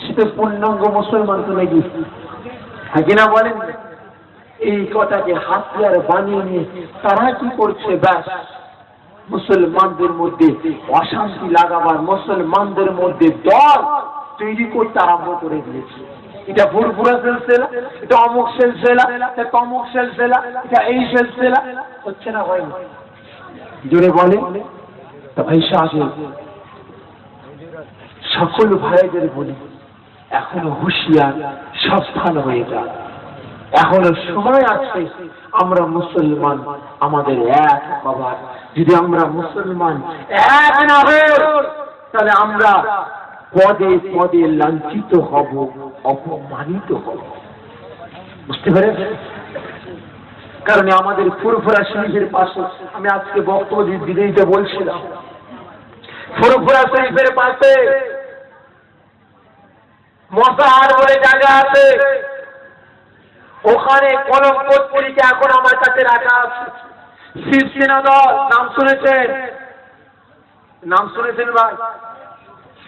সেটা পূর্ণাঙ্গ মুসলমান তো নাকি? আগে না বলেন? এই কথাকে হাতিয়ার বানিয়ে নিয়ে তারা কি করছে? ব্যাস মুসলমানদের মধ্যে অশান্তি লাগাবার, মুসলমানদের মধ্যে দল তৈরি করতে আরম্ভ করে দিয়েছে। এটা ফুরফুরা সিলসিলা, এটা অমুক সিলসিলা, এটা তমুক সিলসিলা, এটা এই সিলসিলা। হচ্ছে না ভাই? জোরে বলে তো ভাই। সকল ভাইদের বলি, এখনো হুঁশিয়ার, সাবধান হয়ে যান। এখনো সময় আছে আমরা মুসলমান আমাদের এক হবার। যদি আমরা মুসলমান এক না হই তাহলে আমরা পদে পদে লাঞ্ছিত হব, অপমানিত হব। বুঝতে পেরেছেন? কারণ আমাদের ফুরফুরা শরীফের পাশে, আমি আজকে বক্তব্য দিতে বলছিলাম, ফুরফুরা শরীফের পাশে মশাহার বলে জায়গা আছে, ওখানে কলম পত্রিকা এখন আমার কাছে রাখা আছে। শিবসেনা দল, নাম শুনেছেন? নাম শুনেছেন ভাই?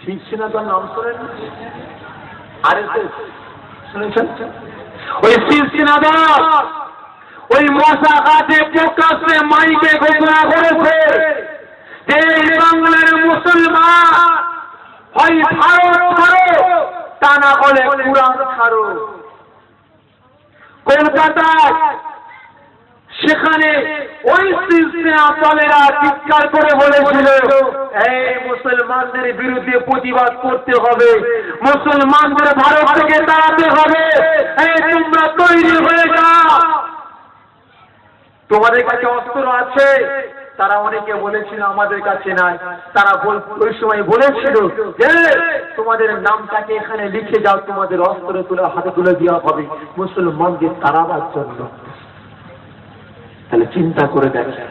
শিবসেনা দল নাম শোনেন? আরে শুনেছেন? ওই শিবসেনা দল ওই মশা গাছে প্রকাশ্যে মাইকে ঘোষণা করেছে যে বাংলার মুসলমান হয় ভারত ছাড়ো, তা না হলে কুরআন ছাড়ো। কলকাতায় সেখানে ওই শিবসেনা দলেরা চিৎকার করে বলেছিল, এই মুসলমানদের বিরুদ্ধে প্রতিবাদ করতে হবে, মুসলমানদের ভারত থেকে তাড়াতে হবে, এই তোমরা তৈরি হয়ে যাও। তোমাদের কাছে অস্ত্র আছে? তারা অনেকে বলেছিল আমাদের কাছে নাই। তারা ওই সময় বলেছিল যে তোমাদের নামটাকে এখানে লিখে যাও, তোমাদের অস্ত্র তুলে হাতে তুলে দেওয়া হবে মুসলমানদের তাড়াবার জন্য। তাহলে চিন্তা করে দেখেন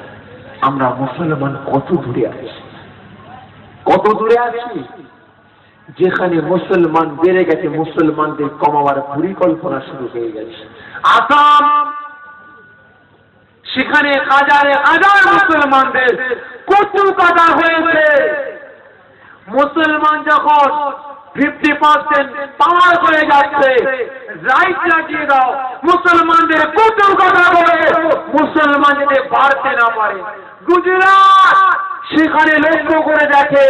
আমরা মুসলমান কত দূরে আছি, কত দূরে আছি। যেখানে মুসলমান বেড়ে গেছে, মুসলমানদের কমাবার পরিকল্পনা শুরু হয়ে গেছে। আসাম, সেখানে হাজারে হাজার মুসলমানদের কচু কাটা হয়েছে। মুসলমান যখন 50% পাওয়ার হয়ে যাচ্ছে, রাইট লাগিয়ে দাও, মুসলমানদের কচু কাটা করে মুসলমান যদি বাড়তে না পারে। গুজরাট, সেখানে লক্ষ্য করে দেখে,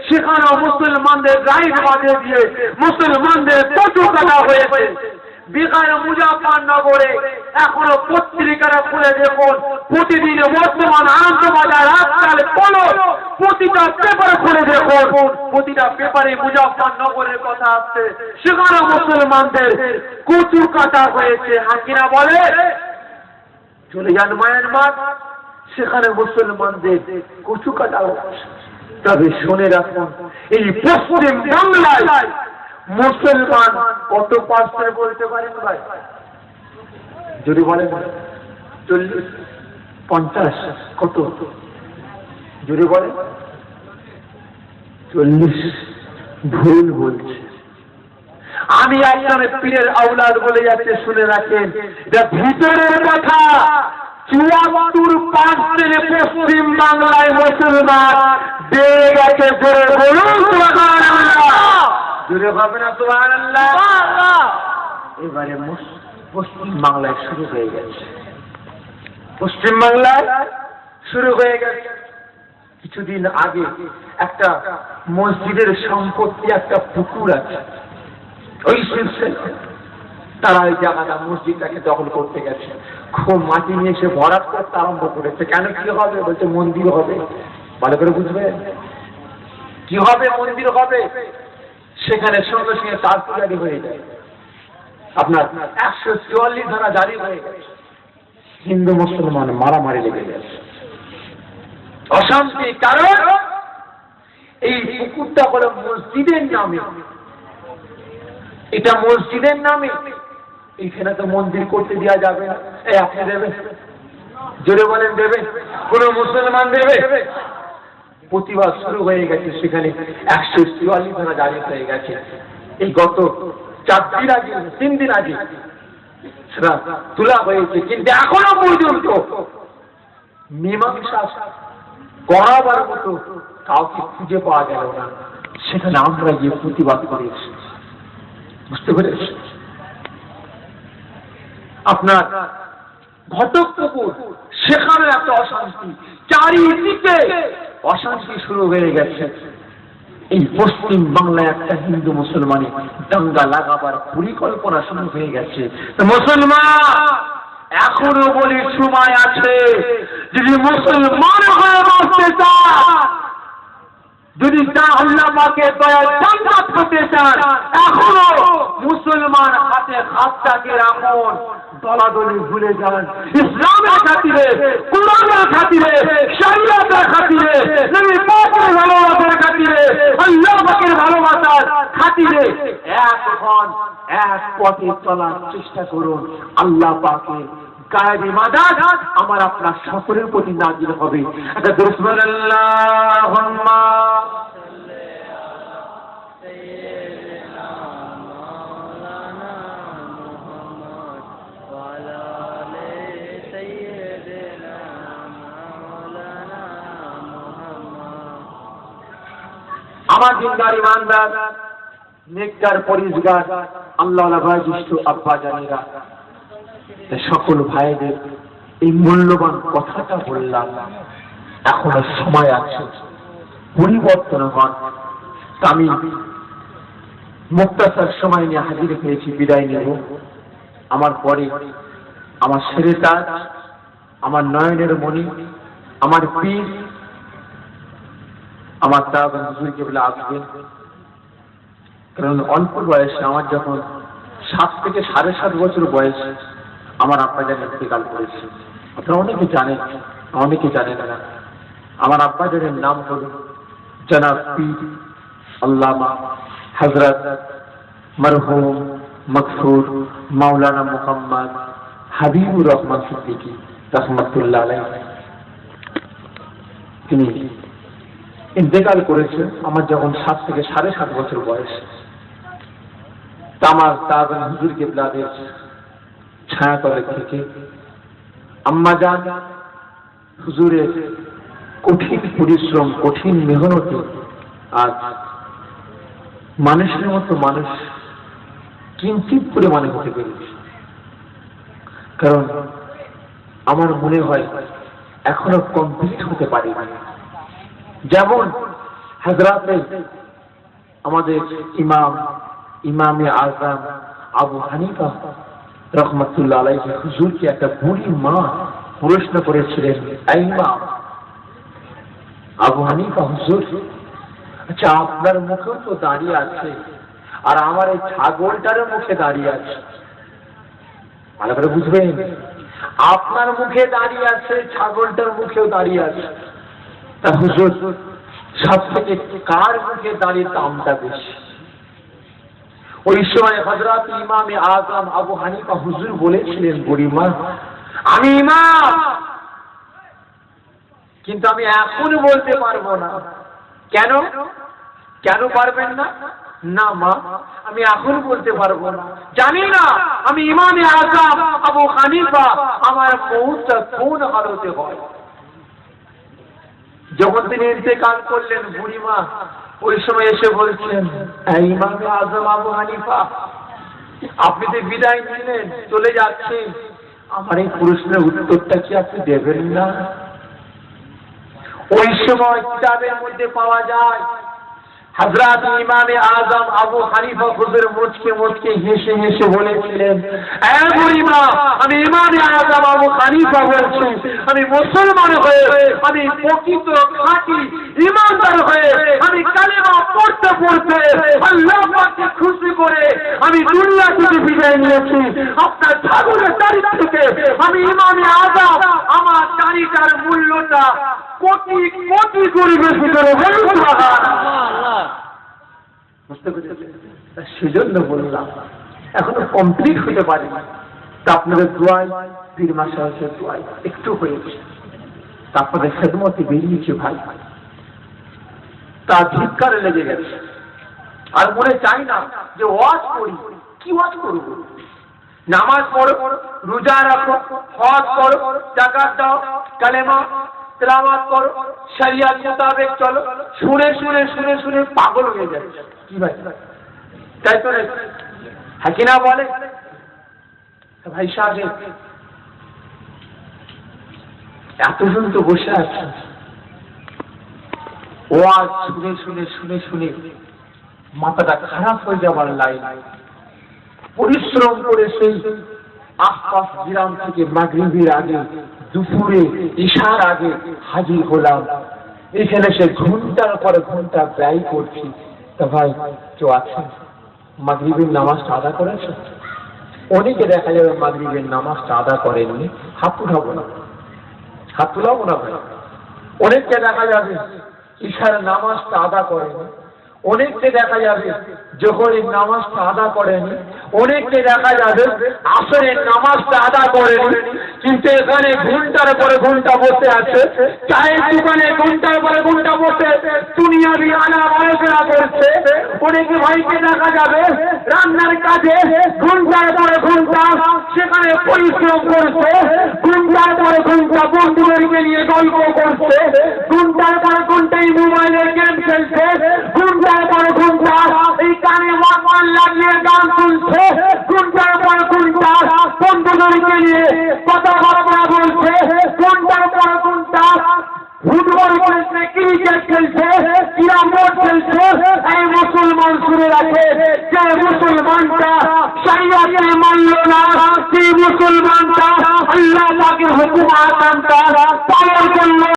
সেখানেও মুসলমানদের রাইট বাঁধে দিয়ে মুসলমানদের কচু কাটা হয়েছে। বিহার মুজাফফরনগরে এখনো পত্রিকারা খুলে দেখুন, প্রতিদিন বর্তমান আনন্দবাজার, আজকাল প্রতিটা পেপারে খুলে দেখুন, প্রতিটা পেপারে মুজাফফরনগরের কথা আসছে, সেখানে মুসলমানদের কচু কাটা হয়েছে। হাকিরা বলে চলে যান মায়ানমার, সেখানে মুসলমানদের কচু কাটা হচ্ছে। তবে শুনে রাখুন, এই পশ্চিম বাংলায় মুসলমান কত পার্সেন্ট বলতে পারেন ভাই? যদি বলেন 40, 50, কত? যদি বলেন 40, ভুল বলছে। আমি একজন পীরের আওলাদ বলে যাচ্ছে, শুনে রাখেন, এটা ভিতরের কথা। 74% পশ্চিম বাংলায় মুসলমান বেড়ে গেছে। জোরে বলুন সুবহানাল্লাহ। জোরে হবে না সুবহানাল্লাহ? এবারে পশ্চিম বাংলায় শুরু হয়ে গেছে, পশ্চিম বাংলায় শুরু হয়ে গেছে। কিছুদিন আগে একটা মসজিদের সম্পত্তি, একটা পুকুর আছে, ওই সিলসিলা তারা ওই জায়গাটা মসজিদটাকে দখল করতে গেছে। খুব মাটি নিয়ে এসে ভরাট করতে আরম্ভ করেছে। কেন কি হবে? বলছে মন্দির হবে। ভালো করে বুঝবে, কি হবে? মন্দির হবে। সেখানে সঙ্গে সঙ্গে তারপর জারি হয়ে যায়, আপনার 144 ধারা জারি হয়ে গেছে। হিন্দু মুসলমান মারামারি লেগে গেছে, অশান্তি। কারণ এই পুকুরটা হলো মসজিদের নামে, এটা মসজিদের নামে, এখানে তো মন্দির করতে দেওয়া যাবে না। এই আপনি দেবে? জোরে বলেন দেবে? কোন মুসলমান দেবে? প্রতিবাদ শুরু হয়ে গেছে। সেখানে 144 ধারা জারি হয়ে গেছে। এই গত 4 দিন আগে, 3 দিন আগে সেটা তোলা হয়েছে, কিন্তু এখনো পর্যন্ত মীমাংসা করাবার মতো কাউকে খুঁজে পাওয়া গেল না। সেখানে আমরা গিয়ে প্রতিবাদ করেছি। বুঝতে পেরেছি? আপনার ঘটক পুকুর, সেখানে একটা অশান্তি, চারিদিকে অশান্তি শুরু হয়ে গেছে। এই পশ্চিম বাংলায় একটা হিন্দু মুসলমানে দাঙ্গা লাগাবার পরিকল্পনা শুরু হয়ে গেছে। মুসলমান এখনো বলি সময় আছে, যদি মুসলমান হয়ে বাঁচতে চান, যদি আল্লাহ পাকের দয়ায় জান্নাত পেতে চান, এখনো মুসলমান হাতে হাতটাকে রাখুন। দলাদলি ভুলে যান। ইসলামের খাতিরে, কুরআনের খাতিরে, শরীয়তের খাতিরে, নবী পাকের ভালোবাসার খাতিরে, আল্লাহ পাকের ভালোবাসার খাতিরে এক হন, এক পথে চলার চেষ্টা করুন। আল্লাহ পাকের গায়েবী মাদাদ আমার আপনার সকলের প্রতি নাজিল হবে। এটা বিসমিল্লাহুম্মা আমার দিনদার ইমানদার নেককার পরিজগার আল্লাহওয়ালা বয়োজ্যেষ্ঠ আব্বা জানেরা, সকল ভাইদের এই মূল্যবান কথাটা বললাম। এখনো সময় আছে, পরিবর্তন হন। আমি মুক্তাসার সময় নিয়ে হাজির হয়েছি, বিদায় নেব। আমার পরে আমার ছেলেটা, আমার নয়নের মণি, আমার পীর, আমার দাদা হুজুরকে বলে আসবে। কারণ অল্প বয়সে, আমার যখন 7 থেকে 7.5 বছর বয়সে আমার আব্বা জান ইন্তেকাল করেছে। আপনারা অনেকে জানেন, অনেকে জানেন না। আমার আব্বা জানের নাম হল জনাব পীর আল্লামা হযরত মরহুম মকফুর মাওলানা মুহাম্মদ হাবিবুর রহমান সিদ্দিকী রাহমাতুল্লাহ আলাইহি। তিনি ইন্তেকাল করেছেন আমার যখন 7 থেকে 7.5 বছর বয়স। আমার দাদা হুজুর কিবলাদের ছায়াতলে থেকে আম্মা জান হুজুরের কঠিন পরিশ্রম, কঠিন মেহনতে আজ মানুষের মতো মানুষ কিঞ্চিত পরিমাণে হতে পেরেছে। কারণ আমার মনে হয় এখনো কমপ্লিট হতে পারি না। যেমন হযরতে আমাদের ইমামে আযম আবু হানিফা রাহমাতুল্লাহ আলাইহি হুজুরকে একটা বুড়ি মা প্রশ্ন করেছিলেন, এই ইমাম আবু হানিফা হুজুর, আচ্ছা আপনার মুখেও তো দাঁড়িয়ে আছে, আর আমার এই ছাগলটার মুখে দাঁড়িয়ে আছে। ভালো করে বুঝবেন, আপনার মুখে দাঁড়িয়ে আছে, ছাগলটার মুখেও দাঁড়িয়ে আছে। তা হুজুর, সব থেকে কার মুখে দাঁড়িয়ে দামটা বেশি? ওই সময় হযরত ইমামে আযম আবু হানিফা হুজুর বলেছিলেন, বুড়িমা আমি ইমাম, কিন্তু আমি এখন বলতে পারবো না। কেন? কেন পারবেন না? না মা, আমি এখন বলতে পারবো না, জানি না আমি ইমামে আযম আবু হানিফা আমার মৌতটা কোন হালতে হয়। যখন তিনি ইন্তেকাল করলেন, বুড়িমা ওই সময় এসে বলছেন, এই ইমামে আযম আবু হানিফা, আপনি তো বিদায় নিলেন, চলে যাচ্ছেন, আমার এই প্রশ্নের উত্তরটা কি আপনি দেবেন না? ওই সময় কিতাবের মধ্যে পাওয়া যায়, হযরত ইমামে আযম আবু হানিফা হুজুর মুচকে মুচকে হেসে হেসে বলেছিলেন, এ বুড়িমা, আমি ইমামে আযম আবু হানিফা বলছি, আমি মুসলমান হয়ে, আমি প্রকৃত খাঁটি ঈমানদার হয়ে, আমি কালেমা পড়তে পড়তে আল্লাহ পাককে খুশি করে আমি দুনিয়া থেকে বিদায় নিয়েছি। আপনার ছাগলের দাড়ি থেকে আমি ইমামে আযম আমার দাড়িটার মূল্যটা কোটি কোটি করে বেশি করে বলুন সুবহানাল্লাহ। বুঝতে পেরেছেন? সেজন্য বললাম, এখনো কমপ্লিট হতে পারেনি। তা আপনাদের দোয়ায়, পীর মাশায়েখের দোয়ায় একটু হয়েছে, তা আপনাদের খেদমতে বেরিয়েছে ভাই, তা ধিক্কারে লেগে গেছে। আর মনে চাই না যে ওয়াজ করি, কি ওয়াজ করব? নামাজ পড়ো, রোজা রাখো, হজ করো, যাকাত দাও, কালেমা তেলাওয়াত করো, শরিয়ত মোতাবেক চলো, শুনে শুনে শুনে শুনে পাগল হয়ে যাচ্ছে। কি ভাই, তাই তো হ্যাঁ কিনা বলে ভাই সাহেব? এতজন তো বসে আছে, ওয়াজ শুনে শুনে শুনে শুনে মাথাটা খারাপ হয়ে যাবার লাইন। পরিশ্রম করে সেই আশপাশ গ্রাম থেকে মাগরিবের আগে, দুপুরে ঈশার আগে হাজির হলাম। এখানে সে ঘন্টার পর ঘন্টা ব্যয় করছি। তা ভাই কেউ আছেন মাগরিবের নামাজটা আদা করেছে? অনেকে দেখা যাবে মাগরিবের নামাজটা আদা করেননি, হাত উঠাবো না, হাত তুলাবো না ভাই। অনেককে দেখা যাবে ঈশার নামাজটা আদা করেনি, অনেককে দেখা যাবে জোহরের নামাজটা আদা করেনি, অনেককে দেখা যাবে আসরের নামাজটা আদা করেনি, কিন্তু এখানে ঘন্টার পরে ঘন্টা বসে আছে, চায়ের দোকানে ঘন্টার পরে ঘন্টা বসে দুনিয়াবি আলাপ আলোচনা করছে। অনেকে ভাইকে দেখা যাবে রান্নার কাজে ঘন্টার পরে ঘন্টা সেখানে পরিশ্রম করছে, ঘন্টার পরে ঘন্টা বন্ধুদেরকে নিয়ে গল্প করছে, ঘন্টার পরে ঘন্টাই মোবাইলের গেম খেলছে, ঘন্টার পরে ঘন্টা এই কানে মন লাগিয়ে গান শুনছে, ঘন্টার পর ঘন্টা বন্ধুদেরকে নিয়ে কথাবার্তা বলছে, ঘন্টার পর ঘন্টা ফুটবল খেলছে, ক্রিকেট খেলছে, ক্যারাম খেলছে। এই মুসলমান শুনে রাখে, যে মুসলমানটা শরিয়তকে মানল না, সেই মুসলমানটা আল্লাহ পাকের হুকুম আহকামটা পালন করল